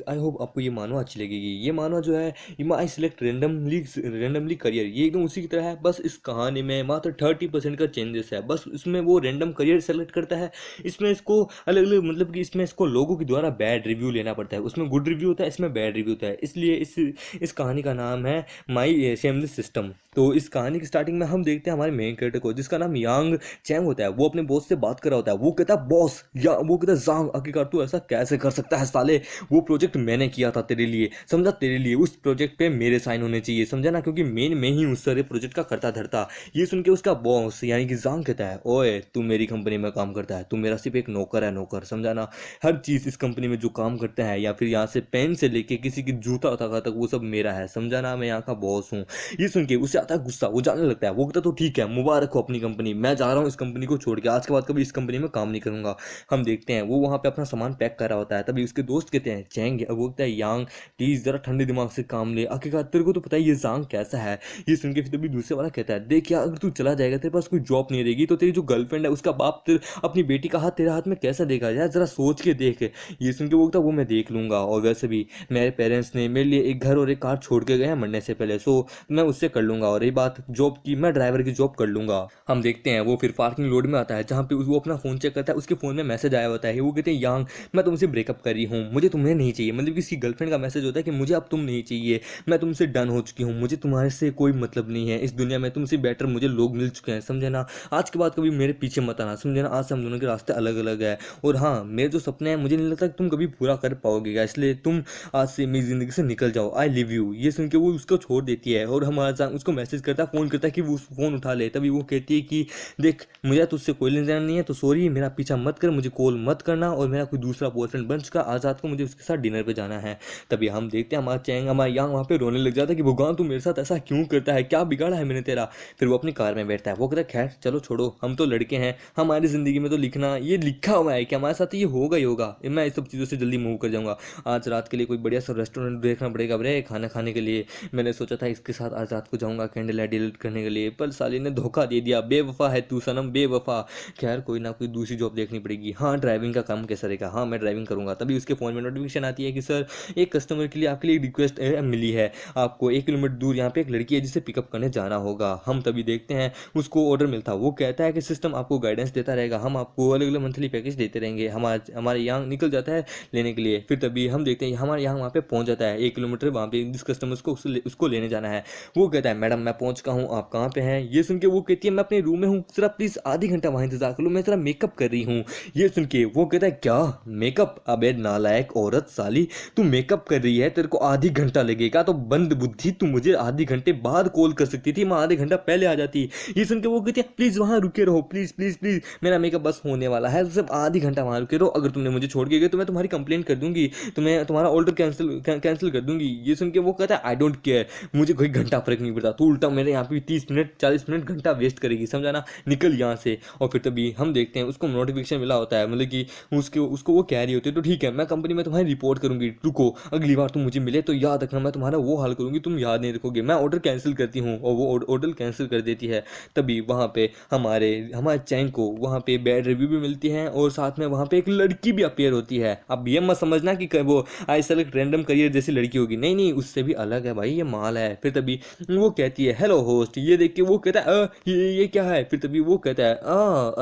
I hope आपको ये मानवा अच्छी लगेगी। ये मानवा जो है, ये आई सिलेक्ट रेंडमली करियर, ये एकदम उसी की तरह है। बस इस कहानी में मात्र 30% का चेंजेस है। बस इसमें वो रेंडम करियर सेलेक्ट करता है। इसमें इसको अलग अलग, मतलब कि इसमें इसको लोगों के द्वारा बैड रिव्यू लेना पड़ता है। उसमें गुड रिव्यू होता है, इसमें बैड रिव्यू होता है। इसलिए इस कहानी का नाम है माई शेमलेस सिस्टम। तो इस कहानी की स्टार्टिंग में हम देखते हैं हमारे मेन कैरेक्टर को, जिसका नाम यांग चैंग होता है। वो अपने बॉस से बात कर रहा होता है। वो कहता है बॉस, या वो कहता है जांग, आखिरकार तू ऐसा कैसे कर सकता है साले, वो प्रोजेक्ट मैंने किया था तेरे लिए, समझा, तेरे लिए उस प्रोजेक्ट पे मेरे साइन होने चाहिए, समझा ना, क्योंकि मेन में ही उस सारे प्रोजेक्ट का करता धरता। ये सुन के उसका बॉस यानी कि जांग कहता है, ओए तू मेरी कंपनी में काम करता है, तू मेरा सिर्फ एक नौकर है, नौकर, समझा ना। हर चीज़ इस कंपनी में जो काम करता है, या फिर यहाँ से पेन से लेके किसी की जूता उठा तक, वो सब मेरा है, समझा ना, मैं यहाँ का बॉस हूँ। ये सुन के उसे आता है गुस्सा, वो जाने लगता है। वो कहता है तो ठीक है, मुबारक हो अपनी कंपनी, मैं जा रहा हूँ इस कंपनी को छोड़ के, आज के बाद कभी इस कंपनी में काम नहीं करूंगा। हम देखते हैं वो वहाँ पे अपना सामान पैक कर रहा होता है। तभी उसके दोस्त कहते हैं चैंग, वो कहता है यांग प्लीज जरा ठंडे दिमाग से काम ले, आखिरकार तेरे को तो पता है ये जांग कैसा है। ये सुन के फिर तभी दूसरे वाला कहता है देख यार, अगर तू चला जाएगा, तेरे पास कोई जॉब नहीं रहेगी, तो तेरी जो गर्लफ्रेंड है उसका बाप अपनी बेटी का हाथ तेरे हाथ में कैसा देगा यार, जरा सोच के देख। ये सुन के वो कहता है वो मैं देख लूंगा, और वैसे भी मेरे पेरेंट्स ने मेरे लिए एक घर और एक कार छोड़ के गए हैं मरने से पहले, सो मैं उससे कर लूंगा। और रही बात जॉब की, मैं ड्राइवर की जॉब कर लूंगा। हम देखते हैं वो फिर पार्किंग लोड में आता है, जहाँ पे वो अपना फोन चेक करता है। उसके फोन में मैसेज आया होता है। वो कहते हैं यांग, मैं तुमसे ब्रेकअप कर रही हूँ, मुझे तुम्हें नहीं चाहिए, मतलब किसी गर्लफ्रेंड का मैसेज होता है कि मुझे अब तुम नहीं चाहिए, मैं तुमसे डन हो चुकी हूँ, मुझे तुम्हारे से कोई मतलब नहीं है इस दुनिया में, तुमसे बेटर मुझे लोग मिल चुके हैं, समझे ना। आज के बाद कभी मेरे पीछे मत आना, समझे ना, आज से हम दोनों के रास्ते अलग अलग है। और हाँ, मेरे जो सपने हैं मुझे नहीं लगता कि तुम कभी पूरा कर पाओगे, इसलिए तुम आज से मेरी जिंदगी से निकल जाओ, आई लिव यू। ये सुन के वो उसको छोड़ देती है, और हमारा जान उसको मैसेज करता है, फोन करता है कि वो फोन उठा ले। तभी वो कहती है कि देख, मुझे तुझसे कोई लेना देना नहीं है, तो सॉरी, मेरा पीछा मत कर, मुझे कॉल मत करना, और मेरा कोई दूसरा बॉयफ्रेंड बन चुका, आज रात को मुझे उसके साथ डिनर पे जाना है। तभी हम देखते हैं हमारा चैंग, हमारा यांग वहाँ पे रोने लग जाता है कि भगवान तू मेरे साथ ऐसा क्यों करता है, क्या बिगाड़ा है मैंने तेरा। फिर वो अपनी कार में बैठता है। वो कहता है खैर चलो छोड़ो, हम तो लड़के हैं, हमारी जिंदगी में तो लिखना ये लिखा हुआ है कि हमारे साथ ये होगा ही होगा, मैं इस सब चीज़ों से जल्दी मूव कर जाऊंगा। आज रात के लिए कोई बढ़िया सा रेस्टोरेंट देखना पड़ेगा ब्रे खाना खाने के लिए। मैंने सोचा था इसके साथ आज रात को जाऊंगा कैंडल लाइट डिलीट करने के लिए, पर साली ने धोखा दे दिया, बेवफा है तू सनम, बेवफा। खैर कोई ना कोई दूसरी जॉब देखनी पड़ेगी। हाँ, ड्राइविंग का काम कैसा रहेगा, हाँ मैं ड्राइविंग करूंगा। तभी उसके फ़ोन में नोटिफिकेशन आती है कि सर, एक कस्टमर के लिए आपके लिए रिक्वेस्ट मिली है, आपको 1 किलोमीटर दूर यहाँ पे एक लड़की है जिसे पिकअप करने जाना होगा। हम तभी देखते हैं उसको ऑर्डर मिलता है। वो कहता है कि सिस्टम आपको गाइडेंस देता रहेगा, हम आपको अलग अलग मंथली पैकेज देते रहेंगे। हमारे यहाँ निकल जाता है लेने के लिए। फिर तभी हम देखते हैं हमारे यहाँ वहाँ पे पहुँच जाता है 1 किलोमीटर, वहाँ पे जिस कस्टमर को उसको लेने जाना है। वो कहता है मैडम मैं पहुँच चुका हूँ, आप कहाँ पे हैं। ये सुन के वो कहती है मैं अपने रूम में हूँ, जरा प्लीज़ आधी घंटा वहाँ इंतजार कर लो, मैं जरा मेकअप कर रही हूँ। ये सुन के वो कहता है क्या मेकअप, अबे नालायक औरत साली, तू मेकअप कर रही है, तेरे को आधी घंटा लगेगा तो बंद बुद्धि, तू मुझे आधी घंटे बाद कॉल कर सकती थी, मैं आधे घंटा पहले आ जाती। ये सुन के वो कहती है प्लीज वहां रुके रहो, प्लीज प्लीज प्लीज, मेरा मेकअप बस होने वाला है, तो सिर्फ आधी घंटा वहां रुके रहो, अगर तुमने मुझे छोड़ के गए तो मैं तुम्हारी कंप्लेंट कर दूंगी, तो मैं तुम्हारा ऑर्डर कैंसिल कर दूंगी। ये सुन के वो कहता है आई डोंट केयर, मुझे कोई घंटा फर्क नहीं पड़ता, तू उल्टा मेरे यहाँ पे 30 मिनट 40 मिनट घंटा वेस्ट करेगी, समझा ना, निकल यहाँ से। और फिर तभी हम देखते हैं उसको नोटिफिकेशन मिला होता है, मतलब कि उसको वो कह रही होती है तो ठीक है मैं कंपनी में तुम्हारी रिपोर्ट करूंगी, रुको अगली बार तुम मुझे मिले तो याद रखना, मैं तुम्हारा वो हाल करूंगी, तुम याद नहीं रखोगे, मैं ऑर्डर कैंसिल करती हूँ। और वो ऑर्डर कैंसिल कर देती है। तभी वहाँ पे हमारे चैंग को वहाँ पे बैड रिव्यू भी मिलती है, और साथ में वहाँ पे एक लड़की भी अपेयर होती है। अब ये मत समझना कि वो आई सेलेक्ट रैंडम करियर जैसी लड़की होगी, नहीं नहीं, उससे भी अलग है भाई, ये माल है। फिर तभी वो कहती है हेलो होस्ट, ये देख के वो कहता है ये क्या है। फिर तभी वो कहता है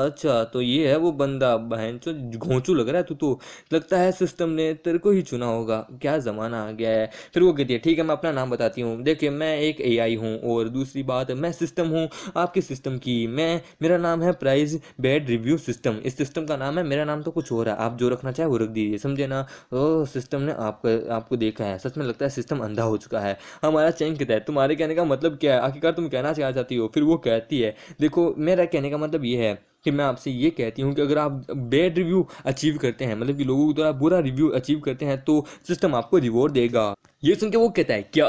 अच्छा तो ये है वो बंदा, बहन चो घोंचू लग रहा है, तो लगता है सिस्टम ने तेरे को ही चुना होगा, क्या ज़माना आ गया है। फिर वो कहती है ठीक है मैं अपना नाम बताती हूँ, देखिए मैं एक एआई हूँ, और दूसरी बात मैं सिस्टम हूँ आपके सिस्टम की, मेरा नाम है प्राइज बैड रिव्यू सिस्टम, इस सिस्टम का नाम है, मेरा नाम तो कुछ और है, आप जो रखना चाहे वो रख दीजिए, समझे ना। ओ सिस्टम ने आपको देखा है, सच में लगता है सिस्टम अंधा हो चुका है। हमारा चैन कहता है तुम्हारे कहने का मतलब क्या है, आखिरकार तुम कहना क्या चाहती हो। फिर वो कहती है देखो मेरा कहने का मतलब ये है कि मैं आपसे ये कहती हूँ कि अगर आप बैड रिव्यू अचीव करते हैं, मतलब कि लोगों के द्वारा बुरा रिव्यू अचीव करते हैं, तो सिस्टम आपको रिवॉर्ड देगा। ये सुन के वो कहता है क्या,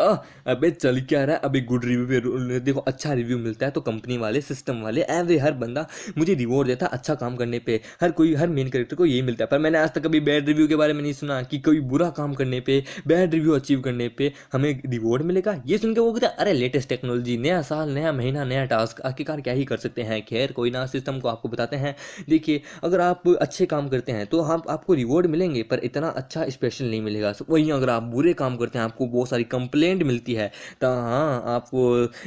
अबे चल क्या रहा है, अबे गुड रिव्यू पे देखो अच्छा रिव्यू मिलता है तो कंपनी वाले सिस्टम वाले एवरी हर बंदा मुझे रिवॉर्ड देता है अच्छा काम करने पे, हर मेन कैरेक्टर को यही मिलता है। पर मैंने आज तक कभी बैड रिव्यू के बारे में नहीं सुना कि कोई बुरा काम करने पे, बैड रिव्यू अचीव करने पे हमें रिवॉर्ड मिलेगा। ये सुन के वो कहता है अरे लेटेस्ट टेक्नोलॉजी, नया साल नया महीना नया टास्क, आखिरकार क्या ही कर सकते हैं। खैर कोई ना, सिस्टम को आपको बताते हैं। देखिए अगर आप अच्छे काम करते हैं तो हम आपको रिवॉर्ड मिलेंगे, पर इतना अच्छा स्पेशल नहीं मिलेगा। वहीं अगर आप बुरे काम करते हैं आपको बहुत सारी कंप्लेंट मिलती है, तो हाँ आपको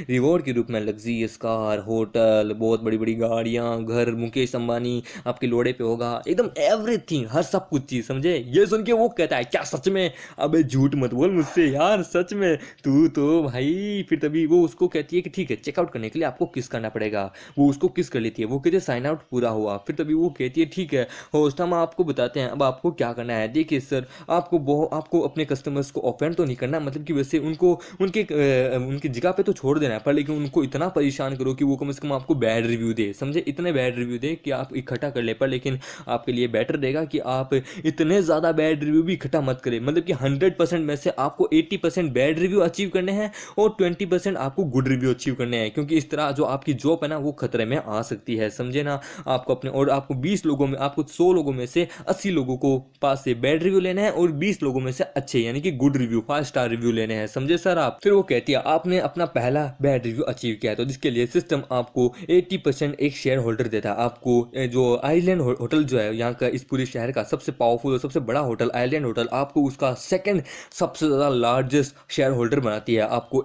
रिवॉर्ड के रूप में लग्जरियस कार, होटल, बहुत बड़ी बड़ी गाड़ियाँ, घर, मुकेश अंबानी आपके लोड़े पे होगा, एकदम एवरीथिंग, हर सब कुछ चीज़, समझे। ये सुन के वो कहता है क्या सच में, अबे झूठ मत बोल मुझसे यार, सच में तू तो भाई। फिर तभी वो उसको कहती है कि ठीक है चेकआउट करने के लिए आपको किस करना पड़ेगा। वो उसको किस कर लेती है, वो कहती है साइन आउट पूरा हुआ। फिर तभी वो कहती है ठीक है होस्ट हम आपको बताते हैं अब आपको क्या करना है। देखिए सर आपको अपने कस्टमर्स को ऑफेंड तो नहीं करना, मतलब कि वैसे उनको उनकी जगह पे तो छोड़ देना है, पर लेकिन उनको इतना परेशान करो कि वो कम से कम आपको बैड रिव्यू दे, समझे, इतने बैड रिव्यू दे कि आप इकट्ठा कर ले। पर लेकिन आपके लिए बेटर रहेगा कि आप इतने ज़्यादा बैड रिव्यू भी इकट्ठा मत करें, मतलब कि 100% में से आपको 80% बैड रिव्यू अचीव करने हैं और 20% आपको गुड रिव्यू अचीव करने हैं, क्योंकि इस तरह जो आपकी जॉब है ना वो खतरे में आ सकती है, समझे ना। आपको अपने और आपको 20 लोगों में, आपको 100 लोगों में से 80 लोगों को पास से बैड रिव्यू लेना है और 20 लोगों में से अच्छे यानी कि गुड रिव्यू 5 स्टार रिव्यू लेने हैं, समझे सर आप। फिर वो कहती है आपने अपना पहला बैड रिव्यू अचीव किया है तो जिसके लिए सिस्टम आपको 80% एक शेयर होल्डर देता है। आपको जो आइलैंड होटल जो है यहाँ का इस पूरे शहर का सबसे पावरफुल और सबसे बड़ा होटल आइलैंड होटल, आपको उसका सेकंड सबसे ज़्यादा लार्जेस्ट शेयर होल्डर बनाती है। आपको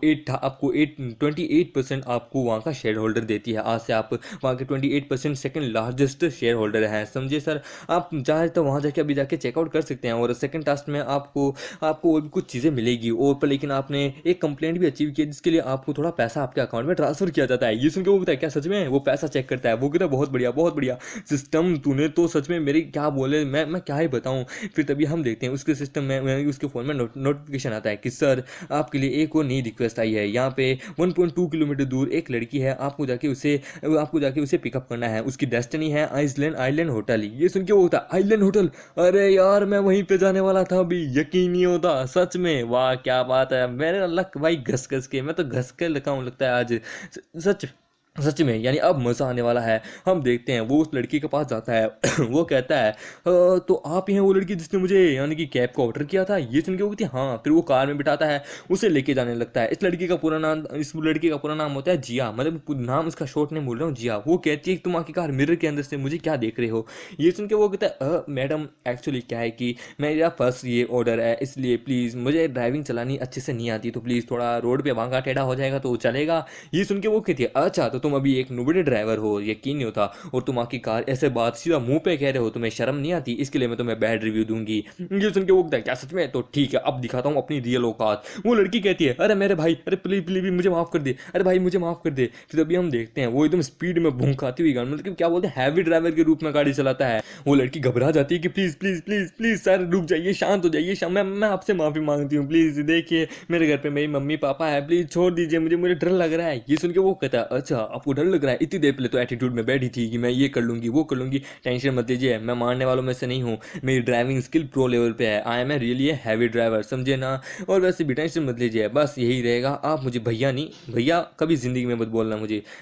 28% आपको वहाँ का शेयर होल्डर देती है। आज से आप वहाँ के 28% सेकंड लार्जेस्ट शेयर होल्डर हैं, समझे सर। आप चाहे तो वहाँ जाके अभी जाके चेकआउट कर सकते हैं और सेकंड टास्क में आपको और भी कुछ चीज़ें मिलेगी। और पर लेकिन आपने एक कंप्लेंट भी अचीव किया जिसके लिए आपको थोड़ा पैसा आपके अकाउंट में ट्रांसफर किया जाता है। ये सुन के वो कहता है क्या सच में, वो पैसा चेक करता है, वो कहता है बहुत बढ़िया सिस्टम, तूने तो सच में मेरी क्या बोले, मैं क्या ही बताऊँ। फिर तभी हम देखते हैं उसके सिस्टम में उसके फ़ोन में नोटिफिकेशन आता है कि सर आपके लिए एक और नई रिक्वेस्ट आई है। यहाँ पे 1.2 किलोमीटर दूर एक लड़की है, आपको जाके उसे पिकअप करना है। उसकी डेस्टिनी है आइलैंड होटल। ये सुन के वो होता है आइलैंड होटल, अरे यार मैं वहीं पे जाने वाला था, अभी यकीन नहीं होता सच में, वाह क्या बात है। मेरे लक भाई घस घस के, मैं तो घस के लगा हूँ लगता है आज, सच में, यानी अब मज़ा आने वाला है। हम देखते हैं वो उस लड़की के पास जाता है वो कहता है तो आप ही हैं वो लड़की जिसने मुझे यानी कि कैब का ऑर्डर किया था। ये सुन के वो कहती है हाँ। फिर वो कार में बिठाता है, उसे लेके जाने लगता है। इस लड़की का पूरा नाम होता है जिया, मतलब नाम उसका शॉर्ट नेम बोल रहा हूँ जिया। वो कहती है तुम आखिरकार मिरर के अंदर से मुझे क्या देख रहे हो। ये सुन के वो कहता है मैडम एक्चुअली क्या है कि मेरा फर्स्ट ये ऑर्डर है, इसलिए प्लीज़ मुझे ड्राइविंग चलानी अच्छे से नहीं आती, तो प्लीज़ थोड़ा रोड पे वांगा टेढ़ा हो जाएगा तो चलेगा। ये सुन के वो कहती है अच्छा तो तुम अभी एक नुबड़े ड्राइवर हो, यकीन नहीं होता, और तुम आखिर कार ऐसे बात सीधा मुंह पे कह रहे हो, तुम्हें शर्म नहीं आती, इसके लिए मैं तुम्हें बैड रिव्यू दूंगी। ये सुन के वो कहता है क्या सच में, तो ठीक है अब दिखाता हूँ अपनी रियल औकात। वो लड़की कहती है अरे मेरे भाई, अरे प्लीज प्लीज मुझे माफ कर दे, अरे भाई मुझे माफ कर दे। फिर अभी हम देखते हैं वो एकदम स्पीड में भूंखाती हुई गाड़ी, मतलब क्या बोलते हैं हैवी ड्राइवर के रूप में गाड़ी चलाता है। वो लड़की घबरा जाती है कि please please please please sir रुक जाइए, शांत हो जाइए, मैं आपसे माफी मांगती हूँ, प्लीज देखिए मेरे घर पे मेरी मम्मी पापा है, प्लीज छोड़ दीजिए मुझे डर लग रहा है। ये सुन के वो कहता है अच्छा आपको डर लग रहा है, इतनी देर पहले तो एटीट्यूड में बैठी थी कि मैं ये कर लूँगी वो कर लूँगी, टेंशन मत लीजिए, मैं मारने वालों में से नहीं हूँ, मेरी ड्राइविंग स्किल प्रो लेवल पे है, I am a really heavy driver, समझे ना। और वैसे भी टेंशन मत लीजिए, बस यही रहेगा, आप मुझे भैया नहीं, भैया कभी ज़िंदगी में मत बोलना,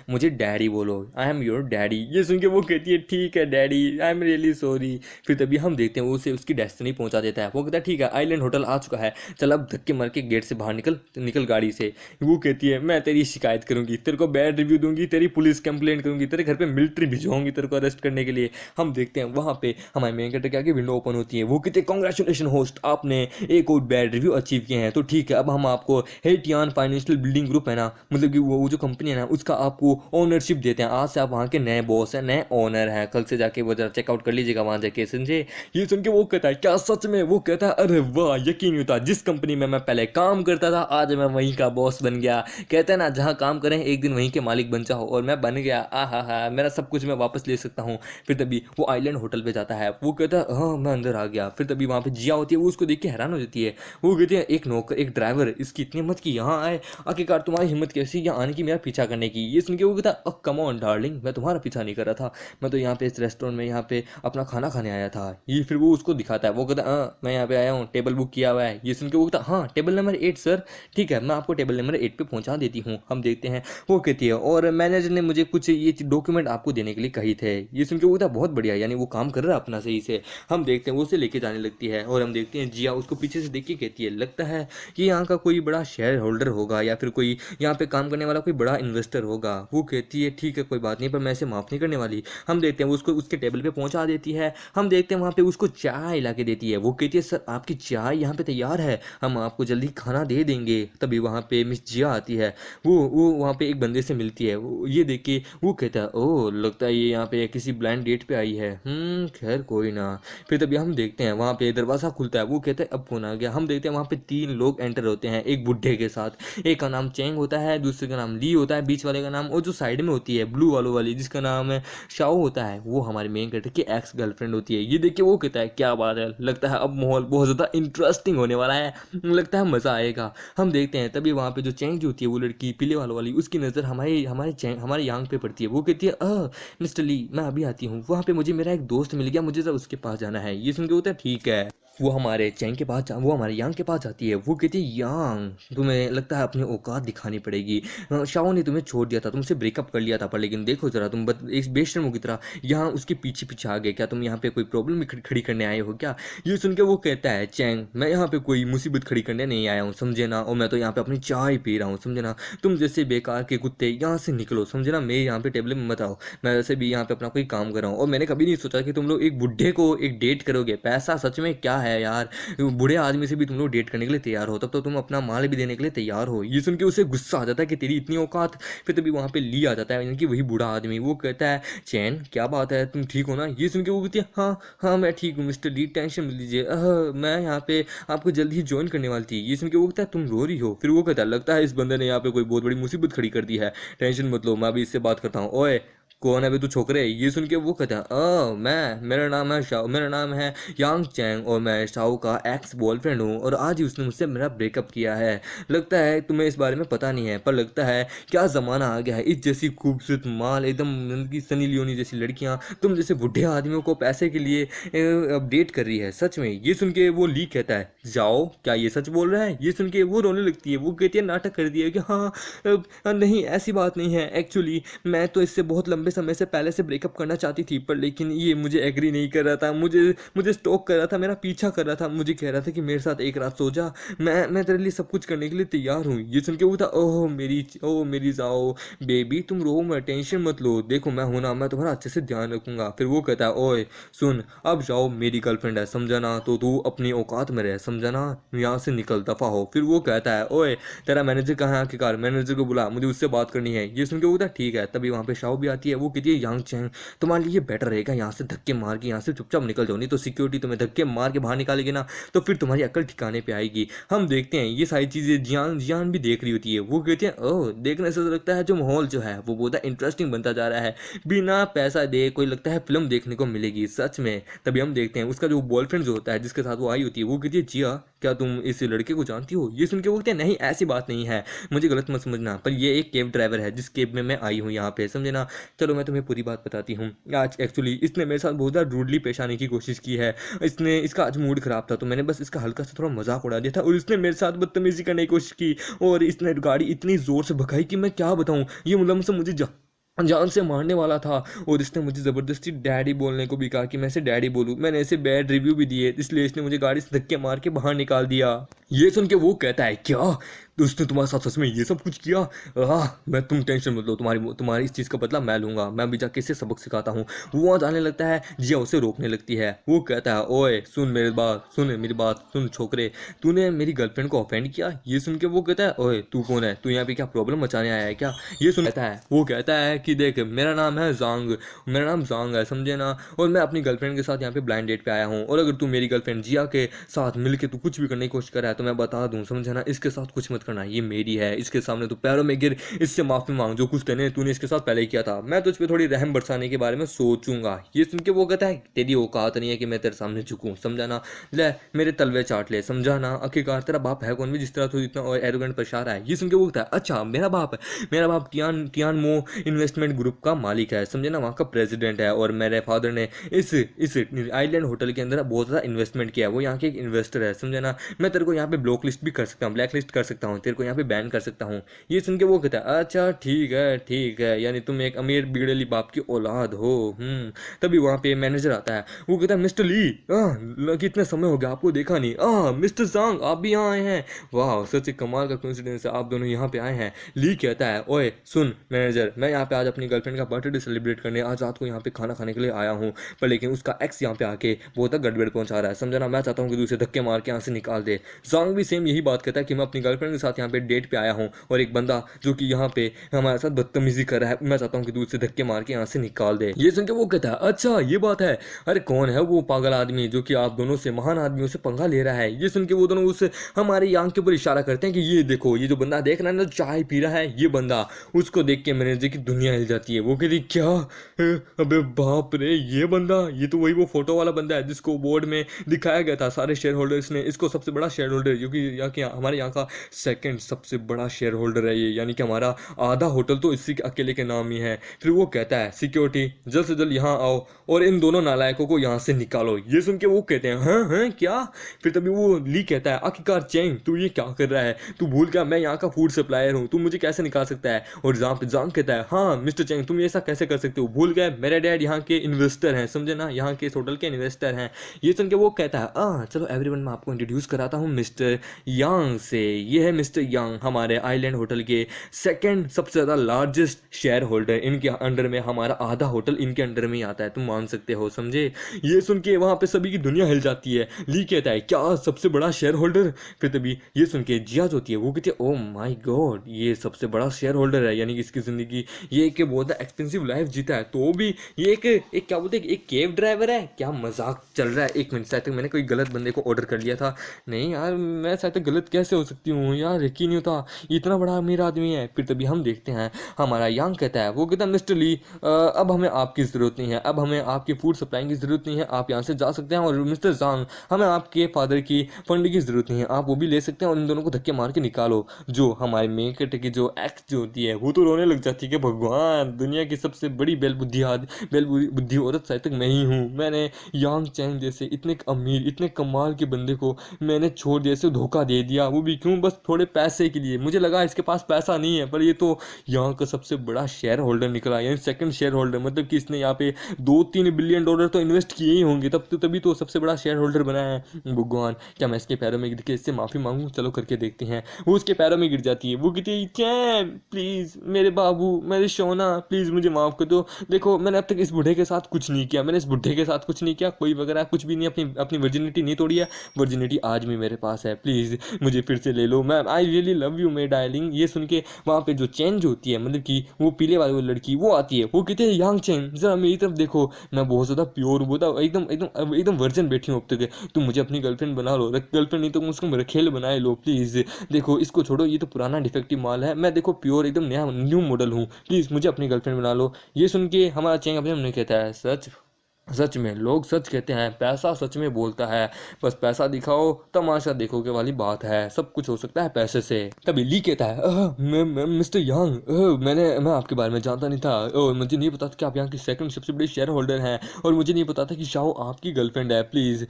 मुझे डैडी बोलो, आई एम योर डैडी। ये सुन के वो कहती है ठीक है daddy, I am really sorry. फिर तभी हम देखते हैं वो उसे उसकी डेस्टिनी पहुँचा देता है। वो कहता है ठीक है आइलैंड होटल आ चुका है, चल अब धक्के मार के गेट से बाहर निकल गाड़ी से। वो कहती है मैं तेरी शिकायत करूँगी, तेरे को बैड रिव्यू दूंगी, तेरी पुलिस कंप्लेंट करूँगी, तेरे घर पे मिलिट्री भिजवाऊंगी तेरे को अरेस्ट करने के लिए। हम देखते हैं वहाँ पे हमारे मेन कैरेक्टर के आगे विंडो ओपन होती है। वो कहते हैं कांग्रेचुलेशन होस्ट, आपने एक और बैड रिव्यू अचीव किए हैं, तो ठीक है अब हम आपको हेटियान फाइनेंशियल बिल्डिंग ग्रुप है ना, मतलब कि वो जो कंपनी है ना उसका आपको ओनरशिप देते हैं। आज से आप वहाँ के नए बॉस हैं, नए ओनर हैं, कल से जाके वो जरा चेकआउट कर लीजिएगा वहाँ जाके, समझे। ये सुन के वो कहता है क्या सच में, वो कहता है अरे वाह यकीन नहीं होता, जिस कंपनी में मैं पहले काम करता था आज मैं वहीं का बॉस बन गया। कहते हैं ना जहाँ काम करें एक दिन वहीं के मालिक बन चाहो और मैं बन गया, हा मेरा सब कुछ मैं वापस ले सकता हूँ। फिर तभी वो आइलैंड होटल पे जाता है, वो कहता है हाँ मैं अंदर आ गया। फिर तभी वहाँ पे जिया होती है, वो उसको देख के हैरान हो जाती है। वो कहती है एक नौकर एक ड्राइवर इसकी इतनी हिम्मत की यहाँ आए, आखिरकार तुम्हारी हिम्मत कैसी यहाँ आने की, मेरा पीछा करने की। ये सुन के वो कहता कम ऑन डार्लिंग, मैं तुम्हारा पीछा नहीं कर रहा था, मैं तो यहाँ पे इस रेस्टोरेंट में यहाँ पे अपना खाना खाने आया था। ये फिर वो उसको दिखाता है, वो कहता है हाँ मैं यहाँ पे आया हूँ, टेबल बुक किया हुआ है। ये सुन के वो कहता हाँ टेबल नंबर 8 सर, ठीक है मैं आपको टेबल नंबर 8 पे पहुँचा देती हूँ। हम देखते हैं वो कहती है और मैनेजर ने मुझे कुछ ये डॉक्यूमेंट आपको देने के लिए कही थे। ये सुन के वो कहता बहुत बढ़िया, यानी वो काम कर रहा है अपना सही से। हम देखते हैं वो उसे लेके जाने लगती है और हम देखते हैं जिया उसको पीछे से देख के कहती है लगता है कि यहाँ का कोई बड़ा शेयर होल्डर होगा या फिर कोई यहाँ पे काम करने वाला कोई बड़ा इन्वेस्टर होगा। वो कहती है ठीक है कोई बात नहीं, पर मैं इसे माफ़ नहीं करने वाली। हम देखते हैं वो उसको उसके टेबल पे पहुंचा देती है। हम देखते हैं वहाँ पे उसको चाय ला के देती है। वो कहती है सर आपकी चाय यहाँ पे तैयार है, हम आपको जल्दी खाना दे देंगे। तभी वहाँ पे मिस जिया आती है, वो वहाँ पे एक बंदे से मिलती है। ये देख के वो कहता है ओह लगता है ये यहाँ पे किसी ब्लाइंड डेट पे आई है। खैर कोई ना। फिर तभी हम देखते हैं वहाँ पे दरवाज़ा खुलता है, वो कहता है अब कौन आ गया। हम देखते हैं वहाँ पे 3 लोग एंटर होते हैं एक बुढ़े के साथ। एक का नाम चेंग होता है, दूसरे का नाम ली होता है, बीच वाले का नाम और जो साइड में होती है ब्लू वालों वाली जिसका नाम है शाओ होता है, वो हमारे मेन कैरेक्टर की एक्स गर्लफ्रेंड होती है। ये देखिए वो कहता है क्या बात है, लगता है अब माहौल बहुत ज़्यादा इंटरेस्टिंग होने वाला है, लगता है मज़ा आएगा। हम देखते हैं तभी वहाँ पे जो चेंग जो होती है वो लड़की पीले वालों वाली, उसकी नज़र हमारे यांग पे पड़ती है। वो कहती है मिस्टर ली मैं अभी आती हूँ, वहाँ पे मुझे मेरा एक दोस्त मिल गया, मुझे जरा उसके पास जाना है। ये सुन के होता है ठीक है। वो हमारे चैंग के पास वो हमारे यांग के पास जाती है। वो कहती है यांग तुम्हें लगता है अपनी औकात दिखानी पड़ेगी, शाओ ने तुम्हें छोड़ दिया था, तुमसे ब्रेकअप कर लिया था, पर लेकिन देखो जरा तुम एक बेशर्मों की तरह यहाँ उसके पीछे पीछे आ गए, क्या तुम यहाँ पे कोई प्रॉब्लम खड़ी करने आए हो क्या। ये सुन के वो कहता है चैंग मैं यहाँ पे कोई मुसीबत खड़ी करने नहीं आया हूँ समझे ना, और मैं तो यहाँ पे अपनी चाय पी रहा हूँ समझे ना। तुम जैसे बेकार के कुत्ते यहाँ से निकलो समझे ना, मेरे यहाँ पे टेबल में मत आओ, मैं वैसे भी यहाँ पे अपना कोई काम कर रहा हूँ। और मैंने कभी नहीं सोचा कि तुम लोग एक बुढ़े को एक डेट करोगे, पैसा सच में क्या है यार, बूढ़े आदमी से भी तुम लोग डेट करने के लिए तैयार हो, तब तो तुम अपना माल भी देने के लिए तैयार हो। ये सुन के उसे गुस्सा आ जाता है कि तेरी इतनी औकात। फिर तभी वहाँ पे ली आ जाता है यानी कि वही बूढ़ा आदमी। वो कहता है चैन क्या बात है तुम ठीक हो ना। ये सुन के वो कहती है हाँ हाँ मैं ठीक हूँ मिस्टर ली, टेंशन मत लीजिए, मैं यहाँ पे आपको जल्द ही ज्वाइन करने वाली थी। ये सुन के वो कहता है तुम रो रही हो। फिर वो कहता है लगता है इस बंदे ने यहाँ पे कोई बहुत बड़ी मुसीबत खड़ी कर दी है, टेंशन मत लो मैं अभी इससे बात करता हूँ। ओए कौन है बे तू छोकरे। ये सुन के वो कहता है मेरा नाम है शाओ, मेरा नाम है यांग चैंग और मैं शाओ का एक्स बॉयफ्रेंड हूँ और आज ही उसने मुझसे मेरा ब्रेकअप किया है। लगता है तुम्हें इस बारे में पता नहीं है, पर लगता है क्या ज़माना आ गया है, इस जैसी खूबसूरत माल एकदम की सनी लियोनी जैसी लड़कियाँ तुम जैसे बुढ़े आदमियों को पैसे के लिए अपडेट कर रही है सच में। ये सुन के वो ली कहता है जाओ क्या ये सच बोल रहा है। ये सुन के वो रोने लगती है, वो कहती है नाटक कर दिया कि हाँ नहीं ऐसी बात नहीं है, एक्चुअली मैं तो इससे बहुत लंबे समय से पहले से ब्रेकअप करना चाहती थी, पर लेकिन ये मुझे एग्री नहीं कर रहा था, मुझे स्टॉक कर रहा था, मेरा पीछा कर रहा था, मुझे कह रहा था कि मेरे साथ एक रात सो जा, मैं तेरे लिए सब कुछ करने के लिए तैयार हूँ। ये सुन के वो था ओह मेरी जाओ बेबी तुम रो मत, टेंशन मत लो, देखो मैं हूं ना, मैं तुम्हारा अच्छे से ध्यान रखूंगा। फिर वो कहता है ओए सुन अब जाओ मेरी गर्लफ्रेंड है समझा ना, तो तू अपनी औकात में रह समझा ना, यहाँ से निकल दफा हो। फिर वो कहता है ओए तेरा मैनेजर कहाँ है, आखिरकार मैनेजर को बुला, मुझे उससे बात करनी है। ये सुन के वो था ठीक है। तभी वहाँ पे शाओ भी आती है, वो कहती है यांग चैंग तुम्हारे लिए बेटर रहेगा यहाँ से धक्के मार के यहाँ से चुपचाप निकल जाओ, नहीं तो सिक्योरिटी तुम्हें धक्के मार के बाहर निकालेगी ना तो फिर तुम्हारी अकल ठिकाने पे आएगी। हम देखते हैं ये सारी चीज़ें जियान भी देख रही होती है। वो कहती है ओह देखने से लगता है जो माहौल जो है वो बहुत इंटरेस्टिंग बनता जा रहा है, बिना पैसा दे कोई लगता है फिल्म देखने को मिलेगी सच में। तभी हम देखते हैं उसका जो बॉयफ्रेंड जो होता है जिसके साथ वो आई होती है, वो कहती है जिया क्या तुम इस लड़के को जानती हो। ये सुन के वो कहते हैं नहीं ऐसी बात नहीं है, मुझे गलत मत समझना, पर ये एक कैब ड्राइवर है जिस कैब में मैं आई हूँ यहाँ पे समझे ना। चलो मैं तुम्हें पूरी बात बताती हूँ। आज एक्चुअली इसने मेरे साथ बहुत ज़्यादा रूडली पेश आने की कोशिश की है, इसका आज मूड ख़राब था तो मैंने बस इसका हल्का सा थोड़ा मजाक उड़ा दिया था और इसने मेरे साथ बदतमीजी करने की कोशिश की और इसने गाड़ी इतनी ज़ोर से भगाई कि मैं क्या बताऊँ, ये मतलब से मुझे जान से मारने वाला था और इसने मुझे ज़बरदस्ती डैडी बोलने को भी कहा कि मैं इसे डैडी बोलूँ। मैंने इसे बैड रिव्यू भी दिए, इसलिए इसने मुझे गाड़ी से धक्के मार के बाहर निकाल दिया। ये सुन के वो कहता है क्या उसने तुम्हारे साथ सच में ये सब कुछ किया। मैं तुम टेंशन मत लो, तुम्हारी इस चीज़ का बदला मैं लूँगा, मैं भी जाके इसे सबक सिखाता हूँ। वो वहाँ जाने लगता है, जिया उसे रोकने लगती है। वो कहता है ओए सुन मेरी बात सुन छोकरे, तूने मेरी गर्लफ्रेंड को ऑफेंड किया। ये सुन के वो कहता है ओए तू कौन है, तू यहाँ पे क्या प्रॉब्लम मचाने आया है क्या। ये सुन कहता है, वो कहता है कि देख मेरा नाम जांग है समझे ना, और मैं अपनी गर्लफ्रेंड के साथ यहाँ पे ब्लाइंड डेट पे आया हूँ, और अगर तू मेरी गर्लफ्रेंड जिया के साथ मिल के तू कुछ भी करने की कोशिश कर रहा है तो मैं बता दूं, समझा ना, इसके साथ कुछ मत करना, ये मेरी है, इसके सामने तू पैरों में गिर, इससे माफी मांग, जो कुछ तूने इसके साथ पहले ही किया था, मैं तुझ पे थोड़ी रहम बरसाने के बारे में सोचूंगा। ये सुन के वो कहता है तेरी औकात नहीं है कि मैं तेरे सामने झुकूं, समझा ना, ले मेरे तलवे चाट ले, समझा ना, आखिरकार तेरा बाप है कौन भी जिस तरह तू इतना एरोगेंट पेश आ रहा है। ये सुन के वो कहता है अच्छा मेरा बाप है, मेरा बाप टियान मो इन्वेस्टमेंट ग्रुप का मालिक है, समझे ना, वहाँ का प्रेसिडेंट है, और मेरे फादर ने इस आइलैंड होटल के अंदर बहुत ज़्यादा इन्वेस्टमेंट किया है, वो यहाँ के एक इन्वेस्टर है, समझे ना, मैं तेरे को यहाँ पे ब्लैक लिस्ट कर सकता हूँ, तेरे को यहाँ पे बैन कर सकता हूँ। ये सुन के वो कहता है अच्छा ठीक है, यानी तुम एक अमीर बिगड़ेली बाप की औलाद हो। तभी वहाँ पे मैनेजर आता है, वो कहता है मिस्टर ली, कितने समय हो गया आपको देखा नहीं, मिस्टर सांग आप भी यहाँ आए हैं, वाह सच एक कमाल का कोइंसिडेंस है, आप दोनों यहाँ पे आए हैं। ली कहता है ओए सुन मैनेजर, मैं यहाँ पे आज अपनी गर्लफ्रेंड का बर्थडे सेलिब्रेट करने आज रात को यहाँ पे खाना खाने के लिए आया हूँ, पर लेकिन उसका एक्स यहाँ पे आके बहुत तक गड़बड़ पहुँचा रहा है, समझा ना, मैं चाहता हूँ कि दूसरे धक्के मार के यहाँ से निकाल दे। सांग भी सेम यही बात कहता है कि मैं अपनी गर्लफ्रेंड के साथ यहाँ पे डेट पे आया हूँ, और एक बंदा जो कि यहाँ पे हमारे साथ बदतमीजी कर रहा है, मैं चाहता हूँ कि दूसरे धक्के मार के यहाँ से निकाल दे। ये सुन के वो कहता है अच्छा ये बात है, अरे कौन है वो पागल आदमी जो कि आप दोनों से महान आदमियों से पंगा ले रहा है। ये सुन के वो दोनों उस हमारे यांग के ऊपर इशारा करते हैं कि ये देखो, ये जो बंदा देख रहा है ना, चाय पी रहा है, ये बंदा, उसको देख के मैनेजर की दुनिया हिल जाती है। वो कहती क्या, अबे बाप रे, ये बंदा, ये तो वही वो फोटो वाला बंदा है जिसको बोर्ड में दिखाया गया था सारे शेयर होल्डर्स ने, इसको सबसे बड़ा शेयर होल्डर, क्योंकि हमारे यहाँ का सेकंड सबसे बड़ा शेयर होल्डर है ये, यानी कि हमारा आधा होटल तो इसी के अकेले के नाम ही है। फिर वो कहता है सिक्योरिटी जल्द से जल्द यहाँ आओ और इन दोनों नालायकों को यहाँ से निकालो। ये सुन के वो कहते हैं हाँ क्या। फिर तभी वो ली कहता है आखिरकार चेंग तू ये क्या कर रहा है, तू भूल गया मैं यहाँ का फूड सप्लायर हूँ, तू मुझे कैसे निकाल सकता है। और जांग कहता है हाँ मिस्टर चेंग तुम ऐसा कैसे कर सकते हो, भूल गए मेरे डैड यहाँ के इन्वेस्टर हैं, समझे ना, यहाँ के इस होटल के इन्वेस्टर हैं। ये सुन के वो कहता है चलो एवरीवन मैं आपको इंट्रोड्यूस कराता हूँ मिस्टर यांग से, ये है मिस्टर यांग, हमारे आइलैंड होटल के सेकंड सबसे ज़्यादा लार्जेस्ट शेयर होल्डर, इनके अंडर में हमारा आधा होटल इनके अंडर में ही आता है, तुम मान सकते हो, समझे। ये सुन के वहाँ पे सभी की दुनिया हिल जाती है। ली कहता है क्या सबसे बड़ा शेयर होल्डर। फिर तभी ये सुन के जिया जो होती है वो कहती है ओह माय गॉड ये सबसे बड़ा शेयर होल्डर है, यानी कि इसकी ज़िंदगी ये एक बहुत एक्सपेंसिव लाइफ जीता है, तो भी ये एक क्या बोलते हैं एक केव ड्राइवर है, क्या मजाक चल रहा है। एक मिनट, शायद तक मैंने कोई गलत बंदे को ऑर्डर कर लिया था, नहीं यार मैं शायद तक गलत कैसे हो सकती हूँ यार, यकीन नहीं होता इतना बड़ा अमीर आदमी है। फिर तभी हम देखते हैं हमारा यांग कहता है, वो कहता है मिस्टर ली अब हमें आपकी ज़रूरत नहीं है, अब हमें आपकी फूड सप्लाई की ज़रूरत नहीं है, आप यहाँ से जा सकते हैं। और मिस्टर जांग हमें आपके फादर की फंड की ज़रूरत नहीं है, आप वो भी ले सकते हैं, और इन दोनों को धक्के मार के निकालो। जो हमारे मेन कैरेक्टर की जो एक्स जो होती है वो तो रोने लग जाती है कि भगवान दुनिया की सबसे बड़ी बेल बुद्धि औरत शायद तक मैं ही हूँ, मैंने यांग चैंग जैसे इतने अमीर इतने कमाल के बंदे को मैंने छोड़ दिया, से धोखा दे दिया, वो भी क्यों, बस थोड़े पैसे के लिए। मुझे लगा इसके पास पैसा नहीं है, पर ये तो यहाँ का सबसे बड़ा शेयर होल्डर निकला, यानी सेकंड शेयर होल्डर, मतलब कि इसने यहाँ पे $2-3 बिलियन तो इन्वेस्ट किए ही होंगे, तभी तो सबसे बड़ा शेयर होल्डर बना है। भगवान क्या मैं इसके पैरों में गिर के इससे माफ़ी मांगूँ, चलो करके देखते हैं। वो उसके पैरों में गिर जाती है, वो कहती है चैन प्लीज़ मेरे बाबू मेरे सोना प्लीज़ मुझे माफ़ कर दो, देखो मैंने अब तक इस बूढ़े के साथ कुछ नहीं किया, मैंने इस बुढ़े के साथ कुछ नहीं किया, कोई वगैरह कुछ भी नहीं, अपनी वर्जिनिटी नहीं तोड़ी है, वर्जिनिटी आज भी मेरे पास है, प्लीज़ मुझे फिर से ले लो, ma'am I really love you my darling. ये सुन के वहाँ पे जो चेंज होती है, मतलब कि वो पीले वाली वो लड़की वो आती है, वो कहते हैं यांग चेंग जरा मेरी तरफ देखो, मैं बहुत ज़्यादा प्योर हूँ, बहुत एकदम एकदम एकदम वर्जन बैठी हूँ अब तक, तुम मुझे अपनी गर्लफ्रेंड बना लो, गर्लफ्रेंड नहीं तो उसको रखेल बनाए लो प्लीज़, देखो इसको छोड़ो ये तो पुराना डिफेक्टिव माल है, मैं देखो प्योर एकदम नया न्यू मॉडल हूँ, प्लीज़ मुझे अपनी गर्लफ्रेंड बना लो। ये सुन के हमारा चेंग अपने मन कहता है सच में लोग सच कहते हैं, पैसा सच में बोलता है, बस पैसा दिखाओ तमाशा देखोगे वाली बात है, सब कुछ हो सकता है पैसे से। तभी ली कहता है मैं मिस्टर यांग मैं आपके बारे में जानता नहीं था, मुझे नहीं पता था कि आप यहाँ की सेकंड सबसे बड़ी शेयर होल्डर हैं, और मुझे नहीं पता था कि शाओ आपकी गर्लफ्रेंड है, प्लीज़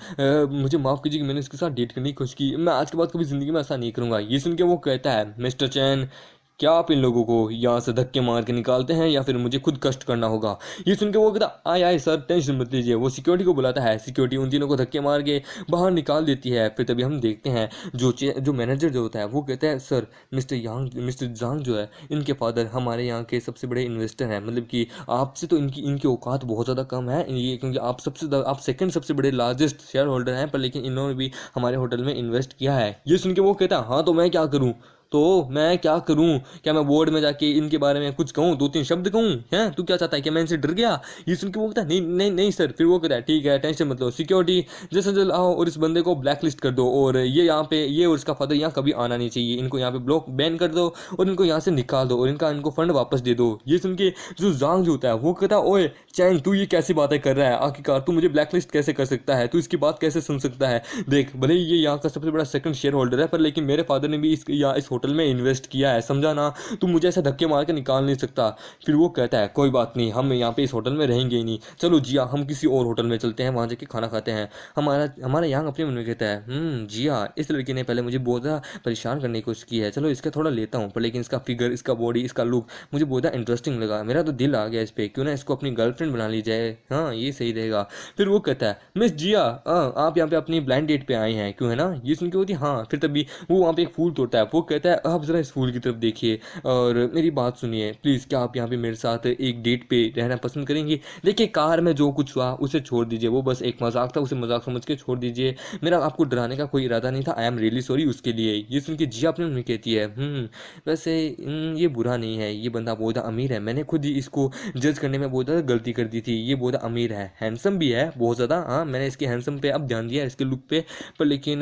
मुझे माफ़ कीजिए कि मैंने इसके साथ डेट करने की कोशिश की, मैं आज के बाद कभी ज़िंदगी में ऐसा नहीं करूँगा। ये सुन के वो कहता है मिस्टर चैन क्या आप इन लोगों को यहाँ से धक्के मार के निकालते हैं या फिर मुझे खुद कष्ट करना होगा। ये सुन के वो कहता आए सर टेंशन मत लीजिए, वो सिक्योरिटी को बुलाता है, सिक्योरिटी उन तीनों को धक्के मार के बाहर निकाल देती है। फिर तभी हम देखते हैं जो मैनेजर जो होता है वो कहता है सर मिस्टर जांग जो है इनके फादर हमारे यहाँ के सबसे बड़े इन्वेस्टर हैं, मतलब कि आपसे तो इनकी औकात बहुत ज़्यादा कम है, ये क्योंकि आप सेकंड सबसे बड़े लार्जेस्ट शेयर होल्डर हैं, पर लेकिन इन्होंने भी हमारे होटल में इन्वेस्ट किया है। ये सुन के वो कहता है हाँ तो मैं क्या करूँ, तो मैं क्या करूं? क्या मैं बोर्ड में जाके इनके बारे में कुछ कहूं, 2-3 शब्द कहूं? हैं, तू क्या चाहता है कि मैं इनसे डर गया? ये सुन के वो कहता है नहीं नहीं नहीं सर। फिर वो कहता है ठीक है, टेंशन मत लो, सिक्योरिटी जैसे जल्द आओ और इस बंदे को ब्लैक लिस्ट कर दो, और ये यहाँ पे, ये और इसका फादर यहाँ कभी आना नहीं चाहिए, इनको यहाँ पे ब्लॉक बैन कर दो और इनको यहाँ से निकाल दो और इनको फंड वापस दे दो। ये सुन के जो जांग जो होता है वो कहता है ओए चैंग, तू ये कैसी बातें कर रहा है? आखिरकार तू मुझे ब्लैक लिस्ट कैसे कर सकता है? तू इसकी बात कैसे सुन सकता है? देख, भले ही ये यहाँ का सबसे बड़ा सेकंड शेयर होल्डर है, पर लेकिन मेरे फादर ने भी इस होटल में इन्वेस्ट किया है, समझा ना? तू मुझे ऐसे धक्के मार के निकाल नहीं सकता। फिर वो कहता है कोई बात नहीं, हम यहाँ पे इस होटल में रहेंगे ही नहीं, चलो जिया हम किसी और होटल में चलते हैं, वहाँ जाके खाना खाते हैं। हमारा यहाँ अपने मन में कहता है जिया, इस लड़की ने पहले मुझे बहुत ज़्यादा परेशान करने की कोशिश की है, चलो इसका थोड़ा लेता हूँ, पर लेकिन इसका फिगर, इसका बॉडी, इसका लुक मुझे बहुत ज़्यादा इंटरेस्टिंग लगा, मेरा तो दिल आ गया इस पर, क्यों ना इसको अपनी गर्लफ्रेंड बना ली जाए, हाँ ये सही रहेगा। फिर वो कहता है मिस जिया, आप यहाँ पे अपनी ब्लाइंड डेट पे आए हैं क्यों, है ना? ये सुन के होती हाँ। फिर तभी वो वहाँ पे एक फूल तोड़ता है, वो कहता है आप ज़रा इस फूल की तरफ देखिए और मेरी बात सुनिए प्लीज़, क्या आप यहाँ पे मेरे साथ एक डेट पे रहना पसंद करेंगे? देखिए कार में जो कुछ हुआ उसे छोड़ दीजिए, वो बस एक मजाक था, उसे मजाक समझ के छोड़ दीजिए, मेरा आपको डराने का कोई इरादा नहीं था, आई एम रियली सॉरी उसके लिए। ये सुन के जिया अपने मन में कहती है वैसे ये बुरा नहीं है, ये बंदा बहुत अमीर है, मैंने खुद ही इसको जज करने में बहुत ज़्यादा गलती कर दी थी, ये बहुत अमीर है, हैंडसम भी है बहुत ज़्यादा, हाँ मैंने इसके हैंडसम पे अब ध्यान दिया, इसके लुक पे, पर लेकिन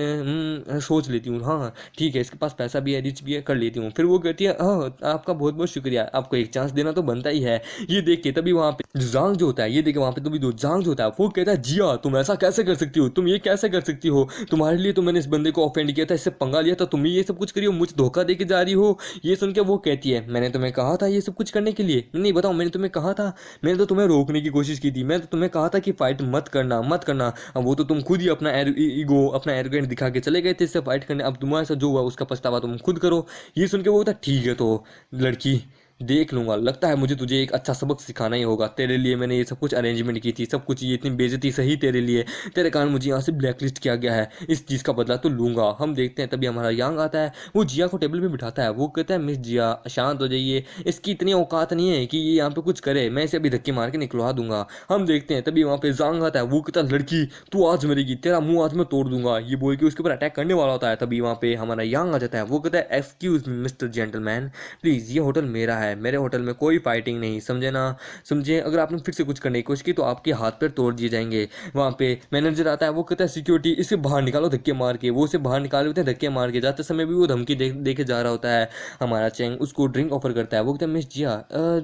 सोच लेती हूँ, हाँ ठीक है इसके पास पैसा भी है, रिच भी है, कर लेती हूँ। फिर वो कहती है हाँ आपका बहुत बहुत शुक्रिया, आपको एक चांस देना तो बनता ही है। ये देख के तभी वहाँ पे जांग जो होता है, ये देखे वहाँ पे तभी दो जांग जो होता है वो कहता है जिया तुम ऐसा कैसे कर सकती हो, तुम ये कैसे कर सकती हो, तुम्हारे लिए तो मैंने इस बंदे को ऑफेंड किया था, इससे पंगा लिया था, तुम ये सब कुछ करी हो, मुझे धोखा दे के जा रही हो। ये सुन के वो कहती है मैंने तुम्हें कहा था ये सब कुछ करने के लिए, नहीं बताओ मैंने तुम्हें कहा था, मैंने तो तुम्हें रोकने की कोशिश की थी, मैं तो तुम्हें कहा था कि फाइट मत करना मत करना, अब वो तो तुम खुद ही अपना ईगो, अपना एरोगेंट दिखा के चले गए थे इससे फाइट करने, अब तुम्हारे साथ जो हुआ उसका पछतावा तुम खुद करो। ये सुन के वो होता ठीक है तो लड़की देख लूंगा, लगता है मुझे तुझे एक अच्छा सबक सिखाना ही होगा, तेरे लिए मैंने ये सब कुछ अरेंजमेंट की थी, सब कुछ, ये इतनी बेइज्जती सही तेरे लिए, तेरे कारण मुझे यहाँ से ब्लैक लिस्ट किया गया है, इस चीज़ का बदला तो लूंगा। हम देखते हैं तभी हमारा यांग आता है, वो जिया को टेबल पे बिठाता है, वो कहता है मिस जिया शांत हो जाइए, इसकी इतनी औकात नहीं है कि ये यहाँ पे कुछ करे, मैं इसे अभी धक्के मार के निकलवा दूंगा। हम देखते हैं तभी वहाँ पे जांग आता है, वो कहता है लड़की तू आज मरेगी, तेरा मुंह आज मैं तोड़ दूंगा, ये बोल के उसके ऊपर अटैक करने वाला होता है। तभी वहाँ पे हमारा यांग आ जाता है, वो कहता है excuse me mister gentleman, please ये होटल मेरा है, मेरे होटल में कोई फाइटिंग नहीं, समझे ना? समझे, अगर आपने फिर से कुछ करने की कोशिश की तो आपके हाथ पैर तोड़ दिए जाएंगे। वहाँ पे मैनेजर आता है, वो कहता है सिक्योरिटी इसे बाहर निकालो धक्के मार के, वो उसे बाहर निकाले होते हैं धक्के मार के, जाते समय भी वो धमकी दे के जा रहा होता है। हमारा चैंग उसको ड्रिंक ऑफर करता है, वो कहता है मिस जिया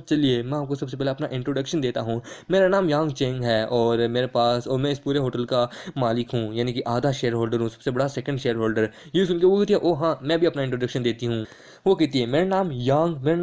चलिए मैं आपको सबसे पहले अपना इंट्रोडक्शन देता हूँ, मेरा नाम यांग चैंग है और मेरे पास, और मैं इस पूरे होटल का मालिक हूँ, यानी कि आधा शेयर होल्डर हूँ, सबसे बड़ा सेकंड शेयर होल्डर। ये सुन के वो कहती है ओ हाँ मैं भी अपना इंट्रोडक्शन देती हूँ। वो कहती है मेरा नाम यांग, मेरा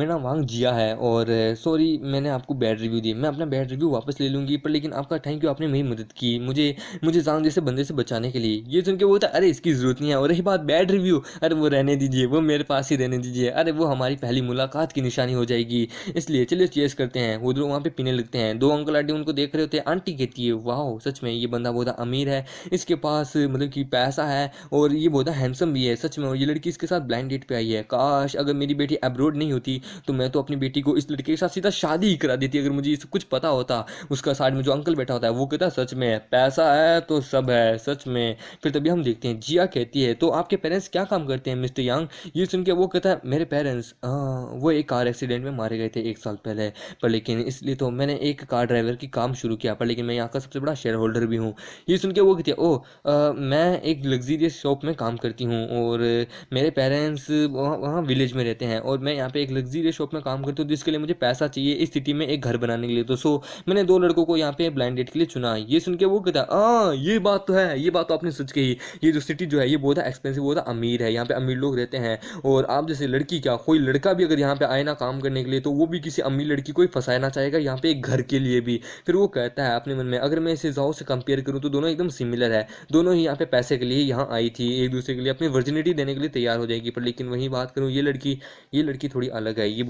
नाम वांग जिया है, और सॉरी मैंने आपको बैड रिव्यू दी, मैं अपना बैड रिव्यू वापस ले लूँगी, पर लेकिन आपका थैंक यू, आपने मेरी मदद की, मुझे जांग जैसे बंदे से बचाने के लिए। ये सुन के वो होता है अरे इसकी ज़रूरत नहीं है, और रही बात बैड रिव्यू, अरे वो रहने दीजिए, वो मेरे पास ही रहने दीजिए, अरे वो हमारी पहली मुलाकात की निशानी हो जाएगी, इसलिए चलिए चेस करते हैं। वो दोनों वहाँ पे पीने लगते हैं, दो अंकल आंटी उनको देख रहे होते हैं। आंटी कहती है वाह सच में ये बंदा बहुत अमीर है, इसके पास मतलब कि पैसा है और ये बहुत हैंडसम भी है सच में, और ये लड़की इसके साथ ब्लाइंड डेट पे आई है, काश अगर मेरी बेटी अब्रोड नहीं होती तो मैं तो अपनी बेटी को इस लड़के के साथ सीधा शादी ही करा देती, अगर मुझे ये सब कुछ पता होता। उसका साइड में जो अंकल बैठा होता है वो कहता है सच में पैसा है तो सब है सच में। फिर तभी हम देखते हैं जिया कहती है तो आपके पेरेंट्स क्या काम करते हैं मिस्टर यांग? ये सुन के वो कहता है मेरे पेरेंट्स वो एक कार एक्सीडेंट में मारे गए थे 1 साल पहले, पर लेकिन इसलिए तो मैंने एक कार ड्राइवर की काम शुरू किया, पर लेकिन मैं यहाँ का सबसे बड़ा शेयर होल्डर भी हूँ। ये सुन के वो कहती है ओह मैं एक लग्जीरियस शॉप में काम करती हूँ और मेरे पेरेंट्स वहाँ विलेज में रहते हैं और मैं यहाँ पे एक लग्जीरियस शॉप में काम करती हूँ, जिसके लिए मुझे पैसा चाहिए इस सिटी में एक घर बनाने के लिए, तो सो मैंने 2 लड़कों को यहाँ पे ब्लाइंड डेट के लिए चुना। ये सुन के वो कहता है ये बात तो है, ये बात तो आपने सच कही, ये जो सिटी जो है ये बहुत एक्सपेंसिव, बहुत अमीर है, यहाँ पे अमीर लोग रहते हैं, और आप जैसे लड़की क्या कोई लड़का भी अगर यहाँ पे आए ना काम करने के लिए तो वो भी किसी अमीर लड़की को ही फंसाना चाहेगा यहाँ पे एक घर के लिए भी। फिर वो कहता है अपने मन में अगर मैं इसे जाओ से कंपेयर करूँ तो दोनों एकदम सिमिलर है, दोनों ही यहाँ पे पैसे के लिए यहाँ आई थी, एक दूसरे के लिए अपनी वर्जिनिटी देने के लिए तैयार हो जाएगी, पर लेकिन वही बात करूँ ये लड़की थोड़ी अलग है, ये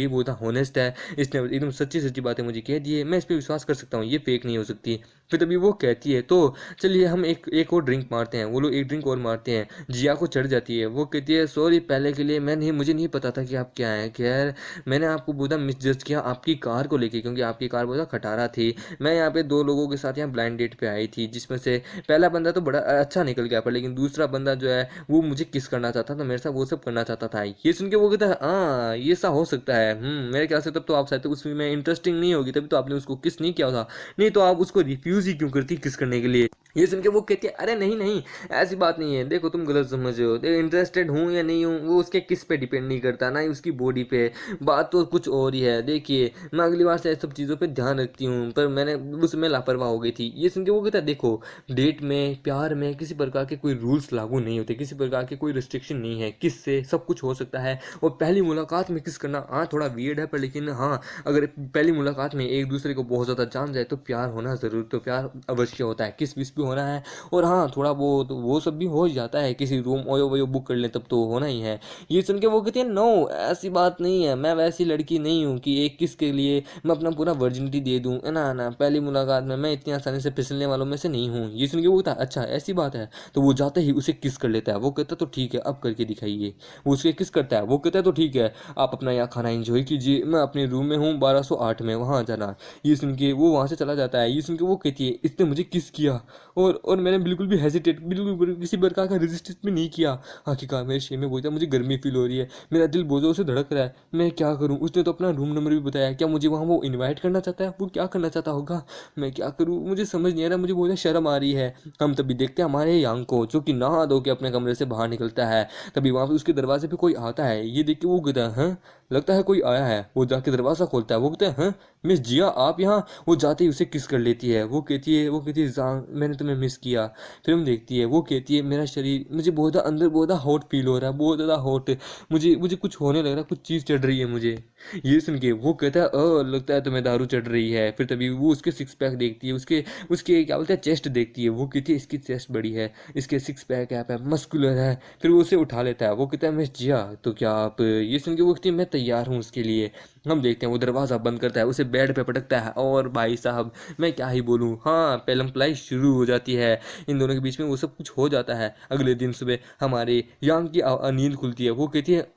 बहुत हॉनेस्ट है, इसने एकदम सच्ची सच्ची बातें मुझे कह दी है, मैं इस पर विश्वास कर सकता हूँ, ये फेक नहीं हो सकती। फिर तभी वो कहती है तो चलिए हम एक और ड्रिंक मारते हैं। वो लोग एक ड्रिंक और मारते हैं, जिया को चढ़ जाती है, वो कहती है सॉरी पहले के लिए मुझे नहीं पता था कि आप क्या हैं, खैर मैंने आपको बहुत मिसजज किया आपकी कार को लेके, क्योंकि आपकी कार बहुत खटारा थी, मैं यहाँ पे 2 लोगों के साथ यहाँ ब्लाइंड डेट पे आई थी, जिसमें से पहला बंदा तो बड़ा अच्छा निकल गया, पर लेकिन दूसरा बंदा जो है वो मुझे किस करना चाहता था मेरे साथ वो सब करना चाहता था। ये सुन के वो कहता है हाँ ये सा हो सकता है, मेरे ख्याल से तब तो आप शायद उसमें इंटरेस्टिंग नहीं होगी, तभी तो आपने उसको किस नहीं किया था, नहीं तो आप उसको रिफ्यूज़ ही क्यों करती किस करने के लिए। ये सुन के वो कहती है अरे नहीं नहीं ऐसी बात नहीं है, देखो तुम गलत समझ रहे हो, देखो इंटरेस्टेड हूँ या नहीं हूँ वो उसके किस पे डिपेंड नहीं करता, ना ही उसकी बॉडी पे, बात तो कुछ और ही है। देखिए मैं अगली बार से ऐसी सब चीज़ों पे ध्यान रखती हूँ, पर मैंने उसमें लापरवाह हो गई थी। ये सुन के वो कहता है देखो डेट में प्यार में किसी प्रकार के कोई रूल्स लागू नहीं होते, किसी प्रकार के कोई रिस्ट्रिक्शन नहीं है, किस से सब कुछ हो सकता है। और पहली मुलाकात में किस करना हाँ थोड़ा वियर्ड है, पर लेकिन हाँ अगर पहली मुलाकात में एक दूसरे को बहुत ज़्यादा जान जाए तो प्यार होना ज़रूर, तो प्यार अवश्य होता है, किस विस भी होना है। और हाँ थोड़ा बहुत वो सब भी हो ही जाता है, किसी रूम ओयो वोयो बुक कर लें तब तो होना ही है। ये सुन के वो कहती है नो ऐसी बात नहीं है, मैं वैसी लड़की नहीं हूँ कि एक किस के लिए मैं अपना पूरा वर्जिनिटी दे दूँ, ना ना पहली मुलाकात में मैं इतनी आसानी से फिसलने वालों में से नहीं हूँ। ये सुन के वो कहता है अच्छा ऐसी बात है, तो वो जाते ही उसे किस कर लेता है। वो कहता है तो ठीक है अब करके दिखाइए। वो उसके किस करता है, वो कहता है तो ठीक है आप अपना यहाँ खाना एंजॉय कीजिए, मैं अपने रूम में हूँ 1208 में, वहाँ जाना। ये सुन के वो वहाँ से चला जाता है। ये सुन के वो कहती है इसने मुझे किस किया और मैंने बिल्कुल भी हेजिटेट बिल्कुल किसी प्रकार का रेजिस्टेंस भी नहीं किया। आखिरकार मेरे शे में बोलता मुझे गर्मी फील हो रही है, मेरा दिल बहुत ज़ोर से धड़क रहा है, मैं क्या करूँ। उसने तो अपना रूम नंबर भी बताया, क्या मुझे वहाँ वो इन्वाइट करना चाहता है, वो क्या करना चाहता होगा, मैं क्या करूँ मुझे समझ नहीं आ रहा, मुझे बहुत ज़्यादा शर्म आ रही है। हम तभी देखते हैं हमारे यांग को जो कि नहा धो के अपने कमरे से बाहर निकलता है। तभी वहाँ पे उसके दरवाजे पे कोई आता है। ये देख के वो कहता है हाँ लगता है कोई आया है। वो जाके दरवाज़ा खोलता है। वो कहता है हाँ मिस जिया आप यहाँ। वो जाते ही उसे किस कर लेती है। वो कहती है जान मैंने तुम्हें मिस किया। फिल्म देखती है। वो कहती है मेरा शरीर मुझे बहुत ज़्यादा अंदर बहुत ज़्यादा हॉट फील हो रहा है, बहुत ज़्यादा हॉट, मुझे मुझे कुछ होने लग रहा है, कुछ चीज़ चढ़ रही है मुझे। ये सुन के वो कहता है लगता है तुम्हें दारू चढ़ रही है। फिर तभी वो उसके सिक्स पैक देखती है, उसके उसके क्या बोलते हैं चेस्ट देखती है। वो कहती है इसकी चेस्ट बड़ी है, इसके सिक्स पैक है, मस्कुलर है। फिर वो उसे उठा लेता है। वो कहता है मिस जिया तो क्या आप, ये सुन के वो कहती है मैं तैयार हूँ उसके लिए। हम देखते हैं वो दरवाज़ा बंद करता है, उसे बेड पे पटकता है और भाई साहब मैं क्या ही बोलूँ, हाँ पेलम पलाई शुरू हो जाती है। इन दोनों के बीच में वो सब कुछ हो जाता है। अगले दिन सुबह हमारे यांग की नींद खुलती है। वो कहती है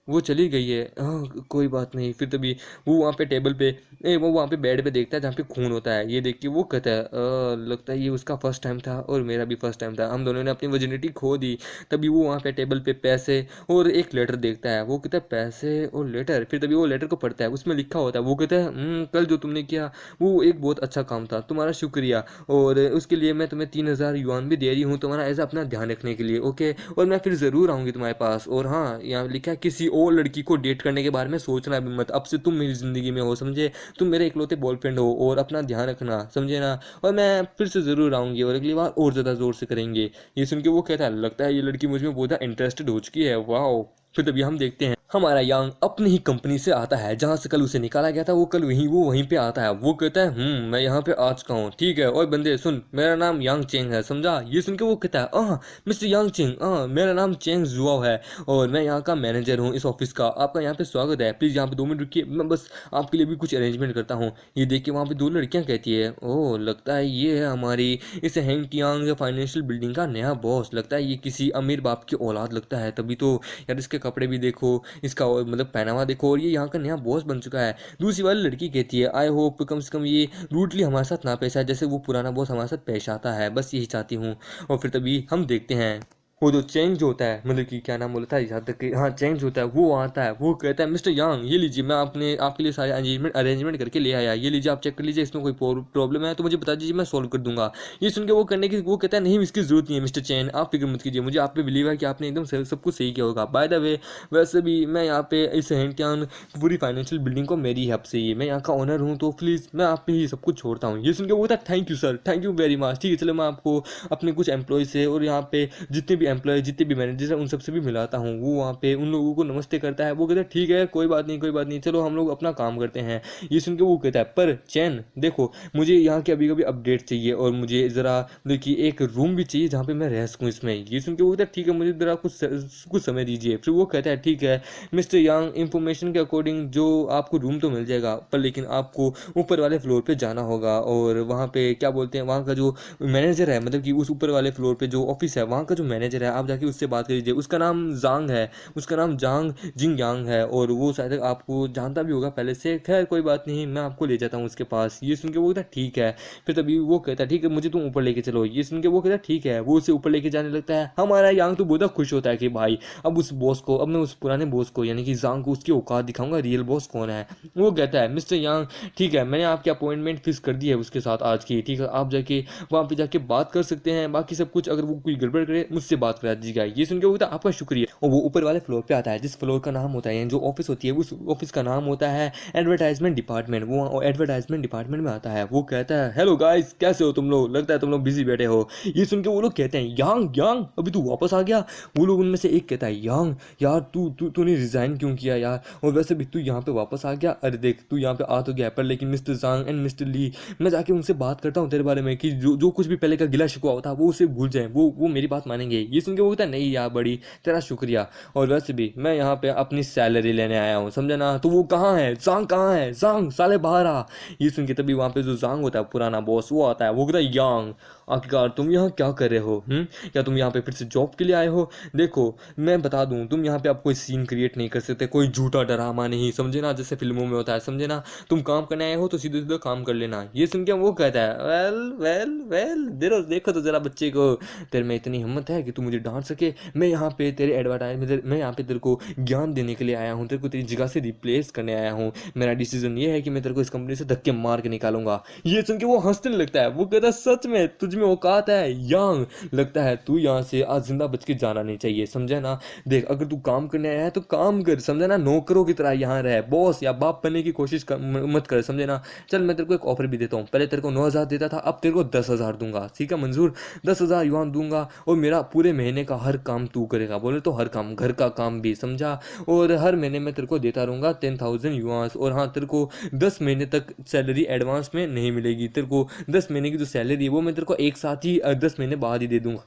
वो चली गई है हाँ कोई बात नहीं। फिर तभी वो वहाँ पे टेबल पे वो वहाँ पे बेड पे देखता है जहाँ पे खून होता है। ये देख के वो कहता है लगता है ये उसका फर्स्ट टाइम था और मेरा भी फर्स्ट टाइम था, हम दोनों ने अपनी वर्जिनिटी खो दी। तभी वो वहाँ पे टेबल पे पैसे और एक लेटर देखता है। वो कहता है पैसे और लेटर। फिर तभी वो लेटर को पढ़ता है, उसमें लिखा होता है। वो कहता है कल जो तुमने किया वो एक बहुत अच्छा काम था, तुम्हारा शुक्रिया, और उसके लिए मैं तुम्हें 3000 युआन भी दे रही हूँ तुम्हारा ऐसा अपना ध्यान रखने के लिए, ओके। और मैं फिर ज़रूर आऊँगी तुम्हारे पास। और हाँ यहाँ लिखा है किसी और लड़की को डेट करने के बारे में सोचना भी मत, अब से तुम मेरी ज़िंदगी में हो, समझे, तुम मेरे इकलौते बॉयफ्रेंड हो, और अपना ध्यान रखना, समझे ना। और मैं फिर से ज़रूर आऊँगी और अगली बार और ज़्यादा ज़ोर से करेंगे। ये सुन के वो कहता है लगता है ये लड़की मुझ में बहुत ज़्यादा इंटरेस्टेड हो चुकी है, वाह। फिर तभी हम देखते हैं हमारा यांग अपनी ही कंपनी से आता है जहाँ से कल उसे निकाला गया था। वो कल वहीं पे आता है। वो कहता है मैं यहाँ पे आ चुका हूँ, ठीक है। और बंदे सुन मेरा नाम यांग चेंग है, समझा। ये सुन के वो कहता है मिस्टर यांग चेंग, मेरा नाम चेंग जुआओ है और मैं यहाँ का मैनेजर हूँ इस ऑफिस का, आपका यहाँ पे स्वागत है, प्लीज़ यहाँ पे 2 मिनट रुकिए, मैं बस आपके लिए भी कुछ अरेंजमेंट करता हूँ। ये देख के वहाँ पे 2 लड़कियाँ कहती है ओह लगता है ये है हमारी इस हैंग फाइनेंशियल बिल्डिंग का नया बॉस, लगता है ये किसी अमीर बाप की औलाद लगता है, तभी तो यार इसके कपड़े भी देखो, इसका मतलब पहनावा देखो, और ये यहाँ का नया बॉस बन चुका है। दूसरी वाली लड़की कहती है आई होप कम से कम ये रूटली हमारे साथ ना पेश आए जैसे वो पुराना बॉस हमारे साथ पेश आता है, बस यही चाहती हूँ। और फिर तभी हम देखते हैं वो जो चेंग जो होता है, मतलब कि क्या नाम बोला था यहाँ तक कि हाँ चेंग जो होता है वो आता है। वो कहता है मिस्टर यांग ये लीजिए मैं आपके लिए सारे अरेंजमेंट करके ले आया, ये लीजिए आप चेक कर लीजिए, इसमें कोई प्रॉब्लम है तो मुझे बता दीजिए मैं सॉल्व कर दूंगा। ये सुन के वो करने की वो कहता है नहीं इसकी जरूरत नहीं है मिस्टर चेन, आप फिक्र मत कीजिए, मुझे आप पे बिलीव है कि आपने एकदम सब कुछ सही किया होगा। बाय द वे वैसे भी मैं यहाँ पे इस हैंगटियांग पूरी फाइनेंशियल बिल्डिंग को मेरी है आपसे, ये मैं यहाँ का ऑनर हूँ, तो प्लीज़ मैं आप पे ही सब कुछ छोड़ता हूँ। ये सुन के वो कहता है thank you sir, thank you very much, ठीक है चलो मैं आपको अपने कुछ एम्प्लॉय से और यहाँ पे जितने भी एम्प्लॉय जितने भी मैनेजर उन सबसे भी मिलाता हूँ। वो वहाँ पे उन लोगों को नमस्ते करता है। वो कहता है ठीक है कोई बात नहीं चलो हम लोग अपना काम करते हैं। ये सुन के वो कहता है पर चैन देखो मुझे यहाँ के अभी कभी अपडेट चाहिए और मुझे ज़रा देखिए एक रूम भी चाहिए जहाँ पे मैं रह सकूँ इसमें। ये सुन के वो कहता है ठीक है मुझे ज़रा कुछ समय दीजिए। फिर वो कहता है ठीक है मिस्टर यांग इंफॉर्मेशन के अकॉर्डिंग जो आपको रूम तो मिल जाएगा पर लेकिन आपको ऊपर वाले फ्लोर पे जाना होगा और वहाँ पे क्या बोलते हैं वहाँ का जो मैनेजर है, मतलब कि उस ऊपर वाले फ्लोर पे जो ऑफिस है वहाँ का जो मैनेजर मैनेजर है, आप जाके उससे बात कर लीजिए, उसका नाम जांग है, उसका नाम जांग जिंग यांग है, और वो शायद आपको जानता भी होगा पहले से। खैर कोई बात नहीं, मैं आपको ले जाता हूँ उसके पास। ये सुन के वो कहता ठीक है। फिर तभी वो कहता है ठीक है, मुझे तुम ऊपर लेके चलो। ये सुन के वो कहता ठीक है, वो उसे ऊपर लेके जाने लगता है। हमारा यांग तो बहुत खुश होता है कि भाई अब उस बॉस को, अब मैं उस पुराने बॉस को यानी कि जांग को उसकी औकात दिखाऊंगा, रियल बॉस कौन है। वो कहता है मिस्टर यांग ठीक है, मैंने आपकी अपॉइंटमेंट फिक्स कर दी है उसके साथ आज की, ठीक है, आप जाके वहाँ पे जाके बात कर सकते हैं, बाकी सब कुछ अगर वो कोई गड़बड़ करे मुझसे बात करा दीजिएगा। ये सुन के वो कहता है आपका शुक्रिया, और वो ऊपर वाले फ्लोर पे आता है, जिस फ्लोर का नाम होता है, जो ऑफिस होती है उस ऑफिस का नाम होता है एडवर्टाइजमेंट डिपार्टमेंट। वो एडवर्टाइजमेंट डिपार्टमेंट में आता है। वो कहता है हेलो गाइस, कैसे हो तुम लोग, लगता है तुम लोग बिजी बैठे हो। ये सुन के वो लोग कहते हैं यांग यांग अभी तू वापस आ गया। वो लोग उनमें से एक कहता है यांग यार तूने रिजाइन क्यों किया यार, और वैसे भी तू यहाँ पे वापस आ गया। अरे देख तू यहाँ पे आ तो गया, पर लेकिन मिस्टर जांग एंड मिस्टर ली, मैं जाके उनसे बात करता हूँ तेरे बारे में कि जो कुछ भी पहले का गिला शिकवा होता वो उसे भूल जाए, वो मेरी बात मानेंगे। ये सुन के वो कहता है नहीं यार बड़ी तेरा शुक्रिया, और वैसे भी मैं यहाँ पे अपनी सैलरी लेने आया हूँ, समझे ना। तो वो कहाँ है, जांग कहाँ है, जांग साले बाहर आ। ये सुन के तभी वहाँ पे जो जांग होता है पुराना बॉस वो आता है। वो कहता है यांग आखिरकार तुम यहाँ क्या कर रहे हो, क्या तुम यहाँ पे फिर से जॉब के लिए आए हो। देखो मैं बता दूं, तुम यहाँ पे आप कोई सीन क्रिएट नहीं कर सकते, कोई झूठा ड्रामा नहीं, समझे ना, जैसे फिल्मों में होता है, समझे ना। तुम काम करने आए हो तो सीधे सीधे काम कर लेना। ये सुन के वो कहता है वेल वेल वेल देखो तो जरा बच्चे को, तेरे में इतनी हिम्मत है कि तू मुझे डांट सके। मैं यहाँ पे तेरे एडवर्टाइजमेंट, मैं यहाँ पे तेरे को ज्ञान देने के लिए आया हूँ, तेरे को तेरी जगह से रिप्लेस करने आया हूँ। मेरा डिसीजन ये है कि मैं तेरे को इस कंपनी से धक्के मार के निकालूंगा। ये सुन के वो हंसने लगता है। वो कहता है सच में तुझ में औकात है यांग, लगता है तू यहाँ से आज जिंदा बच के जाना नहीं चाहिए, समझे ना। देख अगर तू काम करने आया है तो काम कर, समझे ना, नौकरों की तरह यहाँ रहे, बॉस या बाप बनने की कोशिश मत कर, समझे ना। चल मैं तेरे को एक ऑफर भी देता हूँ, पहले तेरे को 9,000 देता था, अब तेरे को 10,000 दूंगा, ठीक है मंजूर। 10,000 युआन दूंगा, और मेरा पूरे महीने का हर काम तू करेगा, बोले तो हर काम, घर का काम भी, समझा। और हर महीने में तेरे को देता रहूंगा 10,000 युआन। और हाँ तेरे को 10 महीने तक सैलरी एडवांस में नहीं मिलेगी, तेरे को 10 महीने की जो सैलरी है वो मैं तेरे को एक साथ ही 10 महीने बाद ही दे दूंगा।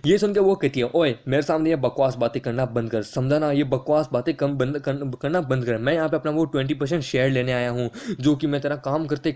ये सुन के वो कहती है ओए मेरे सामने ये बकवास बातें करना बंद कर, समझा ना, ये बकवास बातें करना बंद कर। मैं यहाँ पे अपना वो 20% शेयर लेने आया हूँ, जो कि मैं तेरा काम करते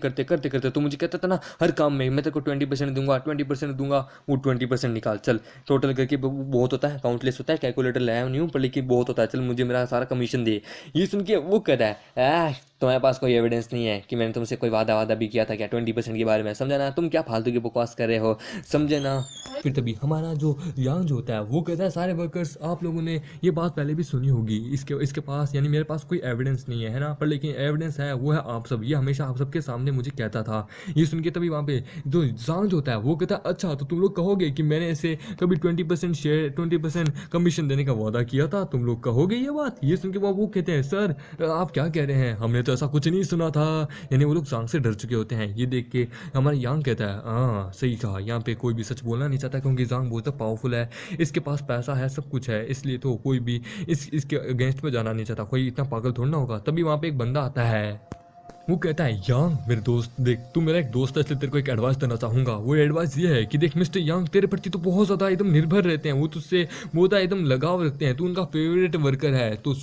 तो मुझे कहता था ना हर काम में मैं तेरे को 20% दूंगा, 20% दूंगा। वो 20% निकाल, चल टोटल करके बहुत होता है, काउंटलेस होता है, कैलकुलेटर लाया नहीं हूँ पर लेकिन बहुत होता है, चल मुझे मेरा सारा कमीशन दे। ये सुन के वो कहता है तुम्हारे पास कोई एविडेंस नहीं है कि मैंने तुमसे कोई वादा भी किया था क्या 20% के बारे में, समझा ना, तुम क्या फालतू की बकवास कर रहे हो, समझे ना। फिर तभी हमारा जो यांग जो होता है वो कहता है सारे वर्कर्स आप लोगों ने ये बात पहले भी सुनी होगी, इसके पास यानी मेरे पास कोई एविडेंस नहीं है ना, पर लेकिन एविडेंस है, वो है आप सब, ये हमेशा आप सबके सामने मुझे कहता था। ये सुन के तभी वहाँ पे जो यांग जो होता है वो कहता है अच्छा तो तुम लोग कहोगे कि मैंने इसे कभी 20% शेयर 20% कमीशन देने का वादा किया था, तुम लोग कहोगे ये बात। ये सुन के वो कहते हैं सर आप क्या कह रहे हैं, हमने तो ऐसा कुछ नहीं सुना था। यानी वो लोग यांग से डर चुके होते हैं। ये देख के हमारा यांग कहता है हाँ सही कहा, यहाँ पे कोई भी सच बोलना नहीं चाहता क्योंकि यांग बहुत पावरफुल है, इसके पास पैसा है, सब कुछ है, इसलिए तो कोई भी इसके अगेंस्ट में जाना नहीं चाहता, कोई इतना पागल थोड़ा ना होगा। तभी वहाँ पे एक बंदा आता है, वो कहता है यांग मेरे दोस्त देख तू मेरा एक दोस्त है इसलिए तेरे को एक एडवाइस देना चाहूँगा। वो एडवाइस ये है कि देख मिस्टर यांग तेरे प्रति तो बहुत ज़्यादा एकदम निर्भर रहते हैं, वो तुझसे बहुत एकदम लगाव रखते हैं, तू उनका फेवरेट वर्कर है, तो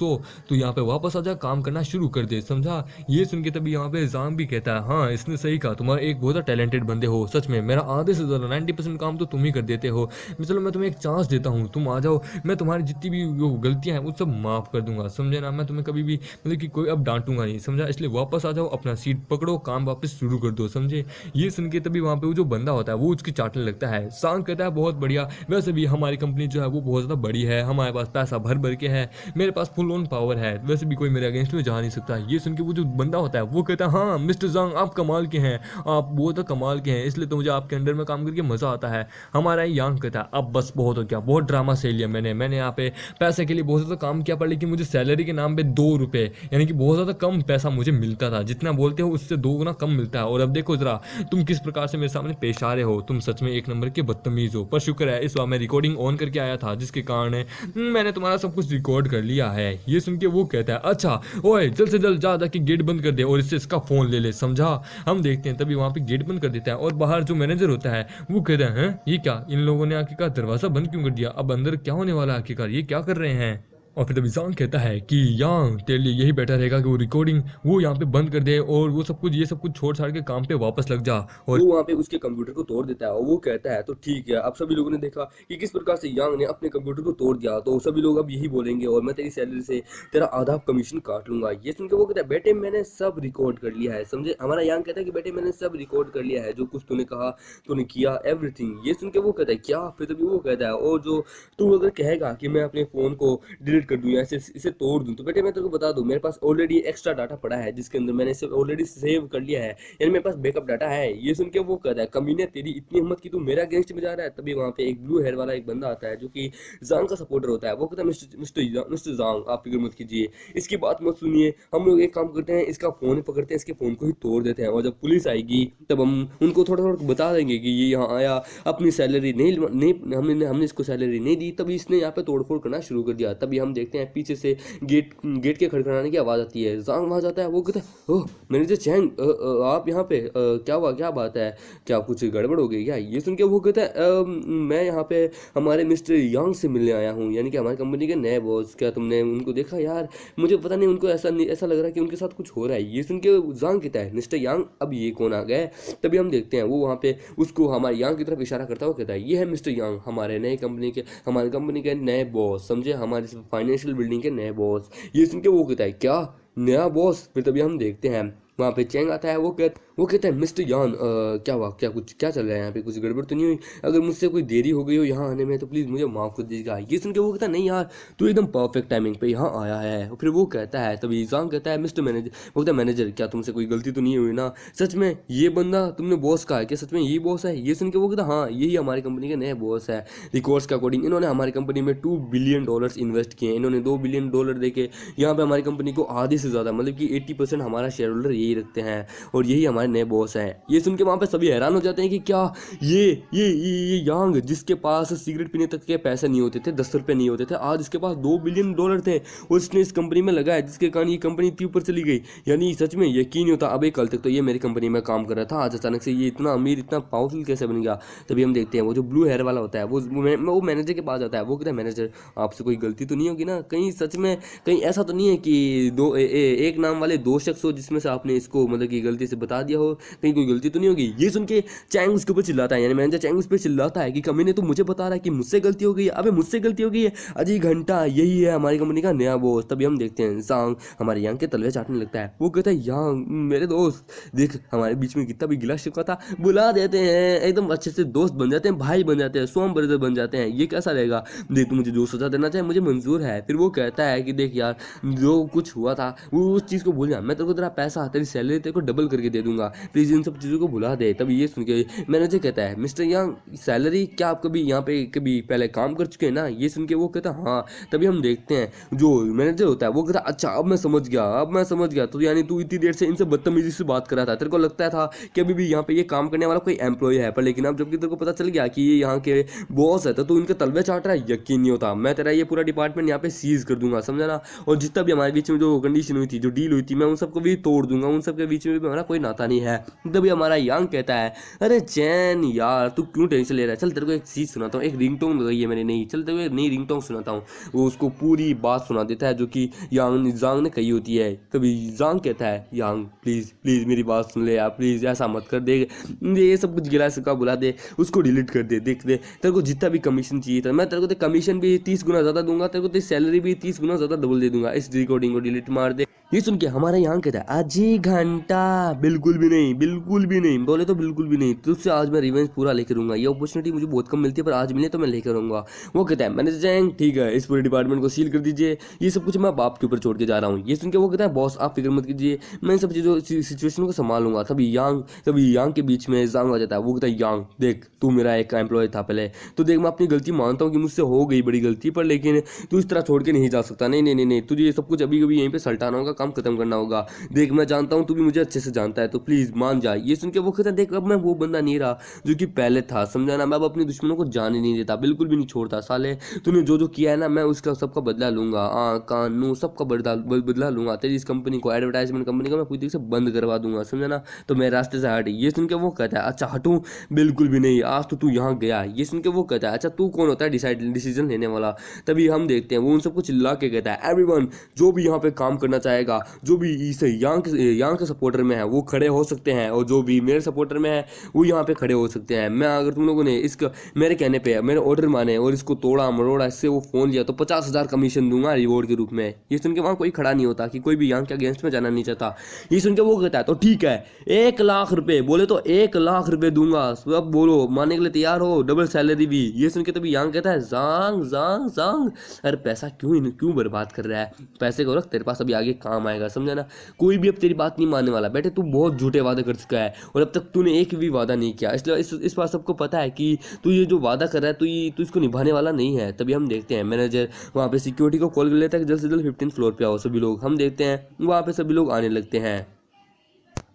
तू यहाँ पे वापस आ जा, काम करना शुरू कर दे, समझा। ये सुन के तभी यहाँ पे यांग भी कहता है हाँ इसने सही कहा, तुम्हारा एक बहुत टैलेंटेड बंदे हो, सच में मेरा आधे से ज़्यादा 90% काम तो तुम ही कर देते हो। चलो मैं तुम्हें एक चांस देता हूँ, तुम आ जाओ, मैं तुम्हारी जितनी भी वो गलतियाँ हैं वो सब माफ़ कर दूंगा, समझे ना। मैं तुम्हें कभी भी मतलब कि कोई अब डांटूंगा नहीं, समझा, इसलिए वापस आ जाओ, अपना सीट पकड़ो, काम वापस शुरू कर दो, समझे। ये सुन के तभी वहाँ पे वो जो बंदा होता है वो उसकी चाटने लगता है। सांग कहता है बहुत बढ़िया, वैसे भी हमारी कंपनी जो है वो बहुत ज़्यादा बड़ी है, हमारे पास पैसा भर के है, मेरे पास फुल ऑन पावर है, वैसे भी कोई मेरे अगेंस्ट में जा नहीं सकता। ये सुन के वो जो बंदा होता है वो कहता है हाँ मिस्टर सांग आप कमाल के हैं, आप बहुत कमाल के हैं, इसलिए तो मुझे आपके अंडर में काम करके मज़ा आता है। हमारा यांग कहता है अब बस बहुत हो गया, बहुत ड्रामा सही लिया मैंने यहाँ पे पैसे के लिए बहुत ज़्यादा काम किया, पर लेकिन मुझे सैलरी के नाम पे 2 रुपये यानी कि बहुत ज़्यादा कम पैसा मुझे मिलता था, जितना बोलते हो उससे 2 गुना कम मिलता है। और अब देखो जरा तुम किस प्रकार से मेरे सामने पेश आ रहे हो, तुम सच में एक नंबर के बदतमीज हो। पर शुक्र है इस बार मैं रिकॉर्डिंग ऑन करके आया था, जिसके कारण मैंने तुम्हारा सब कुछ रिकॉर्ड कर लिया है। ये सुन के वो कहता है अच्छा ओए जल्द से जल्द जा जाके गेट बंद कर दे और इससे इसका फोन ले ले, समझा। हम देखते हैं तभी वहाँ पे गेट बंद कर देता है और बाहर जो मैनेजर होता है वो कहता है ये क्या, इन लोगों ने आखिरकार दरवाजा बंद क्यों कर दिया, अब अंदर क्या होने वाला है, आखिरकार ये क्या कर रहे हैं। और फिर तभी जांग कहता है कि यांग तेरे लिए यही बेटर रहेगा कि वो रिकॉर्डिंग वो यहाँ पे बंद कर दे और वो सब कुछ ये सब कुछ छोड़ छाड़ के काम पे वापस लग जा। और वो वहाँ पे उसके कंप्यूटर को तोड़ देता है और वो कहता है तो ठीक है। अब सभी लोगों ने देखा कि किस प्रकार से यांग ने अपने कंप्यूटर को तोड़ दिया, तो सभी लोग अब यही बोलेंगे और मैं तेरी सैलरी से तेरा आधा कमीशन काट लूंगा। ये सुन के वो कहता है बेटे मैंने सब रिकॉर्ड कर लिया है, समझे। हमारा यांग कहता है कि बेटे मैंने सब रिकॉर्ड कर लिया है, जो कुछ तूने कहा तूने किया एवरीथिंग। ये सुन के वो कहता है क्या। फिर तभी वो कहता है और जो तू अगर कहेगा कि मैं अपने फ़ोन को डिलीट कर दूँ या इसे तोड़ दूँ, तो बेटे मैं तेरे को बता दूँ मेरे पास ऑलरेडी एक्स्ट्रा डाटा पड़ा है जिसके अंदर मैंने इसे ऑलरेडी सेव कर लिया है, यानी मेरे पास बैकअप डाटा है। ये सुन के वो कहता है कमीने तेरी इतनी हिम्मत कि तू मेरा अगेंस्ट में जा रहा है। तभी वहाँ पे एक ब्लू हेयर वाला एक बंदा आता है जो कि जांग का सपोर्टर होता है। वो कहता है मिस्टर जांग आप फिक्र मत कीजिए, इसकी बात मत सुनिए, हम लोग एक काम करते हैं इसका फ़ोन पकड़ते हैं, इसके फ़ोन को ही तोड़ देते हैं और जब पुलिस आएगी तब हम उनको थोड़ा थोड़ा बता देंगे कि ये यहाँ आया, अपनी सैलरी नहीं हमने इसको सैलरी नहीं दी, तभी इसने यहाँ पे तोड़फोड़ करना शुरू कर दिया। तभी हम देखते हैं पीछे से गेट गेट के खड़खड़ाने की आवाज़ आती है। जांग वहाँ जाता है, वो कहता है ओह मैनेजर चैंग आप यहाँ पे क्या हुआ, क्या बात है, क्या कुछ गड़बड़ हो गई क्या। ये सुन के वो कहता है मैं यहाँ पे हमारे मिस्टर यांग से मिलने आया हूँ, यानी कि हमारी कंपनी के नए बॉस। क्या तुमने उनको देखा यार, मुझे पता नहीं उनको ऐसा लग रहा है कि उनके साथ कुछ हो रहा है। ये सुन के जांग कहता है मिस्टर यांग अब ये कौन आ गए। तभी हम देखते हैं वो वहाँ पे उसको हमारे यांग की तरफ इशारा करता हुआ कहता है ये है मिस्टर यांग, हमारी कंपनी के नए बॉस, समझे, हमारी फाइनेंशियल बिल्डिंग के नए बॉस। ये सुन के वो कहता है क्या नया बॉस। फिर तभी हम देखते हैं वहाँ पे चैंग आता है। वो कहता है मिस्टर यान क्या हुआ, क्या चल रहा है यहाँ पे, कुछ गड़बड़ तो नहीं हुई। अगर मुझसे कोई देरी हो गई हो यहाँ आने में तो प्लीज़ मुझे माफ़ कर दीजिएगा। ये सुन के वो कहता है नहीं यार तू एकदम परफेक्ट टाइमिंग पे यहाँ आया है। फिर वो कहता है तभी जांग कहता है मिस्टर मैनेजर, वो कहता है मैनेजर क्या तुमसे कोई गलती तो नहीं हुई ना, सच में ये बंदा तुमने बॉस कहा है क्या, सच में यही बॉस है। ये सुन के वो कहता है हाँ यही हमारी कंपनी के नए बॉस है। रिकॉर्ड्स के अकॉर्डिंग इन्होंने हमारी कंपनी में $2 बिलियन इन्वेस्ट किए हैं, इन्होंने $2 बिलियन दे के यहाँ पे हमारी कंपनी को आधे से ज़्यादा मतलब कि 80% हमारा शेयर होल्डर यही रखते हैं और यही हमारे नए बॉस हैं। ये सुन के वहाँ पे सभी हैरान हो जाते हैं कि क्या ये यांग जिसके पास सिगरेट पीने तक के पैसे नहीं होते थे, 10 रुपये नहीं होते थे, आज इसके पास $2 बिलियन थे और इसने इस कंपनी में लगाया जिसके कारण ये कंपनी इतनी ऊपर चली गई। यानी सच में यकीन नहीं होता, अबे कल तक तो ये मेरी कंपनी में काम कर रहा था, आज अचानक से ये इतना अमीर इतना पावरफुल कैसे बन गया। तभी हम देखते हैं वो जो ब्लू हेयर वाला होता है वो मैनेजर के पास जाता है। वो कहता है मैनेजर आपसे कोई गलती तो नहीं होगी ना, कहीं सच में कहीं ऐसा तो नहीं है कि एक नाम वाले 2 शख्स हो जिसमें से आपने इसको मतलब कि गलती से बता दिया हो, कहीं कोई गलती तो नहीं होगी। ये सुन के चैंग उसके ऊपर चिल्लाता है, यानी मैनेजर चैंग उस पर चिल्लाता है कि कमीने तो मुझे बता रहा है कि मुझसे गलती हो गई है, अबे मुझसे गलती हो गई है, अजी घंटा यही है हमारी कंपनी का नया बॉस। तभी हम देखते हैं जांग हमारे यांग के तलवे चाटने लगता है। वो कहता है यांग मेरे दोस्त देख हमारे बीच में कितना भी गिला शिकवा था बुला देते हैं, एकदम अच्छे से दोस्त बन जाते हैं, भाई बन जाते हैं, सोम ब्रदर बन जाते हैं, ये कैसा रहेगा, देख तू मुझे जो सजा देना चाहे मुझे मंजूर है। फिर वो कहता है कि देख यार जो कुछ हुआ था वो उस चीज़ को भूल जा, मैं तेरे को तेरा पैसा तेरी सैलरी तेरे को डबल करके दे दूंगा, प्लीज़ इन सब चीज़ों को भुला दे। तभी ये सुन के मैनेजर कहता है मिस्टर यांग सैलरी क्या आप कभी यहाँ पे कभी पहले काम कर चुके हैं ना। ये सुन के वो कहता है हाँ। तभी हम देखते हैं जो मैनेजर होता है वो कहता है अच्छा अब मैं समझ गया तो यानी तू इतनी देर से इनसे बदतमीजी से बात कर रहा था, तेरे को लगता था कि अभी भी यहाँ पे ये काम करने वाला कोई एम्प्लॉय है, पर लेकिन अब जबकि तेरे को पता चल गया कि ये यहाँ के बॉस है तो तू इनके तलवे चाट रहा है, यकीन नहीं होता, मैं तेरा ये पूरा डिपार्टमेंट यहाँ पे सीज कर दूंगा, समझा ना। और जितना भी हमारे बीच में जो कंडीशन हुई थी जो डील हुई थी मैं उन सबको भी तोड़ दूंगा, उन सबके बीच में भी हमारा कोई नाता नहीं है। तभी हमारा यांग कहता है अरे चैन यार तू क्यों टेंशन ले रहा है, चल तेरे को एक चीज़ सुनाता हूँ, एक रिंगटोन लगाई है मैंने नई, चल तेरे को एक नई रिंगटोन सुनाता हूँ। वो उसको पूरी बात सुना देता है जो कि जांग ने कही होती है। तभी जांग कहता है यांग प्लीज़ मेरी बात सुन ले यार, प्लीज़ ऐसा मत कर, दे ये सब कुछ गिला सका बुला दे, उसको डिलीट कर दे, देख दे तेरे को जितना भी कमीशन चाहिए था मैं तेरे को कमीशन भी 30 गुना ज़्यादा दूंगा, तेरे को तेरी सैलरी भी 30 गुना ज़्यादा डबल दे दूंगा, इस रिकॉर्डिंग को डिलीट मार दे। ये सुन के हमारा यहाँ कहता है अजी घंटा बिल्कुल भी नहीं, बोले तो बिल्कुल भी नहीं, तुझसे आज मैं रिवेंज पूरा लेकर रहूंगा, ये अपॉर्चुनिटी मुझे बहुत कम मिलती है पर आज मिले तो मैं लेकर रहूंगा। वो कहता है मैनेजर चैंग ठीक है इस पूरे डिपार्टमेंट को सील कर दीजिए, ये सब कुछ मैं बाप के ऊपर छोड़ के जा रहा हूँ। ये सुन के वो कहता है बॉस आप फिक्र मत कीजिए मैं इन सब चीज़ों सिचुएशन को संभाल लूंगा। तभी यांग के बीच में जांग आ जाता है। वो कहता है यांग देख तू मेरा एक एम्प्लॉय था पहले तो देख मैं अपनी गलती मानता हूँ कि मुझसे हो गई बड़ी गलती, पर लेकिन तू इस तरह छोड़ के नहीं जा सकता, नहीं तुझे ये सब कुछ अभी कभी यहीं पे सल्टाना होगा, काम खत्म करना होगा। देख मैं जानता हूँ तू भी मुझे अच्छे से जानता है, तो प्लीज़ मान जा। ये सुन के वो कहता है देख अब मैं वो बंदा नहीं रहा जो कि पहले था, समझा ना। मैं अब अपने दुश्मनों को जाने नहीं देता, बिल्कुल भी नहीं छोड़ता। साले तूने जो जो किया है ना, मैं उसका सबका बदला लूंगा। कान मुंह सबका बदला लूंगा। तेरी इस कंपनी को, एडवर्टाइजमेंट कंपनी को मैं पूरी तरीके से बंद करवा दूंगा, समझा ना। तो मैं रास्ते से हट। ये सुन के वो कहता है अच्छा हटूं, बिल्कुल भी नहीं, आज तो तू यहाँ गया। ये सुन के वो कहता है अच्छा तू कौन होता है डिसीजन लेने वाला। तभी हम देखते हैं वो उन सबको चिल्ला के कहता है एवरीवन जो भी यहाँ पे काम करना चाहेगा, जो भी इस यांग के सपोर्टर में है वो खड़े हो सकते हैं, और जो भी मेरे सपोर्टर में है वो यहाँ पे खड़े हो सकते हैं। मैं अगर तुम लोगों ने इसका मेरे कहने पे मेरे ऑर्डर माने और इसको तोड़ा मरोड़ा, इससे वो फोन लिया, तो 50,000 कमीशन दूंगा रिवॉर्ड के रूप में। ये सुन के वहाँ कोई खड़ा नहीं होता कि कोई भी यांग के अगेंस्ट में जाना नहीं चाहता। ये सुन के वो कहता है तो ठीक है 1,00,000 रुपए, बोले तो 1,00,000 रुपए दूंगा, सब बोलो मानने के लिए तैयार हो, डबल सैलरी भी। ये सुन के तभी यांग कहता है जांग जांग जांग, अरे पैसा क्यों बर्बाद कर रहा है, पैसे को रख, तेरे पास अभी आगे काम आएगा, समझा ना। कोई भी अब तेरी बात नहीं मानने वाला। बेटे तू बहुत झूठे वादे कर चुका है और अब तक तूने एक भी वादा नहीं किया, इसलिए इस बार सबको पता है कि तू ये जो वादा कर रहा है तू इसको निभाने वाला नहीं है। तभी हम देखते हैं मैनेजर वहाँ पे सिक्योरिटी को कॉल कर लेता है कि जल्द से जल्द 15th फ्लोर पे आओ सभी लोग। हम देखते हैं वहाँ पे सभी लोग आने लगते हैं,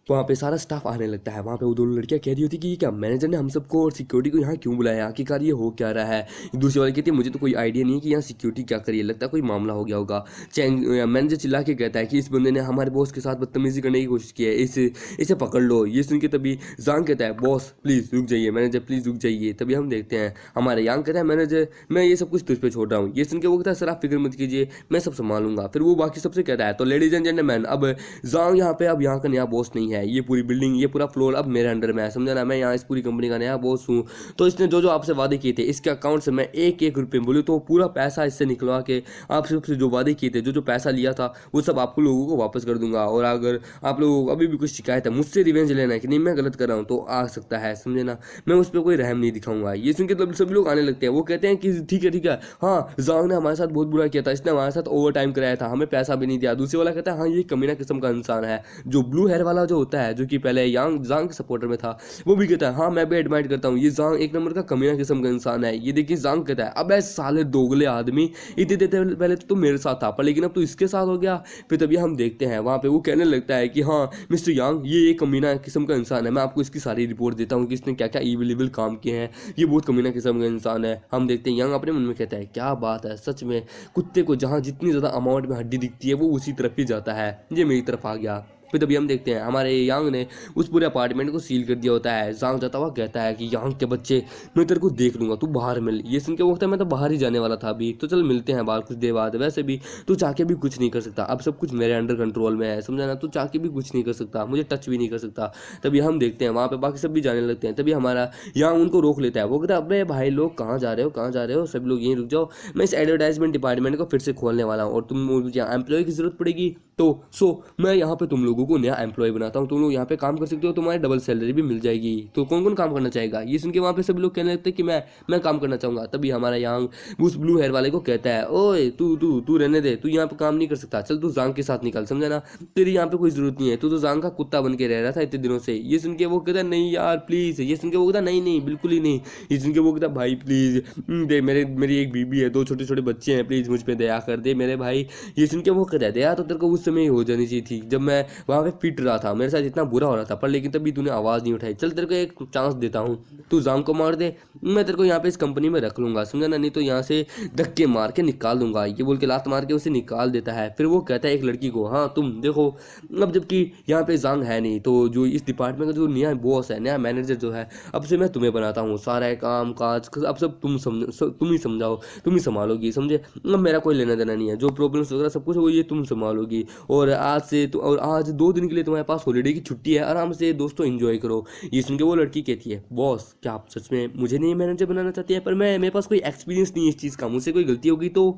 वहाँ पे सारा स्टाफ आने लगता है। वहाँ पे वो दोनों लड़कियाँ कह रही होती कि ये क्या मैनेजर ने हम सबको और सिक्योरिटी को यहाँ क्यों बुलाया, आखिरकार ये हो क्या रहा है। दूसरी वाली कहती है मुझे तो कोई आइडिया नहीं है कि यहाँ सिक्योरिटी क्या करिए, लगता है कोई मामला हो गया होगा। मैनेजर चिल्ला के कहता है कि इस बंदे ने हमारे बॉस के साथ बदतमीजी करने की कोशिश की है, इसे पकड़ लो। ये सुन के तभी जांग कहता है बॉस प्लीज़ रुक जाइए, मैनेजर प्लीज़ रुक जाइए। तभी हम देखते हैं हमारे यांग कहता है मैनेजर मैं ये सब कुछ तुझ पे छोड़ रहा हूँ। ये सुन के वो कहता है सर आप फिक्र मत कीजिए, मैं सब संभालूंगा। फिर वो बाकी सबसे कहता है तो लेडीज एंड जेंटलमैन अब जांग यहाँ पे अब यहाँ का नया बॉस नहीं है, ये पूरी बिल्डिंग ये पूरा फ्लोर अब मेरे अंडर में है, समझा ना। मैं यहाँ इस पूरी कंपनी का नया बॉस हूँ। तो इसने जो जो आपसे वादे किए थे इसके अकाउंट से मैं एक एक रुपये बोलूँ तो पूरा पैसा इससे निकलवा के आपसे जो वादे किए थे, जो जो पैसा लिया था वो सब आपको लोगों को वापस कर दूंगा। और अगर आप लोगों को अभी भी कुछ शिकायत है, मुझसे रिवेंज लेना है कि नहीं मैं गलत कर रहा हूँ, तो आ सकता है, समझे ना। मैं उस पर कोई रहम नहीं दिखाऊंगा। ये सुन के सभी लोग आने लगते हैं। वो कहते हैं कि ठीक है हाँ जांग ने हमारे साथ बहुत बुरा किया था, इसने हमारे साथ ओवर टाइम कराया था, हमें पैसा भी नहीं दिया। दूसरे वाला कहता है हाँ ये कमीना किस्म का इंसान है। जो ब्लू हेयर वाला जो होता है, जो कि पहले जांग सपोर्टर में था, वो भी कहता है हाँ मैं भी एडमाइर करता हूँ, ये जांग एक नंबर का कमीना किस्म का इंसान है। ये देखिए जांग कहता है अबे साले दोगले आदमी, इतने देते पहले तो मेरे साथ था पर लेकिन अब तो इसके साथ हो गया। फिर तभी हम देखते हैं वहाँ पे वो कहने लगता है कि हाँ मिस्टर यांग ये एक कमीना किस्म का इंसान है, मैं आपको इसकी सारी रिपोर्ट देता हूँ कि इसने क्या क्या इविल काम किए हैं, ये बहुत कमीना किस्म का इंसान है। हम देखते हैं यांग अपने मन में कहता है क्या बात है, सच में कुत्ते को जहाँ जितनी ज़्यादा अमाउंट में हड्डी दिखती है वो उसी तरफ ही जाता है, ये मेरी तरफ आ गया। फिर तभी हम देखते हैं हमारे यांग ने उस पूरे अपार्टमेंट को सील कर दिया होता है। जांग जाता हुआ कहता है कि यांग के बच्चे मैं तेरे को देख लूंगा, तू बाहर मिल। ये सुन के वो कहता है मैं तो बाहर ही जाने वाला था अभी, तो चल मिलते हैं बाहर कुछ देर बाद। वैसे भी तू चाह के भी कुछ नहीं कर सकता, अब सब कुछ मेरे अंडर कंट्रोल में है, समझा ना। तू चाह के भी कुछ नहीं कर सकता, मुझे टच भी नहीं कर सकता। तभी हम देखते हैं वहाँ पे बाकी सब भी जाने लगते हैं। तभी हमारा यांग उनको रोक लेता है। वो कहता है अबे भाई लोग कहाँ जा रहे हो, सब लोग यहीं रुक जाओ, मैं इस एडवर्टाइजमेंट डिपार्टमेंट को फिर से खोलने वाला हूँ और तुम मुझे एम्प्लॉय की जरूरत पड़ेगी तो मैं यहाँ पे तुम लोगों को नया एम्प्लॉय बनाता हूँ, तुम लोग यहाँ पे काम कर सकते हो, तुम्हारी डबल सैलरी भी मिल जाएगी। तो कौन कौन काम करना चाहेगा। ये सुन के वहाँ पे सभी लोग कहने लगते हैं कि मैं काम करना चाहूँगा। तभी हमारा यांग उस ब्लू हेयर वाले को कहता है ओए तू रहने दे, तू यहाँ पे काम नहीं कर सकता, चल तू जांग के साथ निकल, समझा ना। तेरी यहाँ पे कोई जरूरत नहीं है, तू तो जांग का कुत्ता बन के रह रहा था इतने दिनों से। ये सुन के वो कहता है नहीं यार प्लीज़। ये सुन के वो कहता नहीं बिल्कुल ही नहीं। ये सुन के वो कहता भाई प्लीज़ दे, मेरी एक बीबी है, 2 छोटे छोटे बच्चे हैं, प्लीज़ मुझ पर दया कर दे मेरे भाई। ये सुन के वो कहता है दया तो तेरे को उस समय ही हो जानी चाहिए थी जब मैं वहाँ पे पिट रहा था, मेरे साथ इतना बुरा हो रहा था, पर लेकिन तभी तूने आवाज़ नहीं उठाई। चल तेरे को एक चांस देता हूँ, तू जांग को मार दे, मैं तेरे को यहाँ पे इस कंपनी में रख लूँगा, समझा ना, नहीं तो यहाँ से धक्के मार के निकाल दूंगा। ये बोल के लात मार के उसे निकाल देता है। फिर वो कहता है एक लड़की को हाँ तुम देखो, अब जबकि यहाँ पे जांग है नहीं, तो जो इस डिपार्टमेंट का जो नया बॉस है, नया मैनेजर जो है, अब से मैं तुम्हें बनाता हूँ, सारा काम काज अब सब तुम ही समझाओ, तुम ही संभालोगी, समझे। अब मेरा कोई लेना देना नहीं है, जो प्रॉब्लम्स वगैरह सब कुछ वो ये तुम संभालोगी। और आज 2 दिन के लिए तुम्हारे पास हॉलीडे की छुट्टी है, आराम से दोस्तों एंजॉय करो। ये सुन के वो लड़की कहती है बॉस क्या आप सच में मुझे नहीं मैनेजर बनाना चाहते हैं, पर मेरे पास कोई एक्सपीरियंस नहीं है इस चीज़ का, मुझसे कोई गलती होगी तो।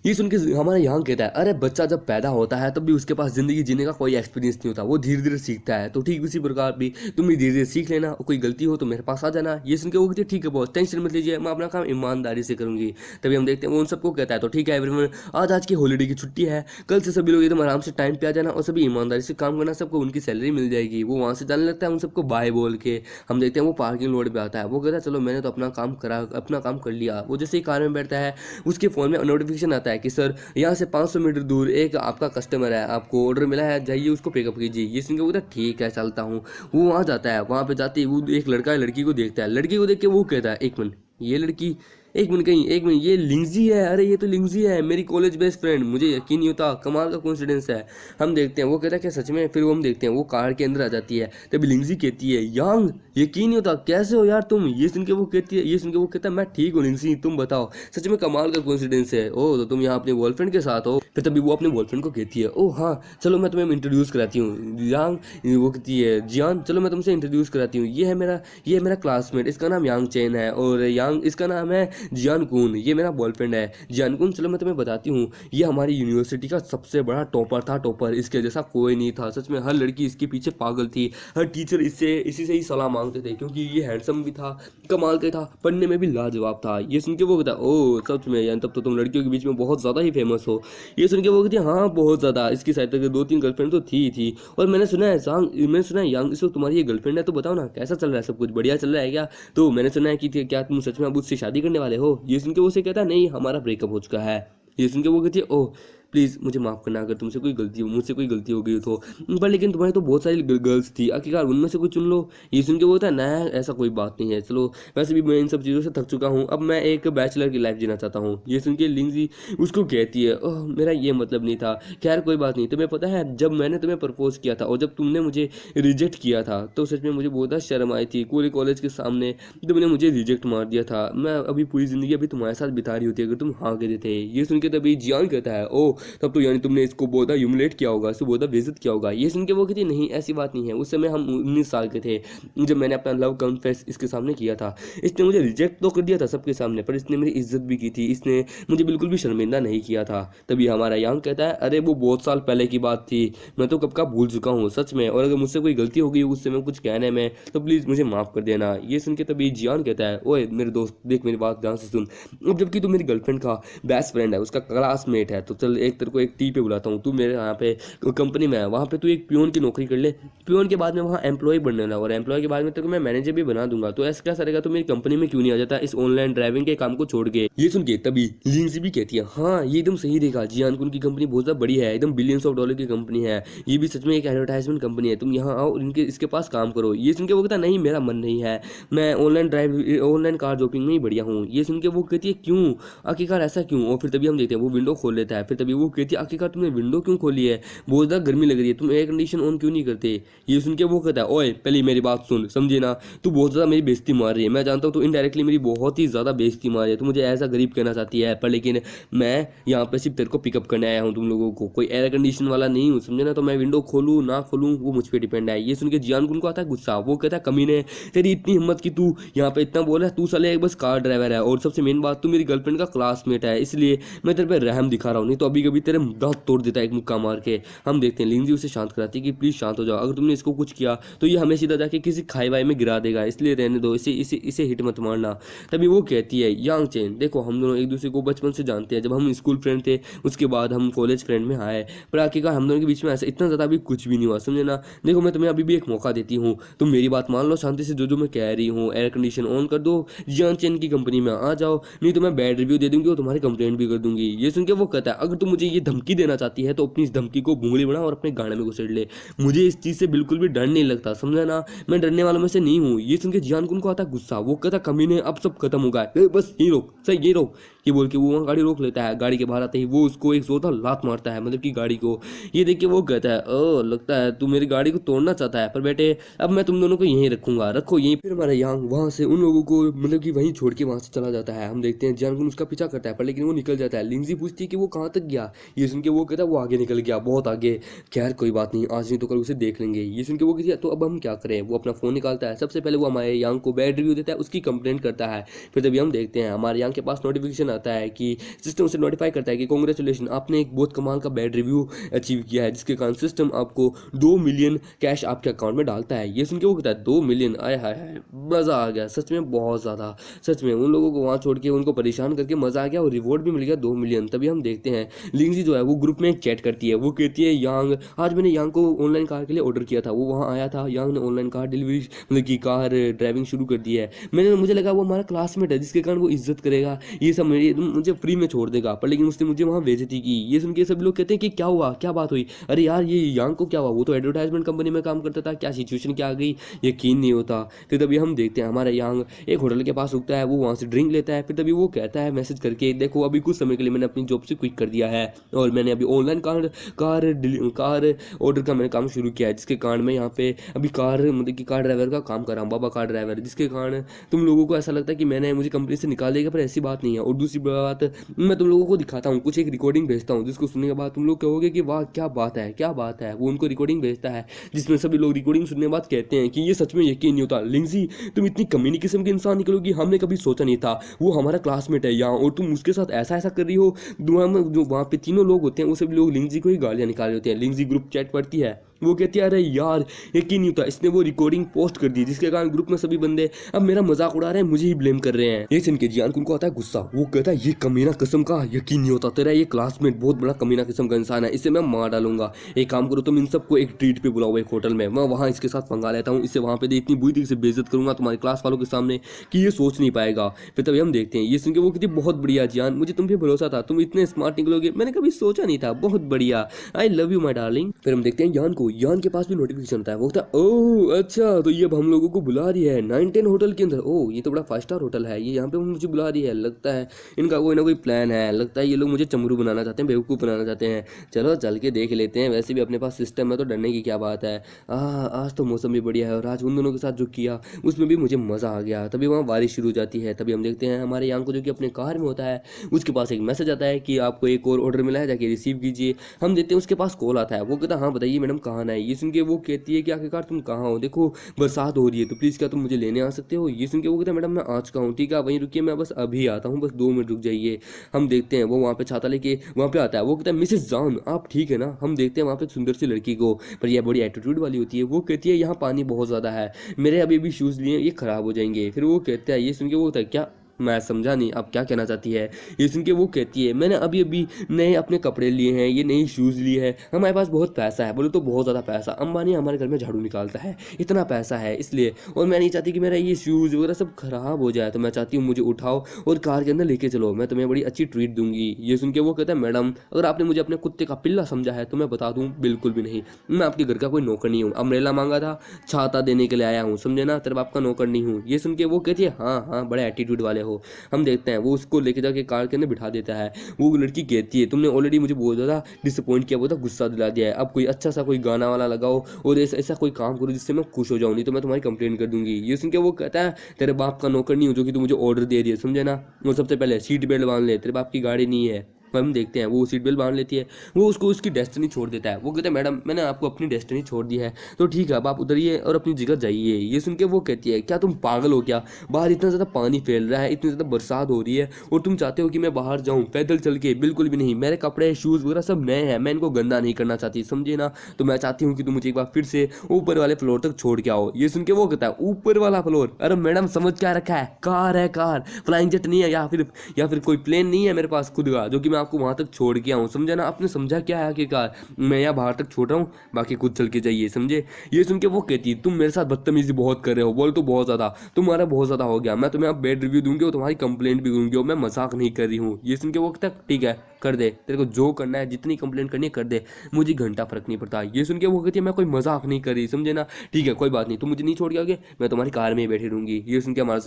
ये सुन के हमारा यहाँ कहता है अरे बच्चा जब पैदा होता है तब भी उसके पास ज़िंदगी जीने का कोई एक्सपीरियंस नहीं होता, वो धीरे धीरे सीखता है। तो ठीक उसी प्रकार भी तुम भी धीरे धीरे सीख लेना, और कोई गलती हो तो मेरे पास आ जाना। ये सुन के वो कहते ठीक है बॉस टेंशन मत लीजिए, मैं अपना काम ईमानदारी से करूँगी। तभी हम देखते हैं वो उन सबको कहता है तो ठीक है एवरीवन, आज की हॉलीडे की छुट्टी है, कल से सभी लोग एकदम आराम से टाइम पे आ जाना और सभी ईमानदारी से काम करना, सबको उनकी सैलरी मिल जाएगी। वो वहाँ से जाने लगता है उन सबको बाय बोल के। हम देखते हैं वो पार्किंग लॉट पे आता है, वो कहता है चलो मैंने तो अपना काम कर लिया। वो जैसे ही कार में बैठता है उसके फ़ोन में नोटिफिकेशन आता है कि सर यहाँ से 500 मीटर दूर एक आपका कस्टमर है, आपको ऑर्डर मिला है, जाइए उसको पिकअप कीजिए। ये सुन के बोलता है ठीक है चलता हूँ। वो वहाँ जाता है, वहाँ पे जाते ही वो एक लड़का लड़की को देखता है, लड़की को देख के वो कहता है एक मिनट ये लड़की, एक मिनट कहीं, एक मिनट ये लिंगजी है, अरे ये तो लिंगजी है मेरी कॉलेज बेस्ट फ्रेंड, मुझे यकीन नहीं होता, कमाल का कोइंसिडेंस है। हम देखते हैं वो कहता है क्या सच में, फिर वो हम देखते हैं वो कार के अंदर आ जाती है, तभी लिंगजी कहती है यांग यकीन नहीं होता कैसे हो यार तुम। ये सुन के वो कहती है, ये सुन के वो कहता है मैं ठीक हूँ लिंगजी तुम बताओ, सच में कमाल का कोइंसिडेंस है। ओ तो तुम यहाँ अपने बॉयफ्रेंड के साथ हो। फिर तभी वो अपने बॉयफ्रेंड को कहती है ओ हाँ चलो मैं तुम्हें इंट्रोड्यूस कराती हूँ यांग। वो कहती है जियान चलो मैं तुमसे इंट्रोड्यूस कराती हूँ, ये है मेरा क्लासमेट, इसका नाम यांग चेन है, और यांग इसका नाम है जियान कून, ये मेरा बॉयफ्रेंड है जियान कून। चलो मैं तुम्हें बताती हूँ, ये हमारी यूनिवर्सिटी का सबसे बड़ा टॉपर था, टॉपर इसके जैसा कोई नहीं था, सच में हर लड़की इसके पीछे पागल थी, हर टीचर इसी से ही सलाह मांगते थे क्योंकि ये हैंडसम भी था, कमाल का था, पढ़ने में भी लाजवाब था। ये सुन के वो कहता ओ सच में यार तब तो तुम लड़कियों के बीच में बहुत ज़्यादा ही फेमस हो। ये सुन के वो कहती हाँ बहुत ज़्यादा, इसकी शायद तक 2-3 गर्लफ्रेंड तो थी और मैंने सुना है यांग इस वक्त तुम्हारी ये गर्लफ्रेंड है, तो बताओ ना कैसा चल रहा है, सब कुछ बढ़िया चल रहा है क्या? तो मैंने सुना है कि क्या तुम सच में अब उससे शादी करने वाले हो? ये सुन के वो उसे कहता है नहीं हमारा ब्रेकअप हो चुका है। ये सुन के वो कहती है ओह प्लीज़ मुझे माफ़ करना अगर तुमसे कोई गलती मुझसे कोई गलती हो गई तो, पर लेकिन तुम्हारी तो बहुत सारी गर्ल्स थी, आखिरकार उनमें से कोई चुन लो। ये सुन के वो होता है ना ऐसा कोई बात नहीं है, चलो वैसे भी मैं इन सब चीज़ों से थक चुका हूँ, अब मैं एक बैचलर की लाइफ जीना चाहता हूँ। ये सुन के लिंगजी उसको कहती है ओह मेरा ये मतलब नहीं था, खैर कोई बात नहीं। तुम्हें पता है जब मैंने तुम्हें प्रपोज किया था और जब तुमने मुझे रिजेक्ट किया था तो सच में मुझे बहुत ज़्यादा शर्म आई थी, पूरे कॉलेज के सामने तुमने मुझे रिजेक्ट मार दिया था, मैं अभी पूरी ज़िंदगी अभी तुम्हारे साथ बिता रही होती अगर तुम हाँ कहते थे। ये सुन के तभी जियान कहता है ओ तब तो यानी तुमने इसको बहुत ह्यूमिलेट किया होगा, इसको बहुत बेइज्जत किया होगा। ये सुन के वो कहती नहीं ऐसी बात नहीं है, उस समय हम 19 साल के थे जब मैंने अपना लव कन्फेस इसके सामने किया था, इसने मुझे रिजेक्ट तो कर दिया था सबके सामने पर इसने मेरी इज्जत भी की थी, इसने मुझे बिल्कुल भी शर्मिंदा नहीं किया था। तभी हमारा यांग कहता है अरे वो बहुत साल पहले की बात थी, मैं तो कब का भूल चुका हूँ सच में, और अगर मुझसे कोई गलती हो गई उस समय कुछ कहने में तो प्लीज़ मुझे माफ़ कर देना। ये सुन के तभी जियान कहता है ओए मेरे दोस्त देख मेरी बात ध्यान से सुन, अब जबकि तू मेरी गर्लफ्रेंड का बेस्ट फ्रेंड है, उसका क्लासमेट है, तो चल एक तेरे को एक टी पे बुलाता हूँ, तू मेरे यहाँ पे कंपनी में है, वहाँ पे तू एक पियोन की नौकरी कर ले, पियोन के बाद में वहाँ एम्प्लॉय बनने लगा और एम्प्लॉय के बाद में तेरे को मैं मैनेजर भी बना दूंगा, तो ऐसा क्या रहेगा तो मेरी कंपनी में क्यों नहीं आ जाता इस ऑनलाइन ड्राइविंग के काम को छोड़ के। ये सुन के तभी लिंगजी भी कहती है हाँ ये एकदम सही देखा, जियान कुन की कंपनी बहुत ज़्यादा बड़ी है, एकदम बिलियंस ऑफ डॉलर की कंपनी है, ये भी सच में एक एडवर्टाइजमेंट कंपनी है, तुम यहाँ आओ इनके इसके पास काम करो। ये सुन के वो कहता नहीं मेरा मन नहीं है, मैं ऑनलाइन कार शॉपिंग में ही बढ़िया हूँ। ये सुन के वो कहती है क्यों आखिरकार ऐसा क्यों, और फिर तभी हम देखते हैं वो विंडो खोल लेता है, फिर तभी वो कहती है आखिरकार तुमने विंडो क्यों खोली है, बहुत ज़्यादा गर्मी लग रही है, तुम एयर कंडीशन ऑन क्यों नहीं करते। ये सुन के वो कहता है ओए पहले मेरी बात सुन समझे ना, तू बहुत ज़्यादा मेरी बेइज्जती मार रही है, मैं जानता हूँ तू इनडायरेक्टली मेरी बहुत ही ज़्यादा बेइज्जती मार रही है, तू मुझे ऐसा गरीब कहना चाहती है पर लेकिन मैं यहाँ पे सिर्फ तेरे को पिकअप करने आया हूँ, तुम लोगों को कोई एयर कंडीशन वाला नहीं हूँ समझे ना, तो मैं विंडो खोलूँ ना खोलूँ वो मुझ पर डिपेंड है। ये सुन के जियान कुन को आता है गुस्सा, वो कहता है कमीने तेरी इतनी हिम्मत कि तू यहाँ पे इतना बोला, तू साले एक बस कार ड्राइवर है और सबसे मेन बात तू मेरी गर्लफ्रेंड का क्लासमेट है, इसलिए मैं तेरे पे रहम दिखा रहा हूँ, नहीं तो अभी कभी तेरे दांत तोड़ देता है एक मुक्का मार के। हम देखते हैं लिंगजी उसे शांत कराती है कि प्लीज़ शांत हो जाओ, अगर तुमने इसको कुछ किया तो ये हमें सीधा जाके किसी खाई वाई में गिरा देगा, इसलिए रहने दो, इसे हिट मत मारना। तभी वो कहती है यांग चेन देखो हम दोनों एक दूसरे को बचपन से जानते हैं, जब हम स्कूल फ्रेंड थे उसके बाद हम कॉलेज फ्रेंड में आए, पर आखिरकार हम दोनों के बीच में ऐसा इतना ज़्यादा भी कुछ भी नहीं हुआ समझे ना। देखो मैं तुम्हें अभी भी एक मौका देती हूँ, तुम मेरी बात मान लो शांति से, जो मैं कह रही हूँ एयर कंडीशन ऑन कर दो, यांग चेन की कंपनी में आ जाओ, नहीं तो मैं बैड रिव्यू दे दूंगी और तुम्हारी कंप्लेंट भी कर दूंगी। ये सुन के वो कहता है अगर तुम मुझे ये धमकी देना चाहती है तो अपनी इस धमकी को भूंगली बना और अपने गाने में घुसेड़ ले, मुझे इस चीज़ से बिल्कुल भी डर नहीं लगता समझा ना, मैं डरने वालों में से नहीं हूँ। ये सुन के जियान कुन को आता गुस्सा, वो कहता कमीने अब सब खत्म होगा, बस यही रोक सही यही रोक, ये बोल के वो वहाँ गाड़ी रोक लेता है। गाड़ी के बाहर आते ही वो उसको एक जोरदार लात मारता है, मतलब कि गाड़ी को। ये देख के वो कहता है ओ लगता है तू मेरी गाड़ी को तोड़ना चाहता है, पर बेटे अब मैं तुम दोनों को यहीं रखूंगा, रखो यहीं। फिर हमारा यांग वहाँ से उन लोगों को मतलब कि वहीं छोड़ के वहाँ से चला जाता है। हम देखते हैं जियान कुन उसका पीछा करता है पर लेकिन वो निकल जाता है। लिंगजी पूछती है कि वो कहाँ तक गया, ये सुन के वो कहता है वो आगे निकल गया, बहुत आगे, खैर कोई बात नहीं, आज नहीं तो कल उसे देख लेंगे। ये सुन के वो कहती है तो अब हम क्या करें। वो अपना फ़ोन निकालता है, सबसे पहले वो हमारे यांग को बैड रिव्यू देता है, उसकी कंप्लेंट करता है। फिर तभी हम देखते हैं हमारे यांग के पास नोटिफिकेशन आता है कि सिस्टम उसे नोटिफाई करता है कि कांग्रेचुलेशन आपने एक बहुत कमाल का बैड रिव्यू अचीव किया है, जिसके कारण सिस्टम आपको 2 मिलियन कैश आपके अकाउंट में डालता है। ये सुन के वो कहता है 2 मिलियन, आय हाय हाय मज़ा आ गया सच में, बहुत ज़्यादा सच में। उन लोगों को वहाँ छोड़ के उनको परेशान करके मज़ा आ गया और रिवॉर्ड भी मिल गया 2 मिलियन। तभी हम देखते हैं लिंगजी जो है वो ग्रुप में एक चैट करती है, वो कहती है यांग, आज मैंने यांग को ऑनलाइन कार के लिए ऑर्डर किया था, वो वहाँ आया था, यांग ने ऑनलाइन कार डिलीवरी मतलब की कार ड्राइविंग शुरू कर दी है। मुझे लगा वो हमारा क्लासमेट है जिसके कारण वो इज्जत करेगा, ये सब मुझे फ्री में छोड़ देगा, पर लेकिन उसने मुझे वहाँ बेइज्जती की। ये सुन के सब लोग कहते हैं कि क्या हुआ, क्या बात हुई, अरे यार ये यांग को क्या हुआ, वो तो एडवर्टाइजमेंट कंपनी में काम करता था, क्या सिचुएशन क्या आ गई, यकीन नहीं होता। फिर तभी हम देखते हैं हमारा यांग एक होटल के पास रुकता है, वो वहाँ से ड्रिंक लेता है, फिर तभी वो कहता है मैसेज करके, देखो अभी कुछ समय के लिए मैंने अपनी जॉब से क्विट कर दिया है और मैंने अभी ऑनलाइन कार ऑर्डर का मैंने काम शुरू किया है, जिसके कारण मैं यहाँ पे अभी मतलब कि कार ड्राइवर का काम कर रहा हूँ, बाबा कार ड्राइवर, जिसके कारण तुम लोगों को ऐसा लगता है कि मुझे कंपनी से निकाल देगा, पर ऐसी बात नहीं है। और दूसरी बात, मैं तुम लोगों को दिखाता हूँ, कुछ एक रिकॉर्डिंग भेजता हूँ, जिसको सुनने के बाद तुम लोग कहोगे कि वाह क्या बात है, क्या बात है। वो उनको रिकॉर्डिंग भेजता है जिसमें सभी लोग रिकॉर्डिंग सुनने के बाद कहते हैं कि ये सच में यकीन नहीं होता, लिंगजी तुम इतनी कमीनी किस्म के इंसान निकलोगी, हमने कभी सोचा नहीं था, वो हमारा क्लासमेट है यहाँ और तुम उसके साथ ऐसा कर रही हो। जो वहाँ पे तीनों लोग होते हैं वो सभी लोग लिंगजी को ही गालियाँ निकाल रहे होते हैं। लिंगजी ग्रुप चैट पढ़ती है, वो कहती है अरे यार यकीन नहीं होता, इसने वो रिकॉर्डिंग पोस्ट कर दी, जिसके कारण ग्रुप में सभी बंदे अब मेरा मजाक उड़ा रहे हैं, मुझे ही ब्लेम कर रहे हैं। ये सुन के जियान को आता है गुस्सा, वो कहता है ये कमीना किस्म का, यकीन नहीं होता तेरा ये क्लासमेट बहुत बड़ा कमीना किस्म का इंसान है, इसे मैं मार डालूंगा। एक काम करो तुम इन सबको एक ट्रीट पे बुलाओ एक होटल में, मैं वहाँ इसके साथ पंगा लेता हूँ, इसे वहाँ पे इतनी बुरी तरीके से बेइज्जत करूंगा तुम्हारे क्लास वालों के सामने कि ये सोच नहीं पाएगा। फिर तभी हम देखते हैं ये सुन के वो कहती बहुत बढ़िया जियान, मुझे तुम पे भरोसा था, तुम इतने स्मार्ट निकलोगे, मैंने कभी सोचा नहीं था, बहुत बढ़िया, I love you my darling. फिर हम देखते हैं यान को, यान के पास भी नोटिफिकेशन आता है, वो कहता है ओह अच्छा तो ये अब हम लोगों को बुला रही है 910 होटल के अंदर, ओह ये तो बड़ा 5 स्टार होटल है, ये यहाँ पे मुझे बुला रही है, लगता है इनका कोई ना कोई प्लान है, लगता है ये लोग मुझे चमरू बनाना चाहते हैं, बेवकूफ़ बनाना चाहते हैं, चलो चल के देख लेते हैं, वैसे भी अपने पास सिस्टम है तो डरने की क्या बात है। आज तो मौसम भी बढ़िया है और आज उन दोनों के साथ जो किया उसमें भी मुझे मज़ा आ गया। तभी वहाँ बारिश शुरू हो जाती है, तभी हम देखते हैं हमारे यांग को जो कि अपने कार में होता है, उसके पास एक मैसेज आता है कि आपको एक और ऑर्डर मिला है, जाके रिसीव कीजिए। हम देखते हैं उसके पास कॉल आता है, वो कहता है हाँ बताइए मैडम कहाँ है। ये सुन के वो कहती है कि आखिरकार तुम कहाँ हो, देखो बरसात हो रही है तो प्लीज़ क्या तुम मुझे लेने आ सकते हो। ये सुन के वो कहता है मैडम मैं आज का हूँ, ठीक है वहीं रुकिए, मैं बस अभी आता हूँ, बस 2 मिनट रुक जाइए। हम देखते हैं वो वहाँ पे छाता लेके वहाँ पे आता है, वो कहता है मिसेस जान आप ठीक है ना। हम देखते हैं वहाँ पे एक सुंदर सी लड़की को, पर यह बड़ी एटीट्यूड वाली होती है, वो कहती है यहाँ पानी बहुत ज़्यादा है, मेरे अभी भी शूज़ लिए ये ख़राब हो जाएंगे। फिर वो कहता है, ये सुन के वो होता है क्या, मैं समझा नहीं आप क्या कहना चाहती है। ये सुन के वो कहती है मैंने अभी अभी नए अपने कपड़े लिए हैं, ये नई शूज़ लिए हैं, हमारे पास बहुत पैसा है, बोले तो बहुत ज़्यादा पैसा, अंबानी हमारे घर में झाड़ू निकालता है, इतना पैसा है इसलिए, और मैं नहीं चाहती कि मेरा ये शूज़ वगैरह सब ख़राब हो जाए, तो मैं चाहती हूँ मुझे उठाओ और कार के अंदर लेके चलो, मैं तुम्हें बड़ी अच्छी ट्रीट दूंगी। ये सुन के वो कहता है मैडम अगर आपने मुझे अपने कुत्ते का पिल्ला समझा है तो मैं बता दूँ बिल्कुल भी नहीं, मैं आपके घर का कोई नौकर नहीं हूँ, अम्ब्रेला मांगा था छाता देने के लिए आया हूँ, समझे ना, तेरे बाप का नौकर नहीं हूँ। ये सुन के वो कहती है हाँ हाँ बड़े एटीट्यूड वाले हो। हम देखते हैं वो उसको लेके जाके कार के अंदर बिठा देता है। वो लड़की कहती है तुमने ऑलरेडी मुझे बहुत ज़्यादा डिसअपॉइंट किया, बहुत गुस्सा दिला दिया है, अब कोई अच्छा सा कोई गाना वाला लगाओ और ऐसा कोई काम करो जिससे मैं खुश हो जाऊँ, नहीं तो मैं तुम्हारी कंप्लेंट कर दूंगी। ये सुन के वो कहता है तेरे बाप का नौकर नहीं हूँ जो कि तू मुझे ऑर्डर दे रही है, समझे ना। वो सबसे पहले सीट बेल्ट बांध ले, तेरे बाप की गाड़ी नहीं है। हम देखते हैं वो सीट बेल्ट बांध लेती है, वो उसको उसकी डेस्टिनी छोड़ देता है। वो कहता है मैडम मैंने आपको अपनी डेस्टिनी छोड़ दी है तो ठीक है अब आप उतरिए और अपनी जगह जाइए। ये सुन के वो कहती है क्या तुम पागल हो क्या, बाहर इतना ज़्यादा पानी फैल रहा है, इतनी ज़्यादा बरसात हो रही है और तुम चाहते हो कि मैं बाहर जाऊँ पैदल चल के, बिल्कुल भी नहीं, मेरे कपड़े शूज़ वगैरह सब नए हैं, मैं इनको गंदा नहीं करना चाहती, समझे ना। तो मैं चाहती हूँ कि तुम मुझे एक बार फिर से ऊपर वाले फ्लोर तक छोड़ के आओ। ये सुन के वो कहता है ऊपर वाला फ्लोर, अरे मैडम समझ क्या रखा है, कार है कार, फ्लाइंग जेट नहीं है या फिर कोई प्लेन नहीं है मेरे पास खुद का जो कि मैं आपको वहाँ तक छोड़ के आऊँ, समझा ना। आपने समझा क्या है आखिरकार, मैं यहाँ बाहर तक छोड़ रहा हूँ, बाकी खुद चल के जाइए, समझे। ये सुन के वो कहती तुम मेरे साथ बदतमीजी बहुत कर रहे हो, बोल तो बहुत ज़्यादा, तुम्हारा बहुत ज़्यादा हो गया, मैं तुम्हें अब बैड रिव्यू दूंगी और तुम्हारी कंप्लेंट भी दूंगी और मैं मजाक नहीं कर रही हूँ। ये सुन के वो कहता ठीक है कर दे, तेरे को जो करना है जितनी कंप्लेंट करनी है कर दे, मुझे घंटा फर्क नहीं पड़ता। ये सुन के वो कहती है मैं कोई मजाक नहीं कर रही, समझे ना, ठीक है कोई बात नहीं, तुम मुझे नहीं छोड़ के आगे, मैं तुम्हारी कार में ही बैठी रहूंगी। ये सुन के हमारे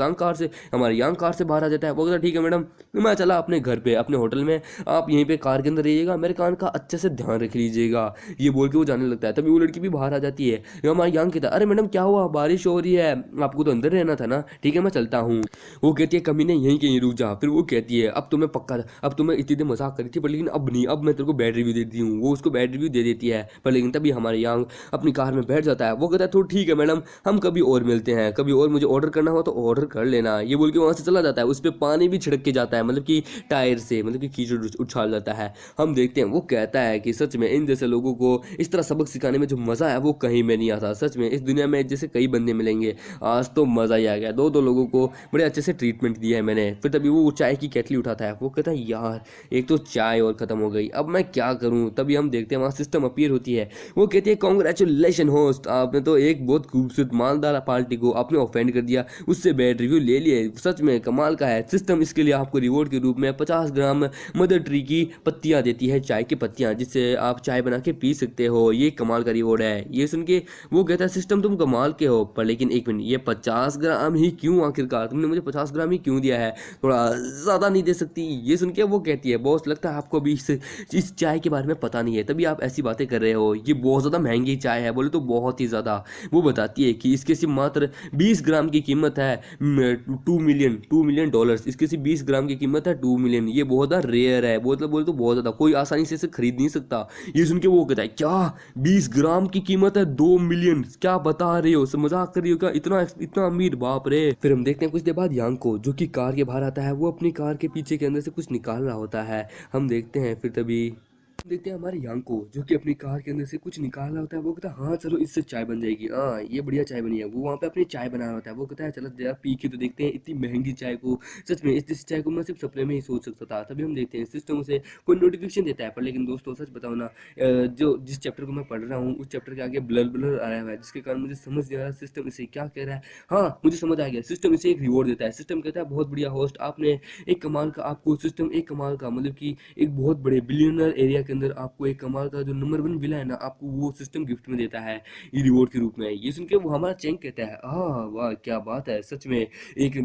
यांग कार से बाहर आ जाता है। वो कहता ठीक है मैडम मैं चला अपने घर पे अपने होटल में, आप यहीं पे कार के अंदर रहिएगा, मेरे कान का अच्छे से ध्यान रख लीजिएगा। ये बोल के वो जाने लगता है। तभी वो लड़की भी बाहर आ जाती है। हमारे यांग कहता है अरे मैडम क्या हुआ, बारिश हो रही है, आपको तो अंदर रहना था ना, ठीक है मैं चलता हूँ। वो कहती है कमी नहीं यहीं कहीं रुक जा। फिर वो कहती है अब तुम्हें पक्का, अब तुम्हें इतनी देर मजाक करी थी पर लेकिन अब नहीं, अब मैं तेरे को बैड रिव्यू देती हूँ। वो उसको बैड रिव्यू दे देती है, पर लेकिन तभी हमारे यांग अपनी कार में बैठ जाता है। वो कहता है तो ठीक है मैडम हम कभी और मिलते हैं, कभी और मुझे ऑर्डर करना हो तो ऑर्डर कर लेना। ये बोल के वहाँ से चला जाता है। उस पर पानी भी छिड़क के जाता है, मतलब कि टायर से, मतलब कि कीचड़ उछाल जाता है। हम देखते हैं वो कहता है कि सच में इन जैसे लोगों को इस तरह सबक सिखाने में जो मज़ा है वो कहीं में नहीं आता। सच में इस दुनिया में जैसे कई बंदे मिलेंगे, आज तो मज़ा ही आ गया। दो लोगों को बड़े अच्छे से ट्रीटमेंट दिया है मैंने। फिर तभी वो चाय की केटली उठाता है। वो कहता है यार एक तो चाय और ख़त्म हो गई, अब मैं क्या करूँ। तभी हम देखते हैं वहाँ सिस्टम अपीयर होती है। वो कहती है कॉन्ग्रेचुलेशन होस्ट, आपने तो एक बहुत खूबसूरत मालदार पार्टी को आपने ऑफेंड कर दिया, उससे बैड रिव्यू ले लिए, सच में कमाल का है। सिस्टम इसके लिए आपको रिवॉर्ड के रूप में 50 ग्राम मदर ट्री की पत्तियाँ देती है, चाय की पत्तियाँ, जिससे आप चाय बना के पी सकते हो। ये कमाल का रिवॉर्ड है। ये सुन के वो कहता है सिस्टम तुम कमाल के हो, पर लेकिन एक मिनट, ये 50 ग्राम ही क्यों, आखिरकार तुमने मुझे 50 ग्राम ही क्यों दिया है, थोड़ा ज़्यादा नहीं दे सकती। ये सुन के वो कहती है बॉस लगता है आपको भी इस चाय के बारे में पता नहीं है, तभी आप ऐसी बातें कर रहे हो, ये बहुत ज़्यादा महंगी चाय है। बोले तो बहुत ही ज़्यादा। वो बताती है कि इसके सिर्फ मात्र 20 ग्राम की कीमत है 2 मिलियन डॉलर्स, इसकी सिर्फ 20 ग्राम की कीमत है 2 मिलियन। ये बहुत ज़्यादा रेयर है, बोले तो बहुत ज़्यादा, कोई आसानी से इसे खरीद नहीं सकता। ये सुन के वो कहता है क्या 20 ग्राम की कीमत है 2 मिलियन, क्या बता रहे हो, मजाक कर रही हो क्या, इतना इतना अमीर, बाप रे। फिर हम देखते हैं कुछ देर बाद यांग को, जो कि कार के बाहर आता है। वो अपनी कार के पीछे के अंदर से कुछ निकाल रहा होता है। हम देखते हैं फिर तभी देखते हैं हमारे यांग को, जो कि अपनी कार के अंदर से कुछ निकाल रहा होता है। वो कहता है हाँ चलो इससे चाय बन जाएगी, हाँ ये बढ़िया चाय बनी है। वो वहाँ पे अपनी चाय बना रहा होता है। वो कहता है चलो जरा पी के तो देखते हैं इतनी महंगी चाय को, सच में इस चाय को मैं सिर्फ सपने में ही सोच सकता था। तभी हम देखते हैं सिस्टम से कोई नोटिफिकेशन देता है, पर लेकिन दोस्तों सच बताओ ना, जो जिस चैप्टर को मैं पढ़ रहा हूँ उस चैप्टर के आगे ब्लर ब्लर आया हुआ है, जिसके कारण मुझे समझ नहीं आ रहा सिस्टम इसे क्या कह रहा है। हाँ मुझे समझ आ गया, सिस्टम इसे एक रिवॉर्ड देता है। सिस्टम कहता है बहुत बढ़िया होस्ट, आपने एक कमाल का, आपको सिस्टम एक कमाल का, मतलब कि एक बहुत बड़े बिलियनर एरिया के अंदर आपको एक कमाल का जो नंबर 1 विला है ना, आपको वो सिस्टम गिफ्ट में देता है ये रिवॉर्ड के रूप में। ये सुन के वो हमारा चैंक कहता है हाँ वाह क्या बात है, सच में एक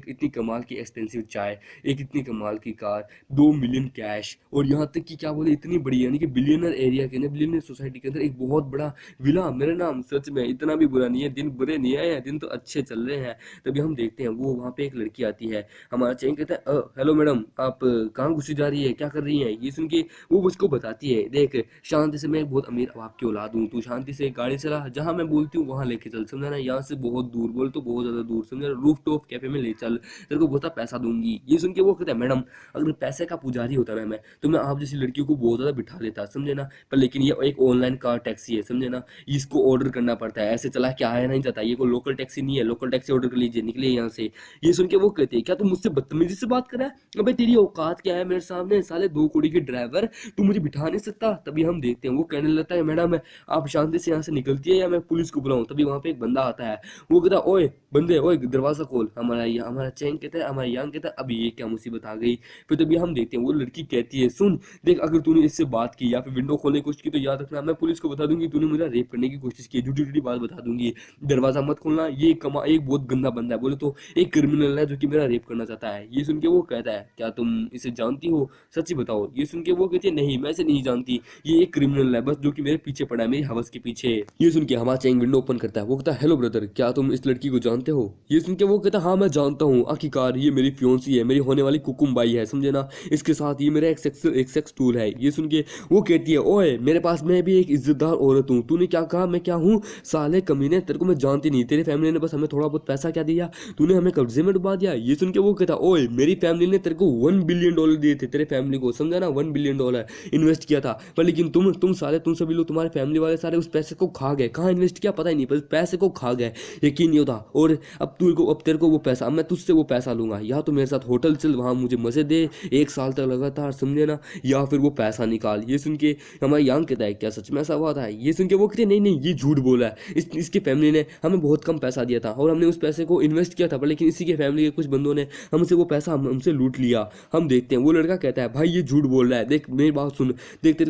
इतनी कमाल की एक्सपेंसिव चाय, एक इतनी कमाल की कार, 2 मिलियन कैश, और यहाँ तक कि क्या बोले इतनी बड़ी, यानी कि बिलियनर एरिया के अंदर, बिलियनर सोसाइटी के अंदर एक बहुत बड़ा विला मेरे नाम। सच में इतना भी बुरा नहीं है, दिन बुरे नहीं आए हैं, दिन तो अच्छे चल रहे हैं। तभी हम देखते हैं वो वहाँ पे एक लड़की आती है। हमारा चैंक कहता है हेलो मैडम, आप कहाँ घुसी जा रही है, क्या कर रही है। ये सुन के वो उसको बताती है देख शांति से, मैं बहुत अमीर बाप की औलाद हूँ, तू शांति से गाड़ी चला, जहाँ मैं बोलती हूँ वहाँ लेके चल, समझा ना, यहाँ से बहुत दूर, बोल तो बहुत ज़्यादा दूर, समझा, रूफ टॉप कैफे में ले चल, तेरे को बहुत पैसा दूंगी। ये सुन के वो कहता है मैडम अगर पैसे का पुजारी होता ना मैं, तो मैं आप जैसी लड़कियों को बहुत ज़्यादा बिठा लेता, समझे ना, पर लेकिन ये एक ऑनलाइन कार टैक्सी है, समझे ना, इसको ऑर्डर करना पड़ता है, ऐसे चला के आया नहीं जाता, ये कोई लोकल टैक्सी नहीं है, लोकल टैक्सी ऑर्डर कर लीजिए, निकलिए यहाँ से। ये सुन के वो कहते हैं क्या तुम मुझसे बदतमीजी से बात कर रहा है, अबे तेरी औकात क्या है मेरे सामने, साले 2 करोड़ के ड्राइवर, तू मुझे बिठा नहीं सकता। तभी हम देखते हैं वो कहने लगता है मैडम आप शांति से यहाँ से निकलती है या मैं पुलिस को बुलाऊं। तभी वहाँ पे एक बंदा आता है, वो कहता है ओए बंदे, ओए दरवाजा खोल। हमारा चैंक कहता है, हमारा यांग कहता है अभी ये क्या मुसीबत आ गई। फिर तभी हम देखते हैं वो लड़की कहती है सुन देख, अगर तूने इससे बात की या फिर विंडो खोलने की कोशिश की तो याद रखना मैं पुलिस को बता दूंगी तूने मुझे रेप करने की कोशिश की, झूठी झूठी बात बता दूंगी, दरवाजा मत खोलना, ये एक बहुत गंदा बंदा है, बोले तो एक क्रिमिनल है जो कि मेरा रेप करना चाहता है। ये सुन के वो कहता है क्या तुम इसे जानती हो, सच्ची बताओ। ये सुन के वो कहती है नहीं मैं इसे नहीं जानती, ये एक क्रिमिनल है बस जो कि मेरे पीछे पड़ा है, मेरी हवस के पीछे। ये सुन के हमारा चैंग विंडो ओपन करता है। वो कहता है हेलो ब्रदर, क्या तुम इस लड़की को जानते हो। ये सुन के वो कहता है हाँ मैं जानता हूँ, आखिरकार ये मेरी फियोंसी है, मेरी होने वाली कुकुमबाई है, समझे ना, इसके साथ ये मेरा एक सेक्स टूल है। ये सुन के वो कहती है ओए मेरे पास मैं भी एक इज्जतदार औरत हूँ, तूने क्या कहा मैं क्या हूँ, साले कमीने, तेरे को मैं जानती नहीं, तेरी फैमिली ने बस हमें थोड़ा बहुत पैसा क्या दिया, तूने हमें कब्जे में डुबा दिया। ये सुन के वो कहता ओए मेरी फैमिली ने तेरे को $1 बिलियन दिए थे, तेरे फैमिली को, समझा ना, $1 बिलियन इन्वेस्ट किया था, पर लेकिन तुम साले, तुम सभी लोग, तुम्हारे फैमिली वाले सारे उस पैसे को खा गए, कहाँ इन्वेस्ट किया पता ही नहीं, पर पैसे को खा गए, यकीन नहीं होता। और अब तेरे को वो पैसा, अब मैं तुझसे वो पैसा लूंगा, या तो मेरे साथ होटल चल, वहाँ मुझे मजे दे 1 साल तक लगातार, समझे ना, या फिर वो पैसा निकाल। ये सुन के हमारा यांग कहता है क्या सच में ऐसा हुआ था। ये सुन के वो कहते नहीं ये झूठ बोला है, इसके फैमिली ने हमें बहुत कम पैसा दिया था और हमने उस पैसे को इन्वेस्ट किया था, पर लेकिन इसी के फैमिली के कुछ बंदों ने हमसे वो पैसा हमसे लूट लिया। हम देखते हैं वो लड़का कहता है भाई ये झूठ बोल रहा है, देख मेरी बात सुन, देख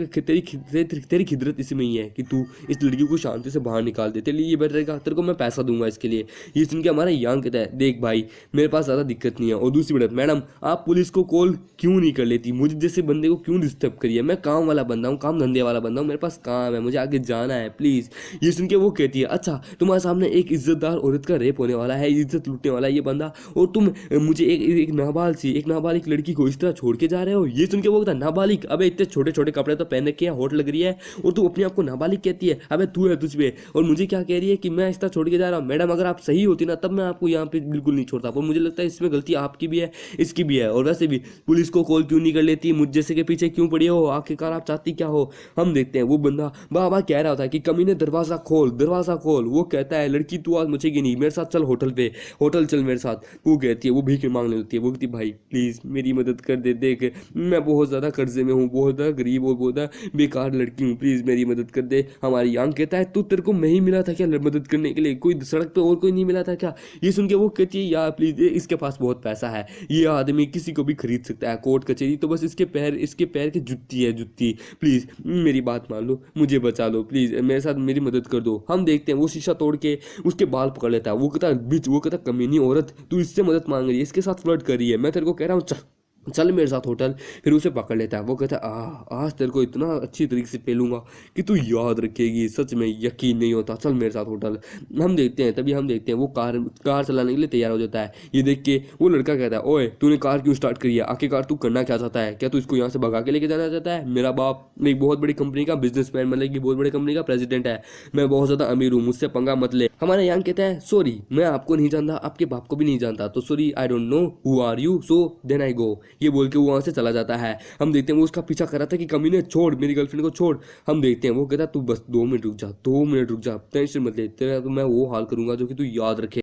तेरी खिदरत इसमें ही है कि तू इस लड़की को शांति से बाहर निकाल दे, तेरे लिए ये बेटर रहेगा, तेरे को मैं पैसा दूंगा इसके लिए। ये सुन के हमारा यांग कहता है देख भाई मेरे पास ज़्यादा दिक्कत नहीं है, और दूसरी बात मैडम आप पुलिस को कॉल क्यों नहीं कर लेती, मुझे जैसे बंदे को क्यों डिस्टर्ब करिए, मैं काम वाला बंदा हूँ, काम धंधे वाला बंदा हूँ, मेरे पास काम है, मुझे आगे जाना है प्लीज़। ये सुन के वो कहती है अच्छा तुम्हारे सामने एक इज्जतदार औरत का रेप होने वाला है, इज्जत लूटने वाला है ये बंदा, और तुम मुझे एक नाबालिग लड़की को इस तरह छोड़ के जा रहे हो। ये सुन के वो कहता नाबालिग, अबे इतने छोटे छोटे कपड़े तो पहन के हॉट लग रही है और तू अपने आप को नाबालिग कहती है। अबे तू है तुझ पे और मुझे क्या कह रही है कि मैं इस तरह छोड़ के जा रहा हूँ। मैडम अगर आप सही होती ना तब मैं आपको यहाँ पे बिल्कुल नहीं छोड़ता, पर मुझे लगता है इसमें गलती आपकी भी है इसकी भी है। और वैसे भी पुलिस को कॉल क्यों नहीं कर लेती, मुझ जैसे के पीछे क्यों पड़ी हो, आखिरकार आप चाहती क्या हो। हम देखते हैं वो बंदा बाबा कह रहा होता है कि कमीने दरवाजा खोल दरवाजा खोल। वो कहता है लड़की तू आज मुझेगी नहीं, मेरे साथ चल होटल पे, होटल चल मेरे साथ। वो कहती है, वो भीख मांगने लगती है, वो कहती भाई प्लीज़ मेरी मदद कर दे, देख मैं बहुत ज़्यादा कर्जे में हूँ, बहुत ज़्यादा गरीब और बहुत ज़्यादा बेकार लड़की हूँ, प्लीज़ मेरी मदद कर दे। हमारी यांग कहता है तो तेरे को मैं ही मिला था क्या मदद करने के लिए, कोई सड़क पे और कोई नहीं मिला था क्या। ये सुन के वो कहती है यार प्लीज़ इसके पास बहुत पैसा है, ये आदमी किसी को भी खरीद सकता है, कोर्ट कचहरी तो बस इसके पैर की जुत्ती है जुत्ती। प्लीज़ मेरी बात मान लो, मुझे बचा लो प्लीज़, मेरे साथ मेरी मदद कर दो। हम देखते हैं वो शीशा तोड़ के उसके बाल पकड़ लेता है। वो कहता कमीनी औरत तू इससे मदद मांग रही है, इसके साथ फ्लर्ट कर रही है, मैं तेरे को कह रहा हूँ चल मेरे साथ होटल। फिर उसे पकड़ लेता है। वो कहता है आज तेरे को इतना अच्छी तरीके से पेलूंगा कि तू याद रखेगी, सच में यकीन नहीं होता, चल मेरे साथ होटल। हम देखते हैं वो कार चलाने के लिए तैयार हो जाता है। ये देख के वो लड़का कहता है ओए तूने कार क्यों स्टार्ट करी है, आखिरकार तू करना क्या चाहता है, क्या तू इसको यहाँ से भगा के लेके जाना चाहता है। मेरा बाप एक बहुत बड़ी कंपनी का बिजनेसमैन, मतलब कि बहुत बड़ी कंपनी का प्रेसिडेंट है, मैं बहुत ज़्यादा अमीर हूँ, मुझसे पंगा मत ले। हमारा यांग कहता है सॉरी मैं आपको नहीं जानता, आपके बाप को भी नहीं जानता, तो sorry I don't know who are you so then I go. ये बोल के वो वहाँ से चला जाता है। हम देखते हैं वो उसका पीछा कर रहा था कि कमीने छोड़ मेरी गर्लफ्रेंड को छोड़। हम देखते हैं वो कहता तू बस 2 मिनट रुक जा, टेंशन मत ले, तेरा तो मैं वो हाल करूंगा जो कि तू याद रखे।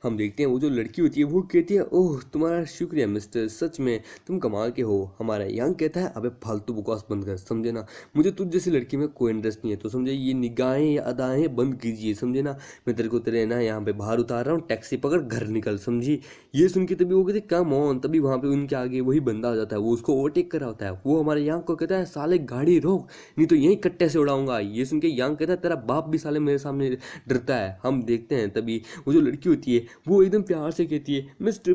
हम देखते हैं वो जो लड़की होती है वो कहती है ओह तुम्हारा शुक्रिया मिस्टर, सच में तुम कमाल के हो। हमारा यांग कहता है अबे फालतू बकवास बंद कर, समझे ना, मुझे तुझ जैसी लड़की में कोई इंटरेस्ट नहीं है, तो समझे ये निगाहें या अदाएं बंद कीजिए, समझे ना, मैं तेरे को तेरे ना यहाँ पे बाहर उतार रहा हूँ, टैक्सी पकड़ घर निकल, समझी। ये सुन के तभी वो कहते कम ऑन, तभी वहाँ पे उनके आगे वही बंदा आ जाता है, वो उसको ओवरटेक कर रहा होता है। वो हमारे यांग को कहता है साले गाड़ी रोक नहीं तो यहीं कट्टे से उड़ाऊंगा। ये सुन के यांग कहता है तेरा बाप भी साले मेरे सामने डरता है। हम देखते हैं तभी वो जो लड़की होती है वो एकदम प्यार से कहती है मिस्टर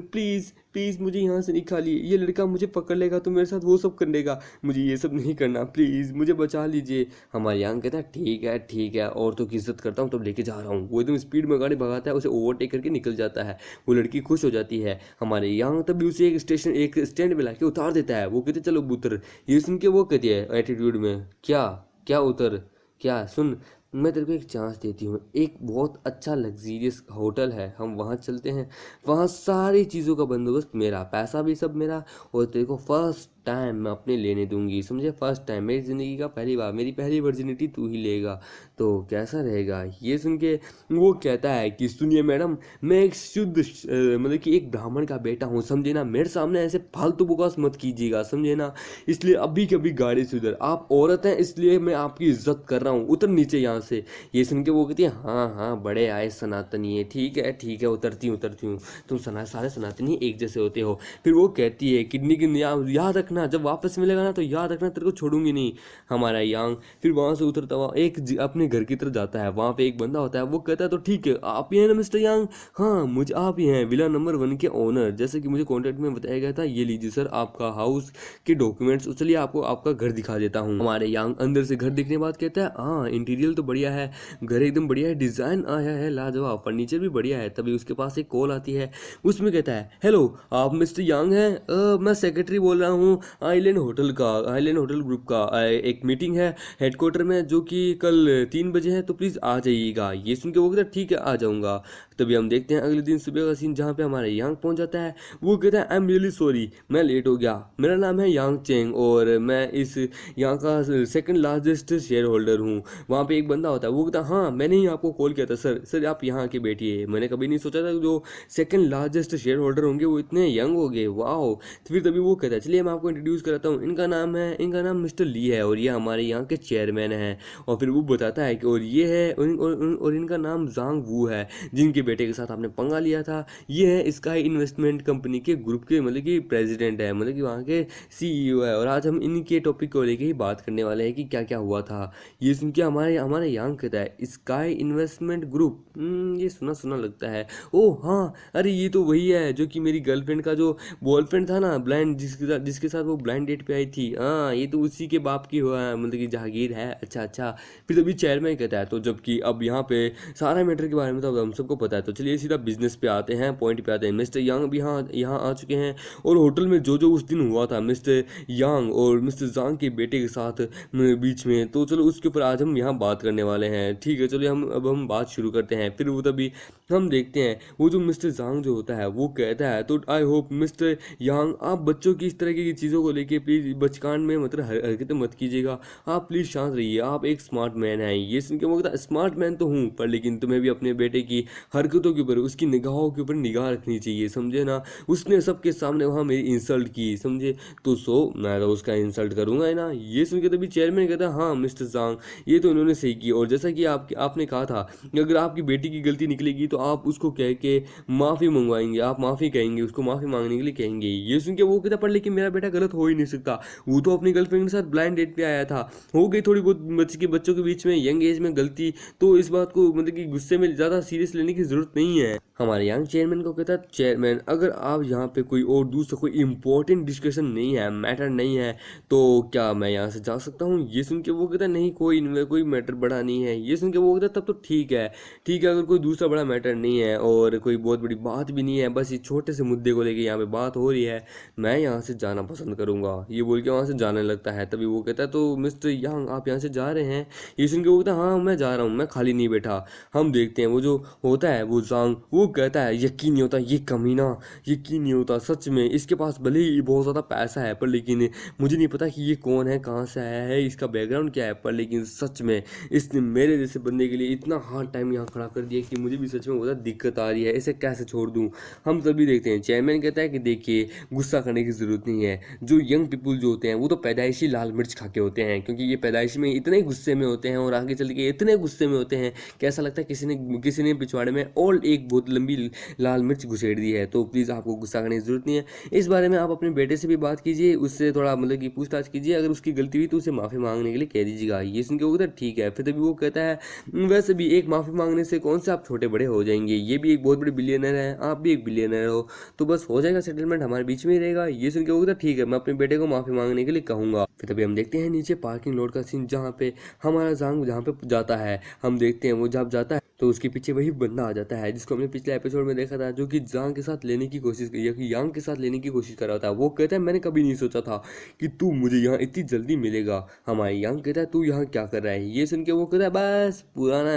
प्लीज़ मुझे यहाँ से निकालिए, ये लड़का मुझे पकड़ लेगा तो मेरे साथ वो सब कर लेगा, मुझे ये सब नहीं करना, प्लीज़ मुझे बचा लीजिए। हमारे यांग कहता है ठीक है औरतों की इज्जत करता हूँ तो लेके जा रहा हूँ। वो एकदम स्पीड में गाड़ी भगाता है, उसे ओवरटेक करके निकल जाता है। वो लड़की खुश हो जाती है। हमारे यांग तभी उसे एक स्टैंड पे लाके उतार देता है। वो कहते चलो उतर। ये सुन के वो कहती है एटीट्यूड में क्या उतर, क्या सुन मैं तेरे को एक चांस देती हूँ, एक बहुत अच्छा लग्जीरियस होटल है, हम वहाँ चलते हैं, वहाँ सारी चीज़ों का बंदोबस्त मेरा, पैसा भी सब मेरा, और तेरे को फर्स्ट टाइम मैं अपने लेने दूंगी, समझे, फर्स्ट टाइम मेरी ज़िंदगी का पहली बार, मेरी पहली वर्जिनिटी तू ही लेगा, तो कैसा रहेगा। ये सुन के वो कहता है कि सुनिए मैडम मैं एक शुद्ध मतलब कि एक ब्राह्मण का बेटा हूँ, समझे ना, मेरे सामने ऐसे फालतू बकवास मत कीजिएगा, समझे ना, इसलिए अभी कभी गाड़ी से उधर, आप औरत हैं इसलिए मैं आपकी इज्जत कर रहा हूँ, उतर नीचे यहाँ से। ये सुन के वो कहती है हाँ बड़े आए सनातनी है, ठीक है उतरती हूँ, तुम सारे सनातनी एक जैसे होते हो। फिर वो कहती है किडनी की याद रखना, जब वापस मिलेगा ना तो याद रखना तेरे को छोड़ूंगी नहीं। हमारा यांग फिर वहाँ से उतरता हुआ अपने घर की तरफ जाता है। वहाँ पे एक बंदा होता है, वो कहता है तो ठीक है आप ही हैं ना मिस्टर यांग, हाँ मुझे आप ही हैं, विला नंबर 1 के ओनर, जैसे कि मुझे कॉन्ट्रैक्ट में बताया गया था, ये लीजिए सर आपका हाउस के डॉक्यूमेंट्स, चलिए आपको आपका घर दिखा देता हूँ। हमारे यांग अंदर से घर देखने के बाद कहता है हाँ इंटीरियर तो बढ़िया है, घर एकदम बढ़िया है, डिज़ाइन आया है लाजवाब, फर्नीचर भी बढ़िया है। तभी उसके पास एक कॉल आती है, उसमें कहता है हेलो आप मिस्टर यांग हैं, मैं सेक्रेटरी बोल रहा हूँ आइलैंड होटल ग्रुप का, एक मीटिंग है हेडक्वार्टर में जो कि कल 3 बजे है, तो प्लीज़ आ जाइएगा। ये सुन के वो कहता है ठीक है आ जाऊँगा। तभी हम देखते हैं अगले दिन सुबह का सीन, जहाँ पे हमारा यांग पहुँच जाता है। वो कहता है आई एम रियली सॉरी मैं लेट हो गया, मेरा नाम है यांग चेंग और मैं इस यहाँ का सेकंड लार्जेस्ट शेयर होल्डर हूँ। वहाँ पे एक बंदा होता है, वो कहता है हाँ मैंने ही आपको कॉल किया था सर आप यहाँ आके बैठिए, मैंने कभी नहीं सोचा था जो सेकंड लार्जेस्ट शेयर होल्डर होंगे वो इतने यंग हो गए, वाओ। फिर तभी वो कहता है चलिए मैं आपको इंट्रोड्यूस कराता हूँ, इनका नाम मिस्टर ली है और ये हमारे यहाँ के चेयरमैन हैं। और फिर वो बताता है कि और ये है और इनका नाम जांग वू है, जिनके बेटे के साथ आपने पंगा लिया था, ये है स्काई इन्वेस्टमेंट कंपनी के ग्रुप के मतलब कि प्रेसिडेंट है, मतलब कि वहाँ के CEO है। और आज हम इनके टॉपिक को लेके ही बात करने वाले हैं कि क्या क्या हुआ था। ये सुन के हमारे यांग कहता है स्काई इन्वेस्टमेंट ग्रुप, ये सुना लगता है, ओह हाँ अरे ये तो वही है जो कि मेरी गर्लफ्रेंड का जो बॉयफ्रेंड था ना ब्लाइंड, जिसके साथ वो ब्लाइंड डेट पे आई थी, हाँ ये तो उसी के बाप की हुआ है, मतलब कि जहांगीर है, अच्छा। फिर तभी चेयरमैन कहता है तो जबकि अब यहाँ पे सारा मैटर के बारे में तो हम सबको पता जाता है। तो चलिए सीधा बिजनेस पे आते हैं, पॉइंट पे आते हैं। मिस्टर यांग भी यहाँ आ चुके हैं और होटल में जो जो उस दिन हुआ था मिस्टर यांग और मिस्टर जांग के बेटे के साथ बीच में, तो चलो उसके ऊपर आज हम यहाँ बात करने वाले हैं। ठीक है, चलिए हम बात शुरू करते हैं। फिर वो तभी हम देखते हैं वो जो मिस्टर जांग जो होता है वो कहता है, तो आई होप मिस्टर यांग आप बच्चों की इस तरह की चीज़ों को लेके प्लीज़ बचकान में मतलब हरकतें मत कीजिएगा, आप प्लीज़ शांत रहिए, आप एक स्मार्ट मैन हैं। ये सुन के वो कहता है स्मार्ट मैन तो हूँ, पर लेकिन तुम्हें भी अपने बेटे की हरकतों के ऊपर, उसकी निगाहों के ऊपर निगाह रखनी चाहिए, समझे ना। उसने सबके सामने वहाँ मेरी इंसल्ट की, समझे, तो मैं तो उसका इंसल्ट करूँगा ही ना। ये सुन के तभी चेयरमैन कहता है हाँ मिस्टर जांग ये तो उन्होंने सही की, और जैसा कि आपने कहा था कि अगर आपकी बेटी की गलती निकलेगी तो आप उसको कह के माफ़ी मंगवाएंगे, आप माफ़ी कहेंगे, उसको माफ़ी मांगने के लिए कहेंगे। ये सुन के वो कहता पर लेकिन मेरा बेटा गलत हो ही नहीं सकता, वो तो अपनी गर्लफ्रेंड के साथ ब्लाइंड डेट पे आया था, हो गई थोड़ी बहुत बच्चों के बीच में यंग एज में गलती, तो इस बात को मतलब कि गुस्से में ज़्यादा सीरियस लेने की ज़रूरत नहीं है। हमारे यंग चेयरमैन को कहता है चेयरमैन अगर आप यहाँ पे कोई और दूसरा कोई इंपॉर्टेंट डिस्कशन नहीं है, मैटर नहीं है, तो क्या मैं यहाँ से जा सकता हूँ। ये सुन के वो कहता है नहीं कोई मैटर बड़ा नहीं है। ये सुन के वो कहता है तब तो ठीक है अगर कोई दूसरा बड़ा मैटर नहीं है और कोई बहुत बड़ी बात भी नहीं है, बस ये छोटे से मुद्दे को लेके यहाँ पे बात हो रही है, मैं यहाँ से जाना पसंद करूँगा। ये बोल के वहाँ से जाने लगता है। तभी वो कहता है तो मिस्टर यांग आप यहाँ से जा रहे हैं। ये सुन के वो कहता है हाँ मैं जा रहा हूँ, मैं खाली नहीं बैठा। हम देखते हैं वो जो होता है वो जांग वो कहता है यकीन नहीं होता ये कमीना, यकीन नहीं होता सच में, इसके पास भले ही बहुत ज़्यादा पैसा है पर लेकिन मुझे नहीं पता कि ये कौन है, कहाँ से आया है, इसका बैकग्राउंड क्या है, पर लेकिन सच में इसने मेरे जैसे बंदे के लिए इतना हार्ड टाइम यहाँ खड़ा कर दिया कि मुझे भी सच में बहुत दिक्कत आ रही है, इसे कैसे छोड़ दूँ। हम तभी देखते हैं चेयरमैन कहता है कि देखिए गुस्सा करने की ज़रूरत नहीं है, जो यंग पीपल जो होते हैं वो तो पैदाइशी लाल मिर्च खा के होते हैं, क्योंकि ये पैदाइश में इतने गुस्से में होते हैं और आगे चल के इतने गुस्से में होते हैं कि ऐसा लगता है किसी ने पिछवाड़े में और एक बहुत लंबी लाल मिर्च घुसेड़ दी है। तो प्लीज़ आपको गुस्सा करने की ज़रूरत नहीं है, इस बारे में आप अपने बेटे से भी बात कीजिए, उससे थोड़ा मतलब कि पूछताछ कीजिए, अगर उसकी गलती हुई तो उसे माफ़ी मांगने के लिए कह दीजिएगा। ये सुन के वो कहता ठीक है। फिर तभी वो कहता है वैसे भी एक माफ़ी मांगने से कौन से आप छोटे बड़े हो जाएंगे, ये भी एक बहुत बड़े बिलियनर है, आप भी एक बिलियनर हो, तो बस हो जाएगा, सेटलमेंट हमारे बीच में ही रहेगा। ये सुन के वो कहता ठीक है मैं अपने बेटे को माफ़ी मांगने के लिए कहूँगा। फिर तभी हम देखते हैं नीचे पार्किंग लॉट का सीन, जहाँ पे हमारा जांग जहाँ पे जाता है, हम देखते हैं वो जब जाता है तो उसके पीछे वही बंदा आ जाता है जिसको हमने पिछले एपिसोड में देखा था, जो कि जांग के साथ लेने की कोशिश या कि यांग के साथ लेने की कोशिश कर रहा था। वो कहता है मैंने कभी नहीं सोचा था कि तू मुझे यहाँ इतनी जल्दी मिलेगा। हमारे यांग कहता है तू यहाँ क्या कर रहा है। ये सुन के वो कहता है बस पुराना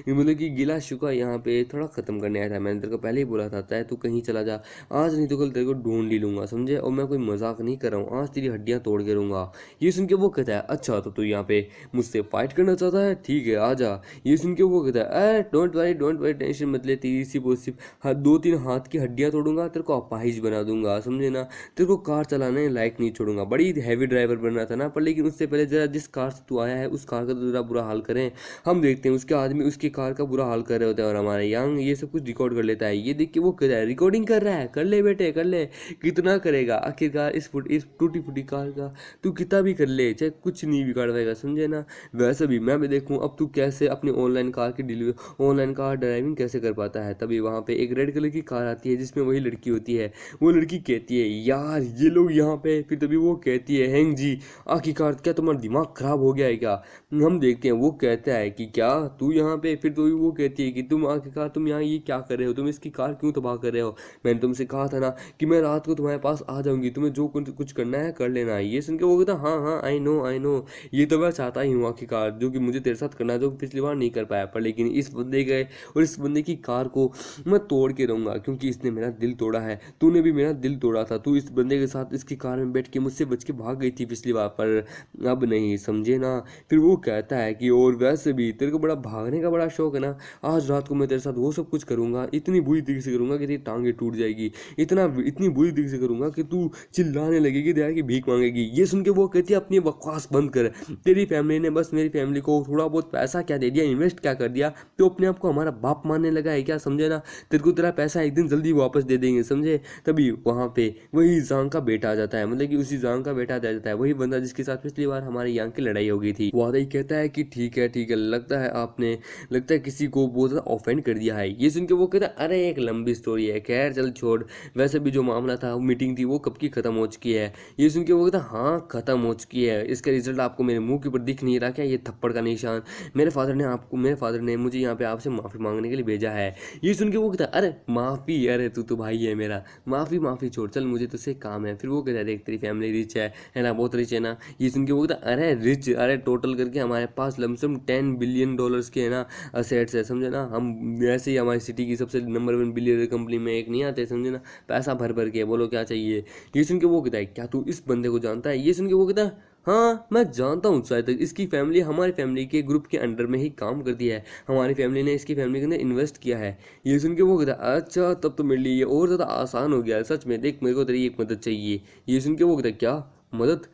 मतलब कि गिला शुका यहाँ पे थोड़ा ख़त्म करने आया था, मैंने तेरे को पहले ही बोला था तू कहीं चला जा, आज नहीं तो कल तेरे को ढूंढ ही लूँगा, समझे, और मैं कोई मजाक नहीं कर रहा हूँ, आज तेरी हड्डियाँ तोड़ के रहूँगा। ये सुन के वो कहता है अच्छा तो तू यहाँ पे मुझसे फाइट करना चाहता है, ठीक है आ जा। ये सुन के वो कहता है अरे डोंट वरी टेंशन मत ले, तेरी सी वो सिर्फ 2-3 हाथ की हड्डियाँ तोड़ूंगा, तेरे को अपाहिज बना दूंगा, समझे ना, तेरे को कार चलाने लायक नहीं छोड़ूंगा। बड़ी हैवी ड्राइवर बनना था ना, पर लेकिन उससे पहले जरा जिस कार से तू आया है उस कार का तो जरा बुरा हाल करें। हम देखते हैं उसके आदमी उसकी कार का बुरा हाल कर रहे होते हैं और हमारे यांग ये सब कुछ रिकॉर्ड कर लेता है। ये देख के वो कह रहा है रिकॉर्डिंग कर रहा है, कर ले बेटे कर ले, कितना करेगा आखिरकार इस टूटी फूटी कार का तू कितना भी कर ले, चाहे कुछ नहीं बिगाड़ पाएगा, समझे ना। वैसे भी मैं भी देखूँ अब तू कैसे अपनी ऑनलाइन कार ड्राइविंग कैसे कर पाता है। तभी वहाँ पे एक रेड कलर की कार आती है जिसमें वही लड़की होती है। वो लड़की कहती है यार ये लोग यहाँ पे, फिर तभी वो कहती है हैंग जी आखिरकार क्या तुम्हारा दिमाग खराब हो गया है क्या। हम देखते हैं वो कहता है कि क्या तू यहाँ पे, फिर तो वो कहती है कि तुम आखिरकार तुम यहाँ ये क्या कर रहे हो, तुम इसकी कार क्यों तबाह कर रहे हो, मैंने तुमसे कहा था ना कि मैं रात को तुम्हारे पास आ जाऊंगी, तुम्हें जो कुछ करना है कर लेना। ये सुन के वो कहता हाँ आई नो ये तो मैं चाहता ही हूँ आखिरकार, जो कि मुझे तेरे साथ करना है, जो पिछली बार नहीं कर पाया, पर लेकिन इस बंदे गए और इस बंदे की कार को मैं तोड़ के रहूँगा क्योंकि इसने मेरा दिल तोड़ा है, तूने भी मेरा दिल तोड़ा था, तू इस बंदे के साथ इसकी कार में बैठ के मुझसे बच के भाग गई थी पिछली बार, पर अब नहीं, समझे ना। फिर वो कहता है कि और वैसे भी तेरे को बड़ा भागने का बड़ा शौक है ना, आज रात को मैं तेरे साथ वो सब कुछ करूँगा, इतनी बुरी तरीके से करूँगा कि तेरी टांगें टूट जाएगी, इतनी बुरी तरीके से करूँगा कि तू चिल्लाने लगेगी, दया की भीख मांगेगी। ये सुन के वो कहती है अपनी बकवास बंद कर, तेरी फैमिली ने बस मेरी फैमिली को थोड़ा बहुत पैसा क्या दे दिया, इन्वेस्ट क्या कर दिया, तो अपने आप को हमारा बाप मानने लगा है क्या, समझे ना, तेरे को तेरा पैसा एक दिन जल्दी वापस दे देंगे, समझे। तभी वहाँ पे वही जांग का बेटा आ जाता है, मतलब कि उसी जांग का बेटा आ जाता है, वही बंदा जिसके साथ पिछली बार हमारे यांग की लड़ाई हो गई थी। वो आता ही कहता है कि ठीक है लगता है किसी को बहुत ज़्यादा ऑफेंड कर दिया है। ये सुन के वो कहता है अरे एक लंबी स्टोरी है, खैर चल छोड़, वैसे भी जो मामला था मीटिंग थी वो कब की खत्म हो चुकी है। ये सुन के वो कहता हाँ खत्म हो चुकी है, इसका रिजल्ट आपको मेरे मुंह के ऊपर दिख नहीं रहा क्या, ये थप्पड़ का निशान, मेरे फादर ने मुझे यहाँ पे आपसे माफ़ी मांगने के लिए भेजा है। ये सुन के वो कहता है अरे माफ़ी, अरे तू तो भाई है मेरा, माफ़ी छोड़, चल मुझे तुझसे काम है। फिर वो कहता है देख तेरी फैमिली रिच है ना, बहुत रिच है ना। ये सुन के वो कहता है अरे रिच, अरे टोटल करके हमारे पास लमसम $10 बिलियन के है ना असेट्स है, समझे ना। हम ऐसे ही हमारी सिटी की सबसे नंबर 1 बिलियनर कंपनी में एक नहीं आते, समझे ना। पैसा भर भर के, बोलो क्या चाहिए। ये सुन के वो कहता है क्या तू इस बंदे को जानता है। ये सुन के वो कहता है हाँ मैं जानता हूँ, शायद तक इसकी फैमिली हमारी फैमिली के ग्रुप के अंडर में ही काम करती है, हमारी फैमिली ने इसकी फैमिली के अंदर इन्वेस्ट किया है। ये सुन के वो कहता है अच्छा तब तो मेरे लिए ये और ज़्यादा आसान हो गया है, सच में। देख मेरे को तेरी एक मदद चाहिए। ये सुन के वो कहता है क्या मदद,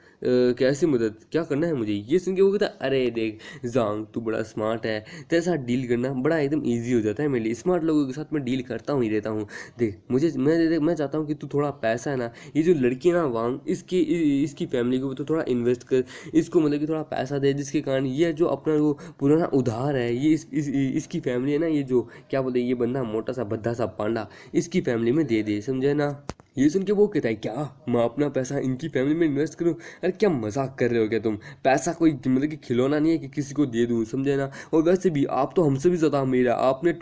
कैसी मदद, क्या करना है मुझे। ये सुन के वो कहता है अरे देख जांग तू बड़ा स्मार्ट है, तेरे साथ डील करना बड़ा एकदम ईजी हो जाता है मेरे लिए, स्मार्ट लोगों के साथ मैं डील करता हूँ ही रहता हूँ। देख मैं चाहता हूँ कि तू थोड़ा पैसा है ना, ये जो लड़की है ना वांग, इसकी फैमिली को तो थोड़ा इन्वेस्ट कर, इसको मतलब कि थोड़ा पैसा दे, जिसके कारण ये जो अपना वो पुराना उधार है ये इसकी फैमिली है ना, ये जो क्या बोलते हैं ये बंदा मोटा सा भद्दा सा पांडा, इसकी फैमिली में दे दे, समझे ना। ये सुन के वो कहता है क्या मैं अपना पैसा इनकी फैमिली में इन्वेस्ट करूं, अरे क्या मजाक कर रहे हो क्या तुम, पैसा कोई मतलब कि खिलौना नहीं है कि किसी को दे दूं, समझे ना। और वैसे भी आप तो हमसे भी ज़्यादा अमीर है, आपने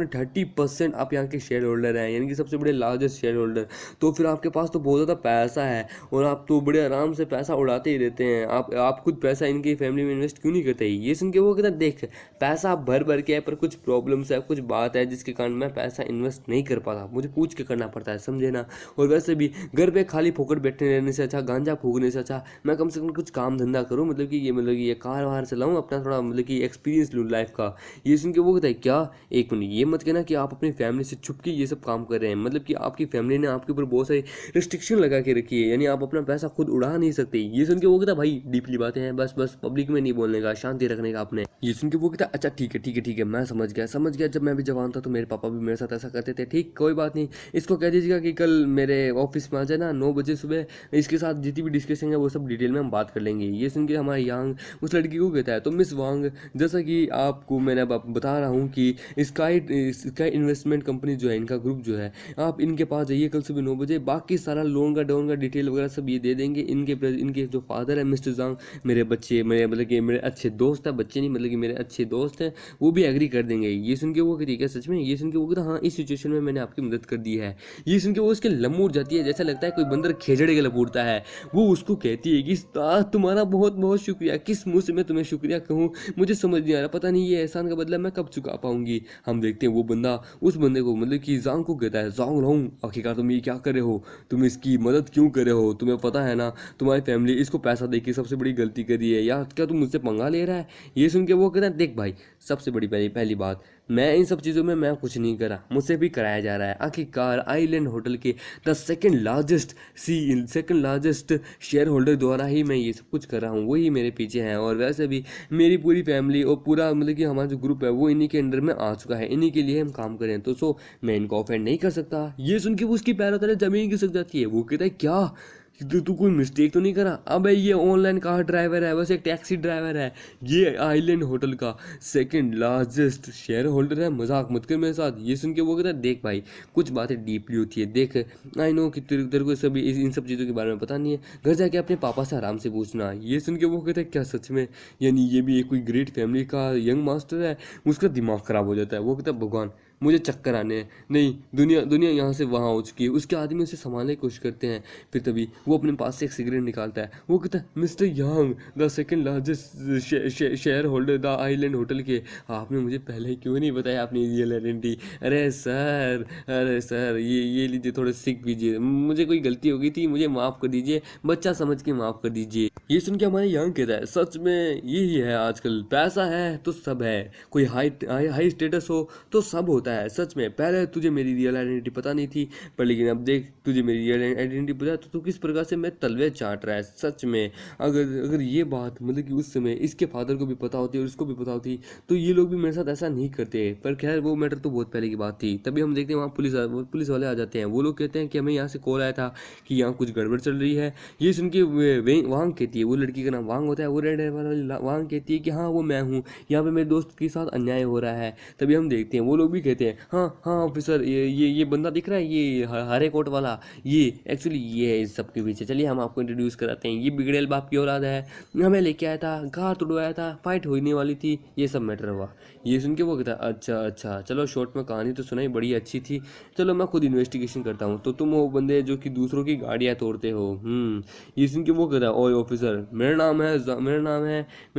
30% आप यहाँ के शेयर होल्डर हैं, यानी कि सबसे बड़े लार्जेस्ट शेयर होल्डर। तो फिर आपके पास तो बहुत ज़्यादा पैसा है और आप तो बड़े आराम से पैसा उड़ाते ही रहते हैं। आप खुद पैसा इनकी फैमिली में इन्वेस्ट क्यों नहीं करते। ये सुन के वो कहता है देख पैसा आप भर भर के है, पर कुछ प्रॉब्लम्स है, कुछ बात है जिसके कारण मैं पैसा इन्वेस्ट नहीं कर पाता, मुझे पूछ के करना पड़ता है, समझे ना। और वैसे भी घर पे खाली फोकट बैठे रहने से अच्छा, गांजा फूकने से अच्छा मैं कम से कम कुछ काम धंधा करूं, मतलब कि ये कार वार चलाऊं, अपना थोड़ा मतलब कि एक्सपीरियंस लूं लाइफ का। ये सुन के वो कहता है क्या एक मिनट, ये मत कहना कि आप अपनी फैमिली से छुप के ये सब काम कर रहे हैं, मतलब कि आपकी फैमिली ने आपके ऊपर बहुत सारी रिस्ट्रिक्शन लगा के रखी है, यानी आप अपना पैसा खुद उड़ा नहीं सकते। ये सुन के वो कहता भाई डीपली बातें हैं, बस बस पब्लिक में नहीं बोलने का, शांति रखने का आपने। ये सुन के वो कहता अच्छा ठीक है मैं समझ गया। जब मैं भी जवान था तो मेरे पापा भी मेरे साथ ऐसा करते थे, ठीक कोई बात नहीं, इसको कह दीजिएगा कि कल मेरे ऑफिस में आ जाए ना 9 बजे सुबह, इसके साथ जितनी भी डिस्कशन है वो सब डिटेल में हम बात कर लेंगे। ये सुन के हमारे यांग उस लड़की को कहता है तो मिस वांग, जैसा कि आपको मैंने अब बता रहा हूँ कि स्काई इन्वेस्टमेंट कंपनी जो है, इनका ग्रुप जो है, आप इनके पास जाइए कल सुबह 9 बजे, बाकी सारा लोन का डाउन का डिटेल वगैरह सब ये दे देंगे। इनके जो फादर है मिस्टर जांग, मेरे मतलब कि मेरे अच्छे दोस्त है, बच्चे नहीं मतलब कि मेरे अच्छे दोस्त हैं, वो भी एग्री कर देंगे। ये सुन के वो कहती है सच में। ये सुन के वो कहता हाँ इस सिचुएशन में मैंने आपकी मदद कर दी है। ये सुन के वो उसके लम्बूर जाती है, जैसा लगता है कोई बंदर खेजड़े के लपूटता है। वो उसको कहती है कि तुम्हारा बहुत बहुत शुक्रिया, किस मुंह से मैं तुम्हें शुक्रिया कहूँ, मुझे समझ नहीं आ रहा, पता नहीं ये एहसान का बदला मैं कब चुका पाऊंगी। हम देखते हैं वो बंदा उस बंदे को मतलब कि जांग को कहता है जांग रहूँ आखिरकार तुम ये क्या कर रहे हो, तुम इसकी मदद क्यों कर रहे हो, तुम्हें पता है ना तुम्हारी फैमिली इसको पैसा दे के सबसे बड़ी गलती करी है, या क्या तुम मुझसे पंगा ले रहा है। ये सुन के वो कहता है देख भाई सबसे बड़ी पहली बात, मैं इन सब चीज़ों में मैं कुछ नहीं करा, मुझसे भी कराया जा रहा है। आखिरकार आइलैंड होटल के सेकंड लार्जेस्ट शेयर होल्डर द्वारा ही मैं ये सब कुछ कर रहा हूँ, वही मेरे पीछे हैं। और वैसे भी मेरी पूरी फैमिली और पूरा मतलब कि हमारा जो ग्रुप है वो इन्हीं के अंडर में आ चुका है, इन्हीं के लिए हम काम करें, तो सो मैं इनको ऑफेंड नहीं कर सकता। ये सुन के वो उसकी पैरों तले जमीन खिसक जाती है। वो कहता है क्या तू कोई मिस्टेक तो नहीं करा, अबे ये ऑनलाइन कार ड्राइवर है, बस एक टैक्सी ड्राइवर है, ये आइलैंड होटल का सेकंड लार्जेस्ट शेयर होल्डर है, मजाक मत कर मेरे साथ। ये सुन के वो कहता है देख भाई कुछ बातें डीपली होती है, देख आई नो कि तेरे को सभी इन सब चीज़ों के बारे में पता नहीं है, घर जाके अपने पापा से आराम से पूछना। ये सुन के वो कहता है क्या सच में, यानी ये भी एक कोई ग्रेट फैमिली का यंग मास्टर है। उसका दिमाग ख़राब हो जाता है। वो कहता है भगवान मुझे चक्कर आने हैं, नहीं दुनिया यहाँ से वहाँ हो चुकी है। उसके आदमी उसे संभालने की कोशिश करते हैं, फिर तभी वो अपने पास से एक सिगरेट निकालता है। वो कहता है mister Yang the second largest share holder the island hotel के, आपने मुझे पहले क्यों नहीं बताया अपनी रियल आइडेंटिटी। अरे सर ये लीजिए थोड़े सीख लीजिए, मुझे कोई गलती हो गई थी, मुझे माफ़ कर दीजिए, बच्चा समझ के माफ़ कर दीजिए। ये सुन के हमारे यांग कहता है सच में यही है आजकल, पैसा है तो सब है, कोई हाई स्टेटस हो तो सब होता है। सच में पहले तुझे मेरी रियल आइडेंटिटी पता नहीं थी, पर लेकिन अब देख तुझे मेरी रियल आइडेंटिटी पता तो तू किस प्रकार से मैं तलवे चाट रहा है। सच में अगर ये बात मतलब कि उस समय इसके फादर को भी पता होती और उसको भी पता होती तो ये लोग भी मेरे साथ ऐसा नहीं करते। पर खैर वो मैटर तो बहुत पहले की बात थी। तभी हम देखते हैं वहाँ पुलिस वाले आ जाते हैं। वो लोग कहते हैं कि हमें यहाँ से कॉल आया था कि यहाँ कुछ गड़बड़ चल रही है। ये सुन के वांग कहती है, वो लड़की का नाम वांग होता है, वो रेड हेयर वाली वांग कहती है कि हाँ वो मैं हूँ, यहाँ पे मेरे दोस्त के साथ अन्याय हो रहा है। तभी हम देखते हैं वो लोग भी कहते हैं कहते हैं हाँ हाँ ऑफिसर, ये बंदा दिख रहा है, ये हरे कोट वाला, ये एक्चुअली ये है इस सब के पीछे। चलिए हम आपको इंट्रोड्यूस कराते हैं, ये बिगड़ेल बाप की औलाद है, हमें लेके आया था, घर तुड़वाया था, फाइट होने वाली थी, ये सब मैटर हुआ। ये सुन के वो कहता है अच्छा अच्छा, चलो शॉर्ट में कहानी तो सुनाई, बड़ी अच्छी थी, चलो मैं खुद इन्वेस्टिगेशन करता हूँ। तो तुम वो बंदे जो कि दूसरों की गाड़ियाँ तोड़ते हो। ये सुन के वो कहता है ओए ऑफिसर, मेरा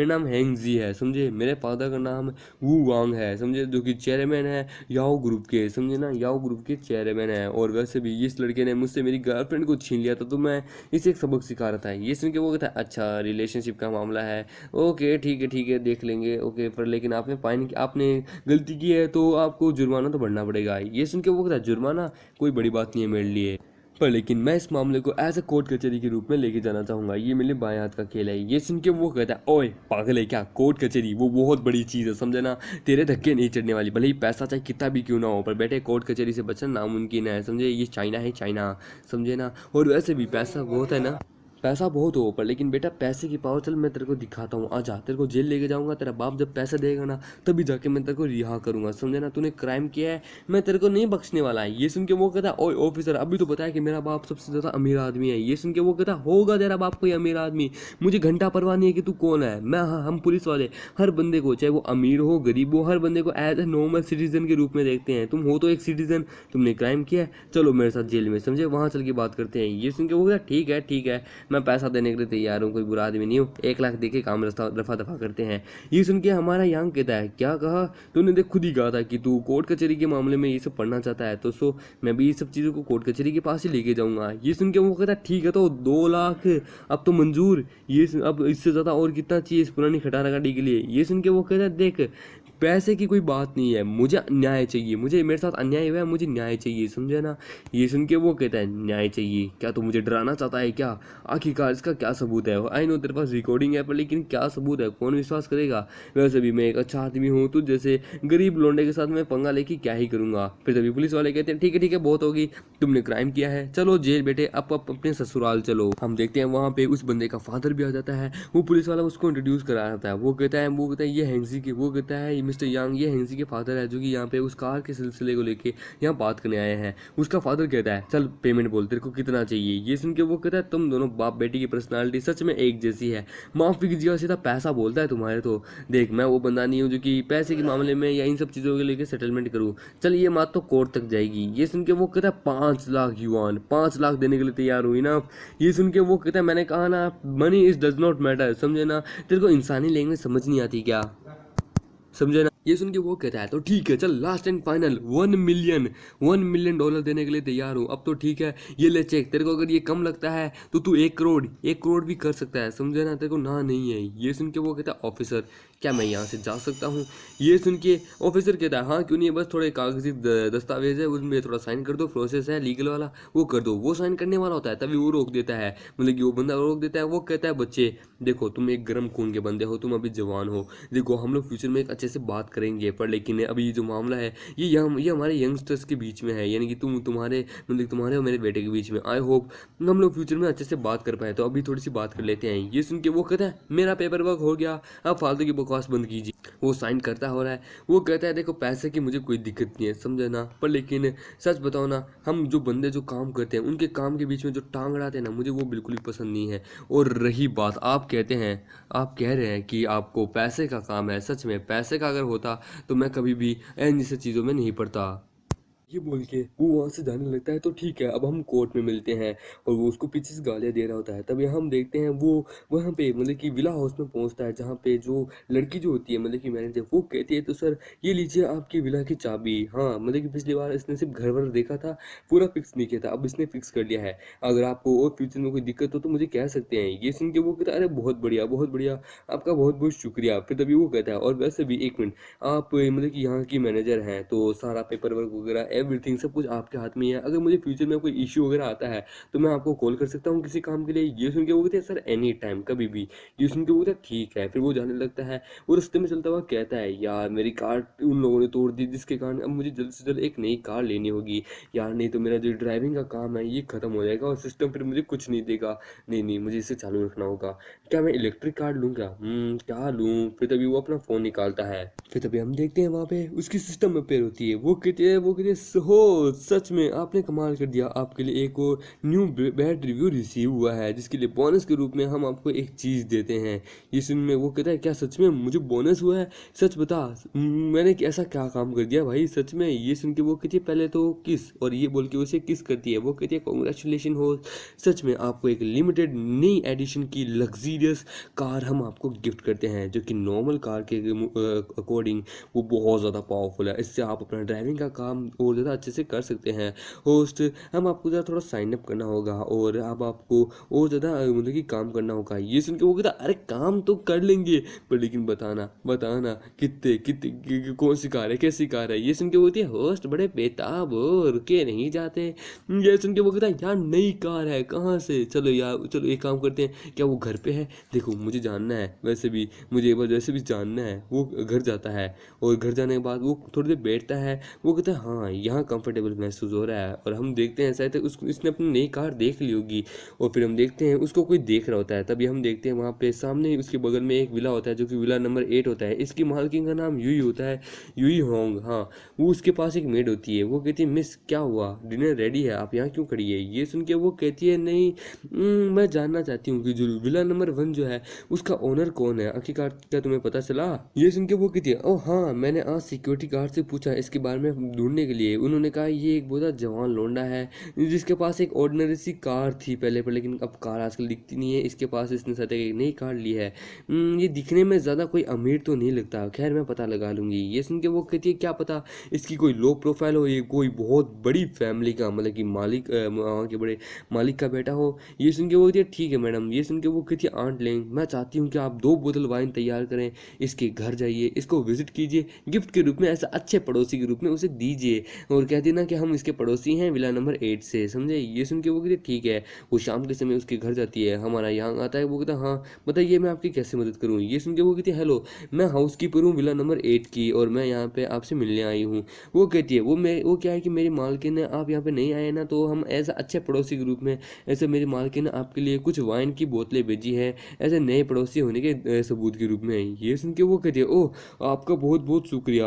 नाम हैंगजी है, समझे, मेरे फादर का नाम वू वांग है, समझे, जो कि चेयरमैन है याओ ग्रुप के, समझे ना, याओ ग्रुप के चेयरमैन है। और वैसे भी इस लड़के ने मुझसे मेरी गर्लफ्रेंड को छीन लिया था, तो मैं इसे एक सबक सिखा रहा था। ये सुन के वो कहता है अच्छा रिलेशनशिप का मामला है, ओके ठीक है देख लेंगे, ओके, पर लेकिन आपने गलती की है तो आपको जुर्माना तो भरना पड़ेगा। ये सुन के वो कहता है जुर्माना कोई बड़ी बात नहीं है मेरे लिए, पर लेकिन मैं इस मामले को एज अ कोर्ट कचहरी के रूप में लेके जाना चाहूँगा, ये मेरे बाएं हाथ का खेल है। ये सुन के वो कहता है ओए पागल है क्या, कोर्ट कचहरी वो बहुत बड़ी चीज़ है, समझे ना, तेरे धक्के नहीं चढ़ने वाली, भले ही पैसा चाहे कितना भी क्यों ना हो, पर बेटे कोर्ट कचहरी से बचना नामुमकिन है, समझे, ये चाइना है चाइना, समझे ना। और वैसे भी पैसा बहुत है ना, पैसा बहुत हो, पर लेकिन बेटा पैसे की पावर, चल मैं तेरे को दिखाता हूँ, आजा, तेरे को जेल लेके जाऊंगा, तेरा बाप जब पैसा देगा ना तभी जाके मैं तेरे को रिहा करूंगा, समझे ना, तूने क्राइम किया है, मैं तेरे को नहीं बख्शने वाला है। ये सुन के वो कहता है ओए ऑफिसर, अभी तो बताया कि मेरा बाप सबसे ज़्यादा अमीर आदमी है। ये सुन के वो कहता होगा तेरा बाप कोई अमीर आदमी, मुझे घंटा परवाह नहीं है कि तू कौन है, हम पुलिस वाले हर बंदे को, चाहे वो अमीर हो गरीब हो, हर बंदे को एज ए नॉर्मल सिटीजन के रूप में देखते हैं। तुम हो तो एक सिटीजन, तुमने क्राइम किया है, चलो मेरे साथ जेल में, समझे, वहाँ चल के बात करते हैं। ये सुन के वो कहता ठीक है मैं पैसा देने के लिए तैयार हूँ, कोई बुरा आदमी नहीं हूँ, 1 लाख देके काम रफा दफा करते हैं। ये सुन के हमारा यांग कहता है क्या कहा तूने, देख खुद ही कहा था कि तू कोर्ट कचहरी के मामले में ये सब पढ़ना चाहता है, तो मैं भी ये सब चीज़ों को कोर्ट कचहरी के पास ही लेके जाऊंगा। ये सुन के वो कहता है ठीक है, तो 2 लाख अब तो मंजूर, अब इससे ज़्यादा और कितना चाहिए इस पुरानी खटारा गाड़ी के लिए। ये सुन के वो कहता है देख पैसे की कोई बात नहीं है, मुझे न्याय चाहिए, मुझे मेरे साथ अन्याय हुआ है, मुझे न्याय चाहिए, समझे ना। ये सुन के वो कहता है न्याय चाहिए, क्या तू मुझे डराना चाहता है क्या, आखिरकार इसका क्या सबूत है। आई नो तेरे पास रिकॉर्डिंग है, पर लेकिन क्या सबूत है, कौन विश्वास करेगा। वैसे भी मैं एक अच्छा आदमी हूँ, तो जैसे गरीब लोंडे के साथ मैं पंगा लेके क्या ही करूँगा। फिर तभी पुलिस वाले कहते हैं ठीक है बहुत होगी, तुमने क्राइम किया है, चलो जेल बेटे, अब अपने ससुराल चलो। हम देखते हैं वहाँ पे उस बंदे का फादर भी आ जाता है, वो पुलिस वाला उसको इंट्रोड्यूस करा जाता है। वो कहता है ये हैंसी के, वो कहता है मिस्टर यांग ये हैंसी के फादर है, जो कि यहाँ पे उस कार के सिलसिले को लेके यहाँ बात करने आए हैं। उसका फादर कहता है चल पेमेंट बोल, तेरे को कितना चाहिए। ये सुन के वो कहता है तुम दोनों बाप बेटी की पर्सनालिटी सच में एक जैसी है, माफ कीजिएगा सीधा पैसा बोलता है तुम्हारे। तो देख मैं वो बंदा नहीं हूँ जो कि पैसे के मामले में या इन सब चीज़ों के लेके सेटलमेंट करूँ, चल ये बात तो कोर्ट तक जाएगी। ये सुन के वो कहता है 5 लाख युआन, 5 लाख देने के लिए तैयार हुई ना। ये सुन के वो कहता है मैंने कहा ना money is does not matter, समझे ना, तेरे को इंसानी लैंग्वेज समझ नहीं आती क्या, समझे ना। ये सुन के वो कहता है तो ठीक है चल last and final 1 million dollar देने के लिए तैयार हूँ। अब तो ठीक है ये ले चेक, तेरे को अगर ये कम लगता है तो तू 1 करोड़ भी कर सकता है, समझे ना, तेरे को ना नहीं है। ये सुन के वो कहता है ऑफिसर क्या मैं यहाँ से जा सकता हूँ। ये सुन के ऑफिसर कहता है हाँ क्यों नहीं है, बस थोड़े कागजी दस्तावेज है उसमें थोड़ा साइन कर दो, प्रोसेस है लीगल वाला वो कर दो। वो साइन करने वाला होता है तभी वो रोक देता है, मतलब कि वो बंदा रोक देता है। वो कहता है बच्चे देखो तुम एक गर्म खून के बंदे हो, तुम अभी जवान हो, देखो हम लोग फ्यूचर में एक अच्छे से बात करेंगे, पर लेकिन अभी जो मामला है ये हमारे यंगस्टर्स के बीच में है, यानी कि तुम्हारे और मेरे बेटे के बीच में। आई होप हम लोग फ्यूचर में अच्छे से बात कर पाए, तो अभी थोड़ी सी बात कर लेते हैं। ये सुन के वो कहता है मेरा पेपर वर्क हो गया, अब फालतू की बकवास बंद कीजिए। वो साइन करता हो रहा है, वो कहता है देखो पैसे की मुझे कोई दिक्कत नहीं है, समझे ना, पर लेकिन सच बताओ ना हम जो बंदे जो काम करते हैं उनके काम के बीच में जो टांग अड़ाते हैं ना, मुझे वो बिल्कुल भी पसंद नहीं है। और रही बात आप कह रहे हैं कि आपको पैसे का काम है, सच में पैसे का अगर होता तो मैं कभी भी इन जैसी चीज़ों में नहीं पड़ता। ये बोल के वो वहाँ से जाने लगता है। तो ठीक है अब हम कोर्ट में मिलते हैं और वो उसको पीछे से गालियाँ दे रहा होता है। तभी हम देखते हैं वो वहाँ पे मतलब कि विला हाउस में पहुँचता है, जहाँ पे जो लड़की जो होती है मतलब कि मैनेजर वो कहती है तो सर ये लीजिए आपकी विला की चाबी। हाँ मतलब कि पिछली बार इसने सिर्फ घर वर देखा था, पूरा फिक्स नहीं किया था, अब इसने फिक्स कर लिया है। अगर आपको और फ्यूचर में कोई दिक्कत हो तो मुझे कह सकते हैं। ये सुन के वो कहता है अरे बहुत बढ़िया आपका बहुत बहुत शुक्रिया। फिर तभी वो कहता है और वैसे भी 1 मिनट आप मतलब कि यहाँ की मैनेजर हैं तो सारा पेपर वर्क वगैरह एवरीथिंग सब कुछ आपके हाथ में ही है। अगर मुझे फ्यूचर में कोई इश्यू वगैरह आता है तो मैं आपको कॉल कर सकता हूँ किसी काम के लिए। ये सुन के वो कहते हैं सर एनी टाइम, कभी भी। ये सुन के वो कहता है ठीक है। फिर वो जाने लगता है। वो रास्ते में चलता हुआ कहता है यार मेरी कार उन लोगों ने तोड़ दी, जिसके कारण अब मुझे जल्द से जल्द एक नई कार लेनी होगी यार, नहीं तो मेरा जो ड्राइविंग का काम है ये खत्म हो जाएगा और सिस्टम फिर मुझे कुछ नहीं देगा। नहीं नहीं, मुझे इसे चालू रखना होगा। क्या मैं इलेक्ट्रिक कार लूँ क्या? क्या लूँ? फिर तभी वो अपना फ़ोन निकालता है। फिर तभी हम देखते हैं वहाँ पे उसकी सिस्टम रिपेयर होती है। वो कहते हैं हो सच में आपने कमाल कर दिया, आपके लिए एक और न्यू बैड रिव्यू रिसीव हुआ है, जिसके लिए बोनस के रूप में हम आपको एक चीज़ देते हैं। ये सुन में वो कहता है क्या सच में मुझे बोनस हुआ है? सच बता, मैंने ऐसा क्या काम कर दिया भाई सच में? ये सुन के वो कहती है पहले तो किस, और ये बोल के उसे किस करती है। वो कहती है कॉन्ग्रेचुलेशन हो, सच में आपको एक लिमिटेड नई एडिशन की लग्जीरियस कार हम आपको गिफ्ट करते हैं, जो कि नॉर्मल कार के अकॉर्डिंग वो बहुत ज़्यादा पावरफुल है। इससे आप अपना ड्राइविंग का काम और ज़्यादा अच्छे से कर सकते हैं। होस्ट, हम आपको ज़रा थोड़ा साइन अप करना होगा और अब आपको और ज़्यादा मतलब कि काम करना होगा। ये सुन के वो कहता अरे काम तो कर लेंगे, पर लेकिन बताना बताना कितने कितने कौन सी कार है, कैसी कार है? ये सुन के वो कहती है होस्ट बड़े बेताब हो, रुके नहीं जाते। ये सुन के वो कहता है यार नई कार है, कहाँ से? चलो यार चलो एक काम करते हैं, क्या वो घर पे है? देखो मुझे जानना है, वैसे भी मुझे एक बार वैसे भी जानना है। वो घर जाता है और घर जाने के बाद वो थोड़ी देर बैठता है। वो कहता है हाँ यहाँ कंफर्टेबल महसूस हो रहा है, और हम देखते हैं शायद उसको इसने अपनी नई कार देख ली होगी। और फिर हम देखते हैं उसको कोई देख रहा होता है। तभी हम देखते हैं वहाँ पे सामने ही उसके बगल में एक विला होता है, जो कि विला नंबर 8 होता है। इसकी मालकिन का नाम यूई होता है, यूई होंग। हाँ, वो उसके पास एक मेड होती है। वो कहती है मिस क्या हुआ, डिनर रेडी है, आप यहाँ क्यों खड़ी है? ये सुन के वो कहती है नहीं मैं जानना चाहती हूँ कि जो विला नंबर 1 जो है उसका ओनर कौन है, आखिरकार क्या तुम्हें पता चला? ये सुन के वो कहती है ओह हाँ, मैंने आज सिक्योरिटी गार्ड से पूछा इसके बारे में ढूंढने के लिए। उन्होंने कहा ये एक बहुत जवान लौंडा है जिसके पास एक ऑर्डिनरी सी कार थी पहले, पर लेकिन अब कार आजकल दिखती नहीं है इसके पास, इसने साथ एक नई कार ली है। ये दिखने में ज़्यादा कोई अमीर तो नहीं लगता, खैर मैं पता लगा लूँगी। ये सुन के वो कहती है क्या पता इसकी कोई लो प्रोफाइल हो, ये कोई बहुत बड़ी फैमिली का मतलब कि मालिक वहाँ के बड़े मालिक का बेटा हो। ये सुन के वो कहती है ठीक है मैडम। ये सुन के वो कहती है आंट लेंग, मैं चाहती हूँ कि आप 2 बोतल वाइन तैयार करें, इसके घर जाइए, इसको विजिट कीजिए, गिफ्ट के रूप में ऐसा अच्छे पड़ोसी के रूप में उसे दीजिए, और कह देना कि हम इसके पड़ोसी हैं विला नंबर 8 से, समझे? ये सुन के वो कहती है ठीक है। वो शाम के समय उसके घर जाती है, हमारा यहाँ आता है। वो कहता है हाँ बताइए मैं आपकी कैसे मदद करूँ? ये सुन के वो कहती है हेलो, मैं हाउस कीपर हूँ विला नंबर 8 की, और मैं यहाँ पे आपसे मिलने आई हूँ। वो कहती है वो क्या है कि मेरी मालकिन ने आप यहाँ पे नहीं आए ना, तो हम ऐसा अच्छे पड़ोसी के रूप में ऐसे मेरी मालकिन ने आपके लिए कुछ वाइन की बोतलें भेजी है, ऐसे नए पड़ोसी होने के सबूत के रूप में। ये सुन के वो कहती है ओह आपका बहुत बहुत शुक्रिया।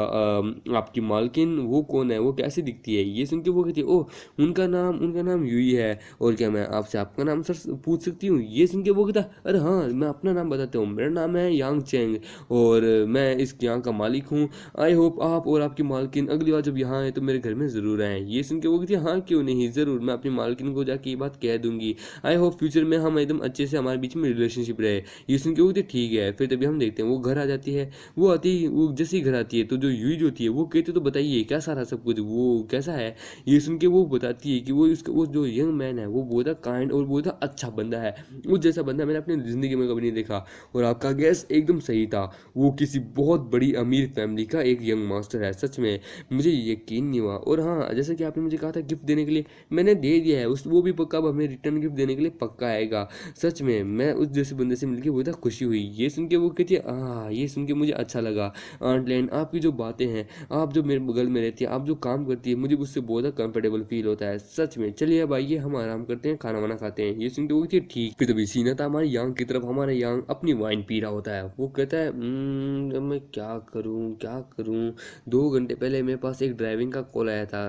आपकी मालकिन वो कौन है, वो कैसी दिखती है? ये सुन के वो कहती है ओह उनका नाम यूई है, और क्या मैं आपसे आपका नाम सर पूछ सकती हूँ? ये सुन के वो कहता है अरे हाँ मैं अपना नाम बताता हूँ, मेरा नाम है यांग चेंग और मैं इस यहाँ का मालिक हूँ। आई होप आप और आपकी मालकिन अगली बार जब यहाँ आए तो मेरे घर में ज़रूर आएँ। ये सुन के वो कहती है हाँ क्यों नहीं, ज़रूर मैं अपनी मालकिन को जाके ये बात कह दूंगी। आई होप फ्यूचर में हम एकदम अच्छे से हमारे बीच में रिलेशनशिप रहे। ये सुन के वो कहती है ठीक है। फिर तभी हम देखते हैं वो घर आ जाती है। वो जैसे ही घर आती है तो जो यूई जो होती है वो कहती है तो बताइए क्या सारा सब कुछ वो कैसा है? ये सुन के वो बताती है कि वो जो यंग मैन है वो बहुत काइंड और बहुत अच्छा बंदा है, उस जैसा बंदा मैंने अपनी ज़िंदगी में कभी नहीं देखा। और आपका गैस एकदम सही था, वो किसी बहुत बड़ी अमीर फैमिली का एक यंग मास्टर है। सच में मुझे यकीन नहीं हुआ। और हाँ जैसे कि आपने मुझे कहा था गिफ्ट देने के लिए, मैंने दे दिया है वो भी पक्का, अब हमें रिटर्न गिफ्ट देने के लिए पक्का आएगा। सच में मैं उस जैसे बंदे से मिलकर बहुत खुशी हुई। ये सुन के वो कहती है ये सुन के मुझे अच्छा लगा आंट लैंड, आपकी जो बातें हैं, आप जो मेरे बगल में रहती है, आप जो काम करती है, मुझे उससे बहुत कंफर्टेबल फील होता है। सच में चलिए अब आइए हम आराम करते हैं, खाना वाना खाते हैं। ये सुन के वो कहती है ठीक। फिर तभी सीना था हमारे यांग की तरफ, हमारा यांग अपनी वाइन पी रहा होता है। वो कहता है मैं क्या करूँ 2 घंटे पहले मेरे पास एक ड्राइविंग का कॉल आया था,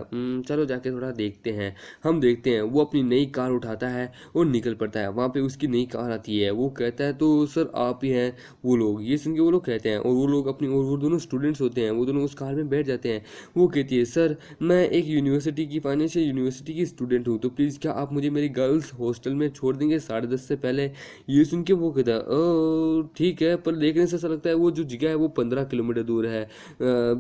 चलो जाके थोड़ा देखते हैं। हम देखते हैं वो अपनी नई कार उठाता है और निकल पड़ता है। वहाँ पे उसकी नई कार आती है। वो कहता है तो सर आप ही हैं वो लोग? ये सुन के वो लोग कहते हैं, और वो लोग अपनी और वो दोनों स्टूडेंट्स होते हैं, वो दोनों उस कार में बैठ जाते हैं। वो कहती है सर मैं एक फाइनेंशियल यूनिवर्सिटी की स्टूडेंट हूँ, तो प्लीज़ क्या आप मुझे मेरी गर्ल्स हॉस्टल में छोड़ देंगे 10:30 से पहले? ये सुन के वो कहता है ठीक है, पर देखने से ऐसा लगता है वो जो जगह है वो 15 किलोमीटर दूर है,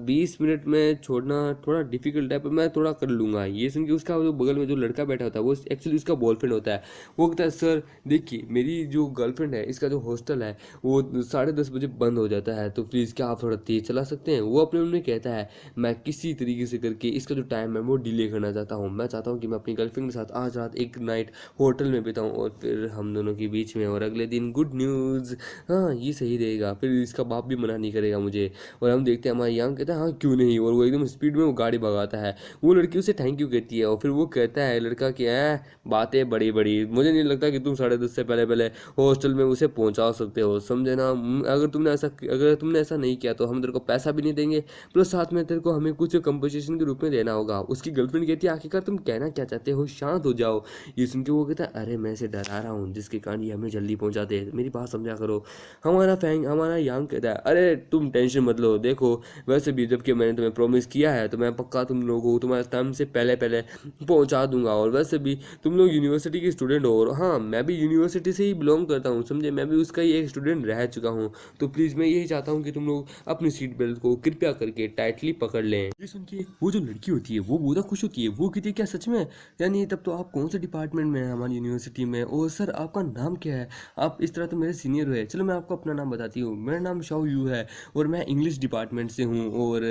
20 मिनट में छोड़ना थोड़ा डिफिकल्ट है, पर मैं थोड़ा कर लूँगा। ये सुन के उसका जो बगल में जो लड़का बैठा होता है वो एक्चुअली उसका बॉयफ्रेंड होता है। वो कहता है सर देखिए मेरी जो गर्लफ्रेंड है इसका जो हॉस्टल है वो 10:30 बजे बंद हो जाता है, तो प्लीज़ क्या आप थोड़ा तेज़ चला सकते हैं? वो अपने मन में कहता है मैं किसी तरीके से करके कि इसका जो टाइम है वो डिले करना चाहता हूँ। मैं चाहता हूँ कि मैं अपनी गर्लफ्रेंड के साथ आज रात एक नाइट होटल में बिताऊँ और फिर हम दोनों के बीच में, और अगले दिन गुड न्यूज़। हाँ, ये सही रहेगा, फिर इसका बाप भी मना नहीं करेगा मुझे। और हम देखते हैं हमारा यांग कहता है हाँ क्यों नहीं, और वो एकदम स्पीड में वो गाड़ी भगाता है। वो लड़की उसे थैंक यू कहती है और फिर वो कहता है लड़का कि बातें बड़ी बड़ी, मुझे नहीं लगता कि तुम 10:30 से पहले पहले हॉस्टल में उसे पहुंचा सकते हो, समझे ना। अगर तुमने ऐसा नहीं किया तो हम तेरे को पैसा भी नहीं देंगे, प्लस साथ में तेरे को हमें कुछ कंपनसेशन के रूप में देना होगा। उसकी गर्लफ्रेंड कहती है आखिरकार तुम कहना क्या चाहते हो, शांत हो जाओ। ये सुन के वो कहता है अरे मैं इसे डरा रहा हूँ जिसके कारण ये हमें जल्दी पहुंचा दे, मेरी बात समझा करो। हमारा यांग कहता है अरे तुम टेंशन मत लो, देखो वैसे भी जबकि मैंने तुम्हें प्रॉमिस किया है तो मैं पक्का तुम लोगों को तुम्हारे टाइम से पहले पहले पहुंचा दूंगा, और वैसे भी तुम लोग यूनिवर्सिटी के स्टूडेंट हो, और हाँ मैं भी यूनिवर्सिटी से ही बिलोंग करता हूँ, समझे, मैं भी उसका ही एक स्टूडेंट रह चुका हूँ। तो प्लीज़ मैं यही चाहता हूँ कि तुम लोग अपनी सीट बेल्ट को कृपया करके टाइटली पकड़ लें। ये सुन के वो जो लड़की होती है वो बहुत खुश होती है। वो कहती है क्या सच में, यानी तब तो आप कौन से डिपार्टमेंट में हैं हमारी यूनिवर्सिटी में, और सर आपका नाम क्या है, आप इस तरह तो मेरे सीनियर हुए। चलो मैं आपको अपना नाम बताती हूँ, मेरा नाम शाओ यू है और मैं इंग्लिश डिपार्टमेंट से हूँ, और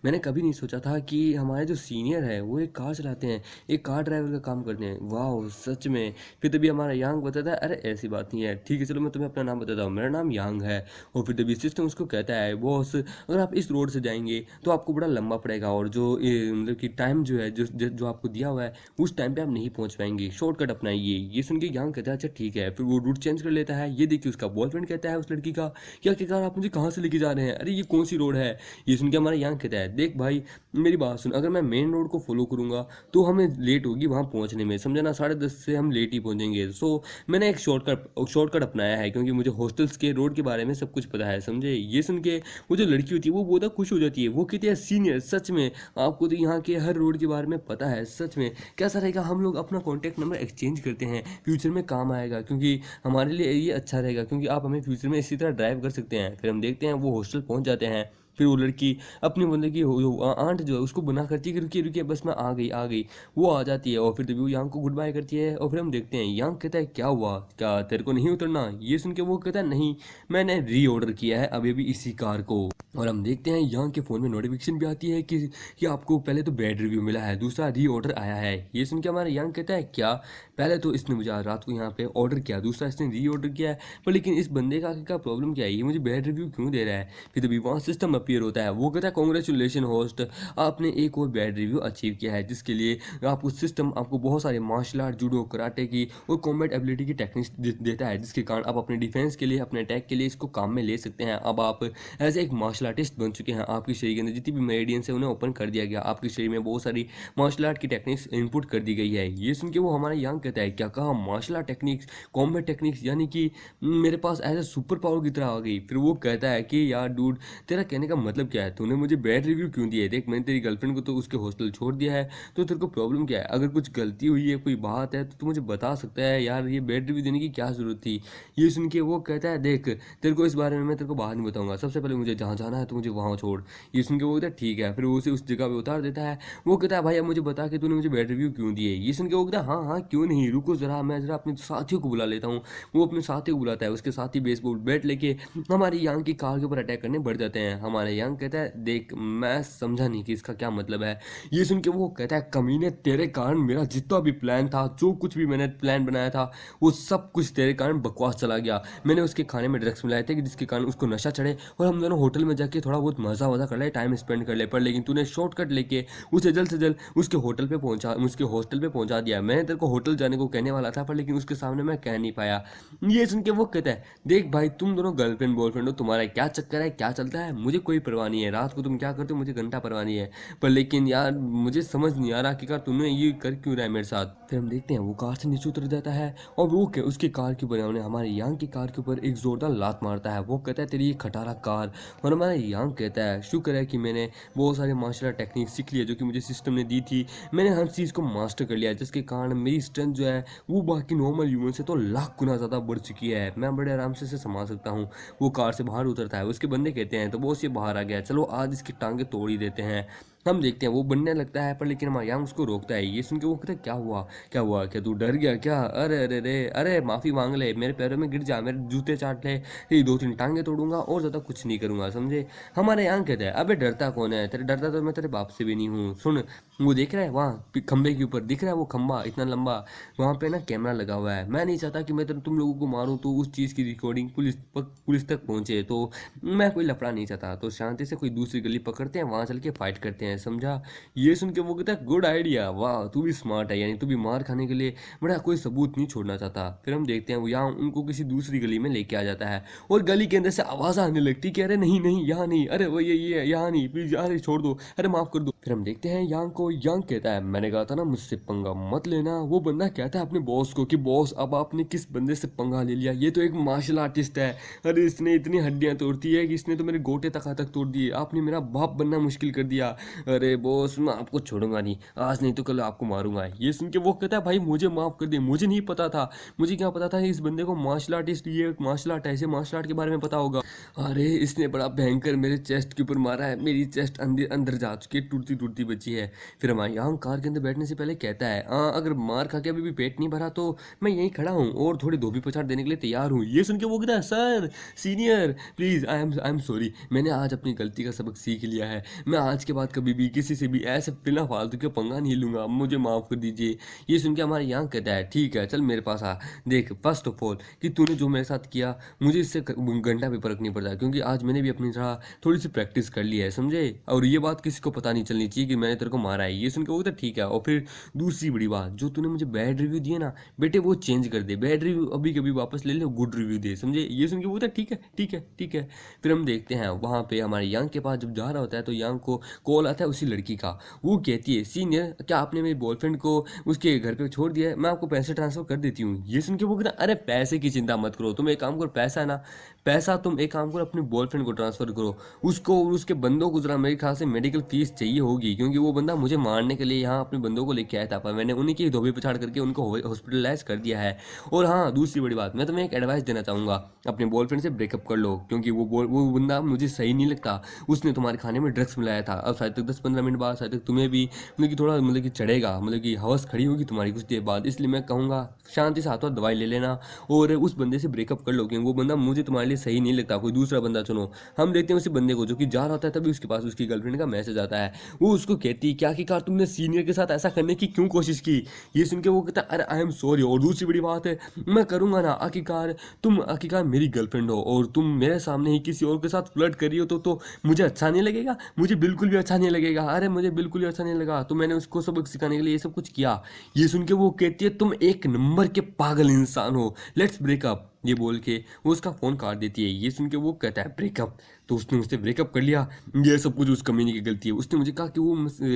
मैंने कभी नहीं सोचा था कि हमारे जो सीनियर है वो एक कार चलाते हैं, एक कार ड्राइवर का काम करते हैं, वाह सच में। फिर तभी हमारा यांग बताता है अरे ऐसी बात नहीं है, ठीक है चलो मैं तुम्हें अपना नाम बताता हूँ, मेरा नाम यांग है। और फिर तभी सिस्टम उसको कहता है बॉस अगर आप इस रोड से जाएंगे तो आपको बड़ा लंबा पड़ेगा, और जो मतलब कि टाइम जो है जो आपको दिया हुआ है उस टाइम पे आप नहीं पहुंच पाएंगे, शॉर्टकट अपनाइए। ये सुन के यांग कहता है अच्छा ठीक है। फिर वो रूट चेंज कर लेता है। ये देखिए उसका बॉयफ्रेंड कहता है उस लड़की का क्या आखिरकार आप मुझे कहाँ से लेके जा रहे हैं, अरे ये कौन सी रोड है। ये सुन के हमारा यांग कहता है देख भाई मेरी बात सुन, अगर मैं मेन रोड को फॉलो करूंगा तो हमें लेट होगी वहाँ पहुँचने में, समझे ना, 10:30 से हम लेट ही पहुँचेंगे। सो मैंने एक शॉर्टकट अपनाया है क्योंकि मुझे हॉस्टल्स के रोड के बारे में सब कुछ पता है, समझे। ये सुन के वो जो लड़की होती है वो बहुत खुश हो जाती है। वो कहती है सीनियर सच में आपको तो यहाँ के हर रोड के बारे में पता है, सच में कैसा रहेगा हम लोग अपना कॉन्टैक्ट नंबर एक्सचेंज करते हैं, फ्यूचर में काम आएगा, क्योंकि हमारे लिए ये अच्छा रहेगा क्योंकि आप हमें फ्यूचर में इसी तरह ड्राइव कर सकते हैं। फिर हम देखते हैं वो हॉस्टल पहुँच जाते हैं। फिर वो लड़की अपनी बंदे की आंट जो है उसको बना करती है कि रुकिए रुकिए बस मैं आ गई। वो आ जाती है और फिर तभी वो यांग को गुड बाय करती है। और फिर हम देखते हैं यांग कहता है क्या हुआ, क्या तेरे को नहीं उतरना। ये सुन के वो कहता है नहीं मैंने रीऑर्डर किया है अभी भी इसी कार को। और हम देखते हैं यांग के फ़ोन में नोटिफिकेशन भी आती है कि आपको पहले तो बैड रिव्यू मिला है, दूसरा रीऑर्डर आया है। ये सुन के हमारा यांग कहता है क्या, पहले तो इसने मुझे आज रात को यहाँ पे ऑर्डर किया, दूसरा इसने रीऑर्डर किया है, पर लेकिन इस बंदे का आखिरकार प्रॉब्लम क्या है, ये मुझे बैड रिव्यू क्यों दे रहा है। फिर तभी वहाँ सिस्टम अपीयर होता है। वो कहता है कॉन्ग्रेचुलेशन होस्ट, आपने एक और बैड रिव्यू अचीव किया है जिसके लिए आपको सिस्टम आपको बहुत सारे मार्शल आर्ट, जूडो, कराटे की और कॉम्बैट एबिलिटी की टेक्निक्स देता है, जिसके कारण आप अपने डिफेंस के लिए, अपने अटैक के लिए इसको काम में ले सकते हैं। अब आप एज एक मार्शल आर्टिस्ट बन चुके हैं। आपके शरीर के अंदर जितनी भी मेरिडियंस है उन्हें ओपन कर दिया गया, आपके शरीर में बहुत सारी मार्शल आर्ट की टेक्निक्स इनपुट कर दी गई है। ये सुन के वो हमारा यांग कहता है क्या कहा, martial art techniques, combat techniques, यानी कि मेरे पास एज ए सुपर पावर की तरह आ गई। फिर वो कहता है कि यार डूड तेरा कहने का मतलब क्या है, तूने मुझे बैड रिव्यू क्यों दिया है, देख मैंने तेरी गर्लफ्रेंड को तो उसके हॉस्टल छोड़ दिया है, तो तेरे को प्रॉब्लम क्या है, अगर कुछ गलती हुई है, कोई बात है तो तू मुझे बता सकता है यार, ये बैड रिव्यू देने की क्या ज़रूरत थी। ये सुन के वो कहता है देख तेरे को इस बारे में मैं तेरे को बाद में बताऊंगा, सबसे पहले मुझे जहाँ जाना है तो मुझे वहाँ छोड़। ये सुन के वो कहता है ठीक है। फिर वो उसे उस जगह पे उतार देता है। वो कहता है भाई अब मुझे बता कि तूने मुझे बैड रिव्यू क्यों दिए। ये सुन के वो कहता है हाँ हाँ क्यों नहीं, रुको ज़रा मैं ज़रा अपने साथियों को बुला लेता हूँ। वो अपने साथियों को बुलाता है, उसके साथी बेसबॉल बैट लेके हमारी यांग की कार के ऊपर अटैक करने बढ़ जाते हैं। हमारे यांग कहता है देख मैं समझा नहीं कि इसका क्या मतलब है। ये सुन के वो कहता है कमीने तेरे कारण मेरा जितना भी प्लान था, जो कुछ भी मैंने प्लान बनाया था वो सब कुछ तेरे कारण बकवास चला गया। मैंने उसके खाने में ड्रग्स मिलाए थे कि जिसके कारण उसको नशा चढ़े और हम दोनों होटल में जाके थोड़ा बहुत मज़ा वज़ा कर ले, टाइम स्पेंड कर ले, पर लेकिन तूने शॉर्टकट लेके उसे जल्द से जल्द उसके हॉस्टल पे पहुंचा दिया। मैंने तेरे को होटल जाने को कहने वाला था पर लेकिन उसके सामने मैं कह नहीं पाया। ये सुन के वो कहता है देख भाई तुम दोनों गर्लफ्रेंड बॉयफ्रेंड हो, तुम्हारा क्या चक्कर है, क्या चलता है, मुझे कोई परवाह नहीं है, रात को तुम क्या करते हो मुझे घंटा परवाह नहीं है, पर लेकिन यार मुझे समझ नहीं आ रहा कि यार तुमने ये कर क्यों रहा है मेरे साथ। फिर हम देखते हैं वो कार से नीचे उतर जाता है और वो उसकी कार के ऊपर हमारे यांग की कार के ऊपर एक जोरदार लात मारता है। वो कहता है तेरी ये खटारा कार। और हमारा यांग कहता है शुक्र है कि मैंने बहुत सारे मार्शल आर्ट टेक्निक सीख लिया जो कि मुझे सिस्टम ने दी थी, मैंने हर चीज़ को मास्टर कर लिया जिसके कारण मेरी स्ट्रेंथ जो है वो बाकी नॉर्मल ह्यूमन से तो लाख गुना ज़्यादा बढ़ चुकी है, मैं बड़े आराम से संभाल सकता हूँ। वो कार से बाहर उतरता है, उसके बंदे कहते हैं तो बॉस ये बाहर आ गया, चलो आज इसकी टांगे तोड़ ही देते हैं। हम देखते हैं वो बनने लगता है, पर लेकिन हमारा यांग उसको रोकता है। ये सुन के वो कहता है क्या हुआ, क्या हुआ, क्या तू डर गया क्या, अरे अरे अरे अरे माफ़ी मांग ले, मेरे पैरों में गिर जा, मेरे जूते चाट ले, तेरी 2-3 टांगे तोड़ूंगा और ज़्यादा कुछ नहीं करूंगा, समझे। हमारे यांग कहता है अबे डरता कौन है, तेरे डरता तो मैं तेरे बाप से भी नहीं हूँ। सुन, वो देख रहा है वहाँ खंबे के ऊपर दिख रहा है वो खंबा इतना लंबा, वहाँ पे ना कैमरा लगा हुआ है। मैं नहीं चाहता कि मैं तुम लोगों को मारूं तो उस चीज़ की रिकॉर्डिंग पुलिस तक पहुंचे, तो मैं कोई लफड़ा नहीं चाहता, तो शांति से कोई दूसरी गली पकड़ते हैं, वहाँ चल के फाइट करते हैं, समझा। ये सुन के वो कहता है गुड आइडिया, वाह तू भी स्मार्ट है, यानी तू भी मार खाने के लिए बड़ा कोई सबूत नहीं छोड़ना चाहता। फिर हम देखते हैं वो यहाँ उनको किसी दूसरी गली में लेके आ जाता है और गली के अंदर से आवाज़ आने लगती कि अरे नहीं नहीं यहाँ नहीं, अरे वो ये यहाँ नहीं, प्लीज अरे छोड़ दो, अरे माफ़ कर दो। फिर हम देखते हैं यांग को, यांग कहता है मैंने कहा था ना मुझसे पंगा मत लेना। वो बंदा कहता है अपने बॉस को कि बॉस अब आपने किस बंदे से पंगा ले लिया, ये तो एक मार्शल आर्टिस्ट है, अरे इसने इतनी हड्डियां तोड़ती है कि इसने तो मेरे गोटे तक तोड़ दिए, आपने मेरा बाप बनना मुश्किल कर दिया, अरे बॉस मैं आपको छोड़ूंगा नहीं, आज नहीं तो कल आपको मारूंगा। ये सुन के वो कहता है भाई मुझे माफ़ कर दे, मुझे नहीं पता था, मुझे क्या पता था इस बंदे को मार्शल आर्टिस्ट, ये मार्शल आर्ट ऐसे मार्शल आर्ट के बारे में पता होगा। अरे इसने बड़ा भयंकर मेरे चेस्ट के ऊपर मारा है, मेरी चेस्ट अंदर अंदर जा चुकी है, टूटती टूटती बची है। फिर हमारे यहाँ कार के अंदर बैठने से पहले कहता है अगर मार खा के अभी भी पेट नहीं भरा तो मैं यहीं खड़ा हूँ और थोड़ी धोबी पछाड़ देने के लिए तैयार हूँ। ये सुन के वो कहता है sir senior please I am sorry, मैंने आज अपनी गलती का सबक सीख लिया है, मैं आज के बाद कभी भी किसी से भी ऐसे बिना फालतू के पंगा नहीं लूँगा, मुझे माफ़ कर दीजिए। ये सुन के हमारे यहाँ कहता है ठीक है चल मेरे पास आ, देख फर्स्ट ऑफ ऑल कि तूने जो मेरे साथ किया मुझे इससे घंटा भी फर्क नहीं पड़ता, क्योंकि आज मैंने भी अपनी तरह थोड़ी सी प्रैक्टिस कर ली है, समझे, और ये बात किसी को पता नहीं चलनी चाहिए कि मैंने तेरे को मारा है। ये सुन के वो तो ठीक है। और फिर दूसरी बड़ी बात, जो तूने मुझे बैड रिव्यू दिए ना बेटे वो चेंज कर दे, बैड रिव्यू अभी कभी वापस ले ले, गुड रिव्यू दे, समझे। ये सुन के वो तो ठीक है ठीक है ठीक है। फिर हम देखते हैं वहाँ पे हमारे यांग के पास जब जा रहा होता है तो यांग को कॉल आता है उसी लड़की का। वो कहती है सीनियर क्या आपने मेरे बॉयफ्रेंड को उसके घर पे छोड़ दिया है, मैं आपको पैसे ट्रांसफर कर देती हूँ। ये सुन के वो कहता अरे पैसे की चिंता मत करो, तुम एक काम करो, पैसा है ना, पैसा तुम एक काम करो अपने बॉयफ्रेंड को ट्रांसफर करो, उसको और उसके बंदों को जरा मेरे ख्याल से मेडिकल फीस चाहिए होगी, क्योंकि वो बंदा मुझे मारने के लिए यहाँ अपने बंदों को लेके आया था, पर मैंने उन्हीं की धोबी पछाड़ करके उनको हॉस्पिटलाइज कर दिया है। और हाँ दूसरी बड़ी बात, मैं तुम्हें एक एडवाइस देना चाहूँगा, अपने बॉयफ्रेंड से ब्रेकअप कर लो, क्योंकि वो बंदा मुझे सही नहीं लगता, उसने तुम्हारे खाने में ड्रग्स मिलाया था। अब शायद तक 10-15 मिनट बाद शायद तक तुम्हें भी मतलब कि थोड़ा मतलब कि चढ़ेगा, मतलब कि हवस खड़ी होगी तुम्हारी कुछ देर बाद, इसलिए मैं कहूँगा शांति से हाथों दवाई ले लेना और उस बंदे से ब्रेकअप कर लो, क्योंकि वो बंदा मुझे तुम्हारे लिए सही नहीं लगता, कोई दूसरा बंदा चुनो। हम देखते हैं उसी बंदे को जो कि जा रहा होता है, तभी उसके पास उसकी गर्लफ्रेंड का मैसेज आता है। वो उसको कहती है क्या कि कार तुमने सीनियर के साथ ऐसा करने की क्यों कोशिश की। ये सुन के वो कहता है अरे आई एम सॉरी, और दूसरी बड़ी बात है मैं करूँगा ना, आखिरकार मेरी गर्लफ्रेंड हो और तुम मेरे सामने ही किसी और के साथ फ्लर्ट कर रही हो तो मुझे अच्छा नहीं लगेगा, मुझे बिल्कुल भी अच्छा नहीं लगेगा, अरे मुझे बिल्कुल भी अच्छा नहीं लगा, तो मैंने उसको सबक सिखाने के लिए ये सब कुछ किया। ये सुन के वो कहती है तुम एक नंबर के पागल इंसान हो, लेट्स ब्रेकअप। ये बोल के वो उसका फ़ोन काट देती है। ये सुन के वो कहता है ब्रेकअप, तो उसने मुझसे ब्रेकअप कर लिया, ये सब कुछ उस कमीनी की गलती है, उसने मुझे कहा कि वो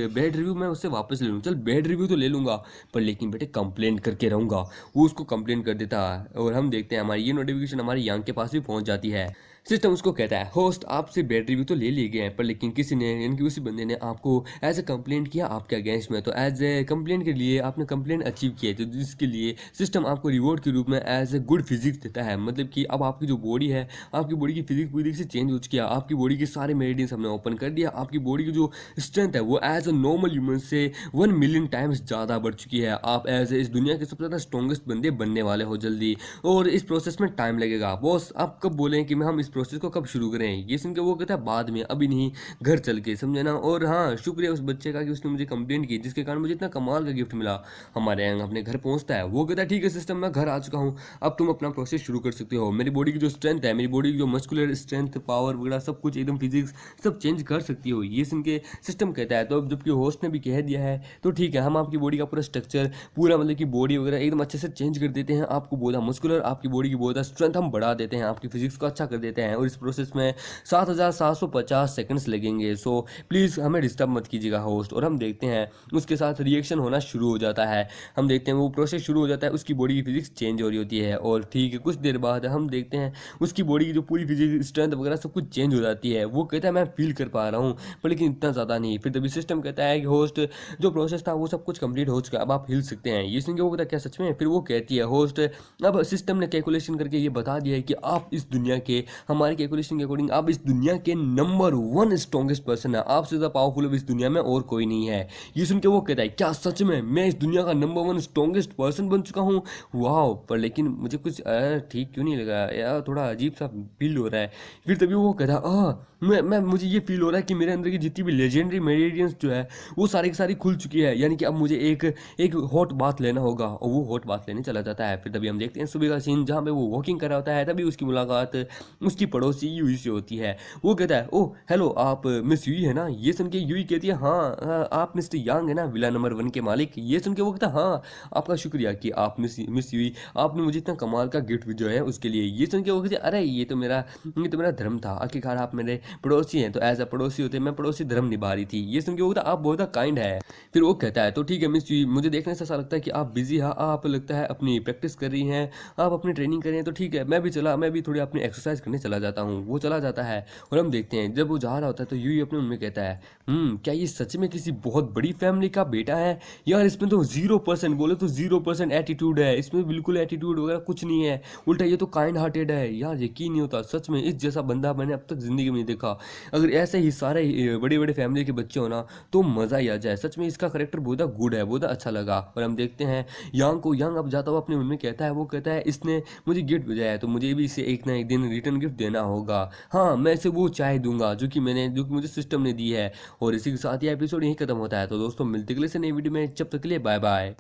बैड रिव्यू मैं उससे वापस ले लूँ, चल बैड रिव्यू तो ले लूँगा पर लेकिन बेटे कंप्लेंट करके रहूँगा। वो उसको कंप्लेंट कर देता है और हम देखते हैं हमारी ये नोटिफिकेशन हमारे यांग के पास भी पहुँच जाती है। सिस्टम उसको कहता है होस्ट आपसे बैड रिव्यू तो ले लिए गए हैं, पर लेकिन किसी ने यानी कि उसी बंदे ने आपको एज ए कंप्लेंट किया आपके अगेंस्ट में, तो एज ए कंप्लेंट के लिए आपने कंप्लेंट अचीव की है, तो जिसके लिए सिस्टम आपको रिवॉर्ड के रूप में एज ए गुड फिजिक्स देता है। मतलब कि अब आपकी जो बॉडी है, आपकी बॉडी की फिजिक्स पूरी से चेंज हो चुकी है, आपकी बॉडी के सारे मेरिडियंस हमने ओपन कर दिया, आपकी बॉडी की जो स्ट्रेंथ है वो एज ए नॉर्मल ह्यूमन से 1 मिलियन टाइम्स ज़्यादा बढ़ चुकी है। आप एज ए इस दुनिया के सबसे ज़्यादा स्ट्रॉन्गेस्ट बंदे बनने वाले हो जल्दी, और इस प्रोसेस में टाइम लगेगा। बॉस आप कब बोलें कि हम इस प्रोसेस को कब शुरू करें। ये सुन के वो कहता है बाद में, अभी नहीं, घर चल के, समझे ना। और हाँ शुक्रिया उस बच्चे का कि उसने मुझे कंप्लेंट की, जिसके कारण मुझे इतना कमाल का गिफ्ट मिला। हमारे यहाँ अपने घर पहुँचता है, वो कहता है ठीक है सिस्टम मैं घर आ चुका हूँ, अब तुम अपना प्रोसेस शुरू कर सकते हो। मेरी बॉडी की जो स्ट्रेंथ है, मेरी बॉडी की जो मस्कुलर स्ट्रेंथ पावर वगैरह सब कुछ एकदम फिजिक्स सब चेंज कर सकती हो। ये सुन के सिस्टम कहता है, तो अब जबकि होस्ट ने भी कह दिया है तो ठीक है, हम आपकी बॉडी का पूरा स्ट्रक्चर पूरा मतलब कि बॉडी वगैरह एकदम अच्छे से चेंज कर देते हैं, आपको बहुत मस्कुलर आपकी बॉडी की बहुत स्ट्रेंथ हम बढ़ा देते हैं, आपकी फिजिक्स को अच्छा कर देते हैं, और इस प्रोसेस में 7,750 सेकंड्स लगेंगे। सो प्लीज़ हमें डिस्टर्ब मत कीजिएगा होस्ट। और हम देखते हैं उसके साथ रिएक्शन होना शुरू हो जाता है, हम देखते हैं वो प्रोसेस शुरू हो जाता है, उसकी बॉडी की फिजिक्स चेंज हो रही होती है, और ठीक है कुछ देर बाद हम देखते हैं उसकी बॉडी की जो पूरी फिजिक्स स्ट्रेंथ वगैरह सब कुछ चेंज हो जाती है। वो कहता है मैं फील कर पा रहा हूँ पर लेकिन इतना ज़्यादा नहीं। फिर तभी सिस्टम कहता है कि होस्ट जो प्रोसेस था वो सब कुछ कंप्लीट हो चुका है, अब आप हिल सकते हैं। ये सुन के वो कहता है क्या सच में। फिर वो कहती है होस्ट अब सिस्टम ने कैलकुलेशन करके ये बता दिया है कि आप इस दुनिया के हमारे कैलकुलेशन के अकॉर्डिंग आप इस दुनिया के नंबर 1 स्ट्रॉन्गेस्ट पर्सन है, आपसे ज़्यादा पावरफुल अब इस दुनिया में और कोई नहीं है। ये सुन के वो कहता है क्या सच में मैं इस दुनिया का नंबर 1 स्ट्रॉन्गेस्ट पर्सन बन चुका हूँ? वाह, पर लेकिन मुझे कुछ ठीक क्यों नहीं लगा यार, थोड़ा अजीब सा फील हो रहा है। फिर तभी वो कहता है मैं मुझे ये फील हो रहा है कि मेरे अंदर की जितनी भी लेजेंडरी मेडिटेशंस जो है वो सारी की सारी खुल चुकी है, यानी कि अब मुझे एक हॉट बात लेना होगा, और वो हॉट बात लेने चला जाता है। फिर तभी हम देखते हैं सुबह का सीन जहाँ पे वो वॉकिंग कर रहा होता है, तभी उसकी मुलाकात उसकी पड़ोसी यूई से होती है। वो कहता है ओह हेलो, आप मिस यूई है ना? ये सुन के यूई कहती है हाँ, आप मिस्टर यांग है ना, विला नंबर 1 के मालिक? ये सुन के वो कहता है हाँ, आपका शुक्रिया कि आप मिस यूई, आपने मुझे इतना कमाल का गिफ्ट जो है उसके लिए। ये सुन के वो कहते अरे ये तो मेरा धर्म था, आखिरकार आप मेरे पड़ोसी हैं, तो एज अ पड़ोसी होते मैं पड़ोसी धर्म निभा रही थी। ये सुन के वो कहता आप बहुत काइंड है। फिर वो कहता है तो ठीक है मिस यूई, मुझे देखने से ऐसा लगता है कि आप बिजी हैं, आप लगता है अपनी प्रैक्टिस कर रही हैं, आप अपनी ट्रेनिंग कर रही हैं, तो ठीक है मैं भी थोड़ी अपनी एक्सरसाइज करने चला जाता हूँ। वो चला जाता है और हम देखते हैं जब वो जा रहा होता है तो यूई अपने मन में कहता है क्या ये सच में किसी बहुत बड़ी फैमिली का बेटा है? यार इसमें तो 0% बोले तो 0% एटीट्यूड है, इसमें बिल्कुल एटीट्यूड वगैरह कुछ नहीं है, उल्टा ये तो काइंड हार्टेड है। यार यकीन नहीं होता, सच में इस जैसा बंदा मैंने अब तक जिंदगी में नहीं देखा। अगर ऐसे ही सारे बड़े बड़े फैमिली के बच्चे हो ना तो मज़ा ही आ जाए। सच में इसका करेक्टर बहुत गुड है, बहुत अच्छा लगा। और हम देखते हैं यांग अब जाता हुआ अपने मन में कहता है, वो कहता है इसने मुझे गिफ्ट भेजा है तो मुझे भी इसे एक ना एक दिन रिटर्न गिफ्ट देना होगा। हाँ, मैं इसे वो चाय दूंगा जो कि मुझे सिस्टम ने दी है। और इसी के साथ ये एपिसोड यहीं खत्म होता है। तो दोस्तों मिलते अगले से नई वीडियो में, जब तक के लिए बाय बाय।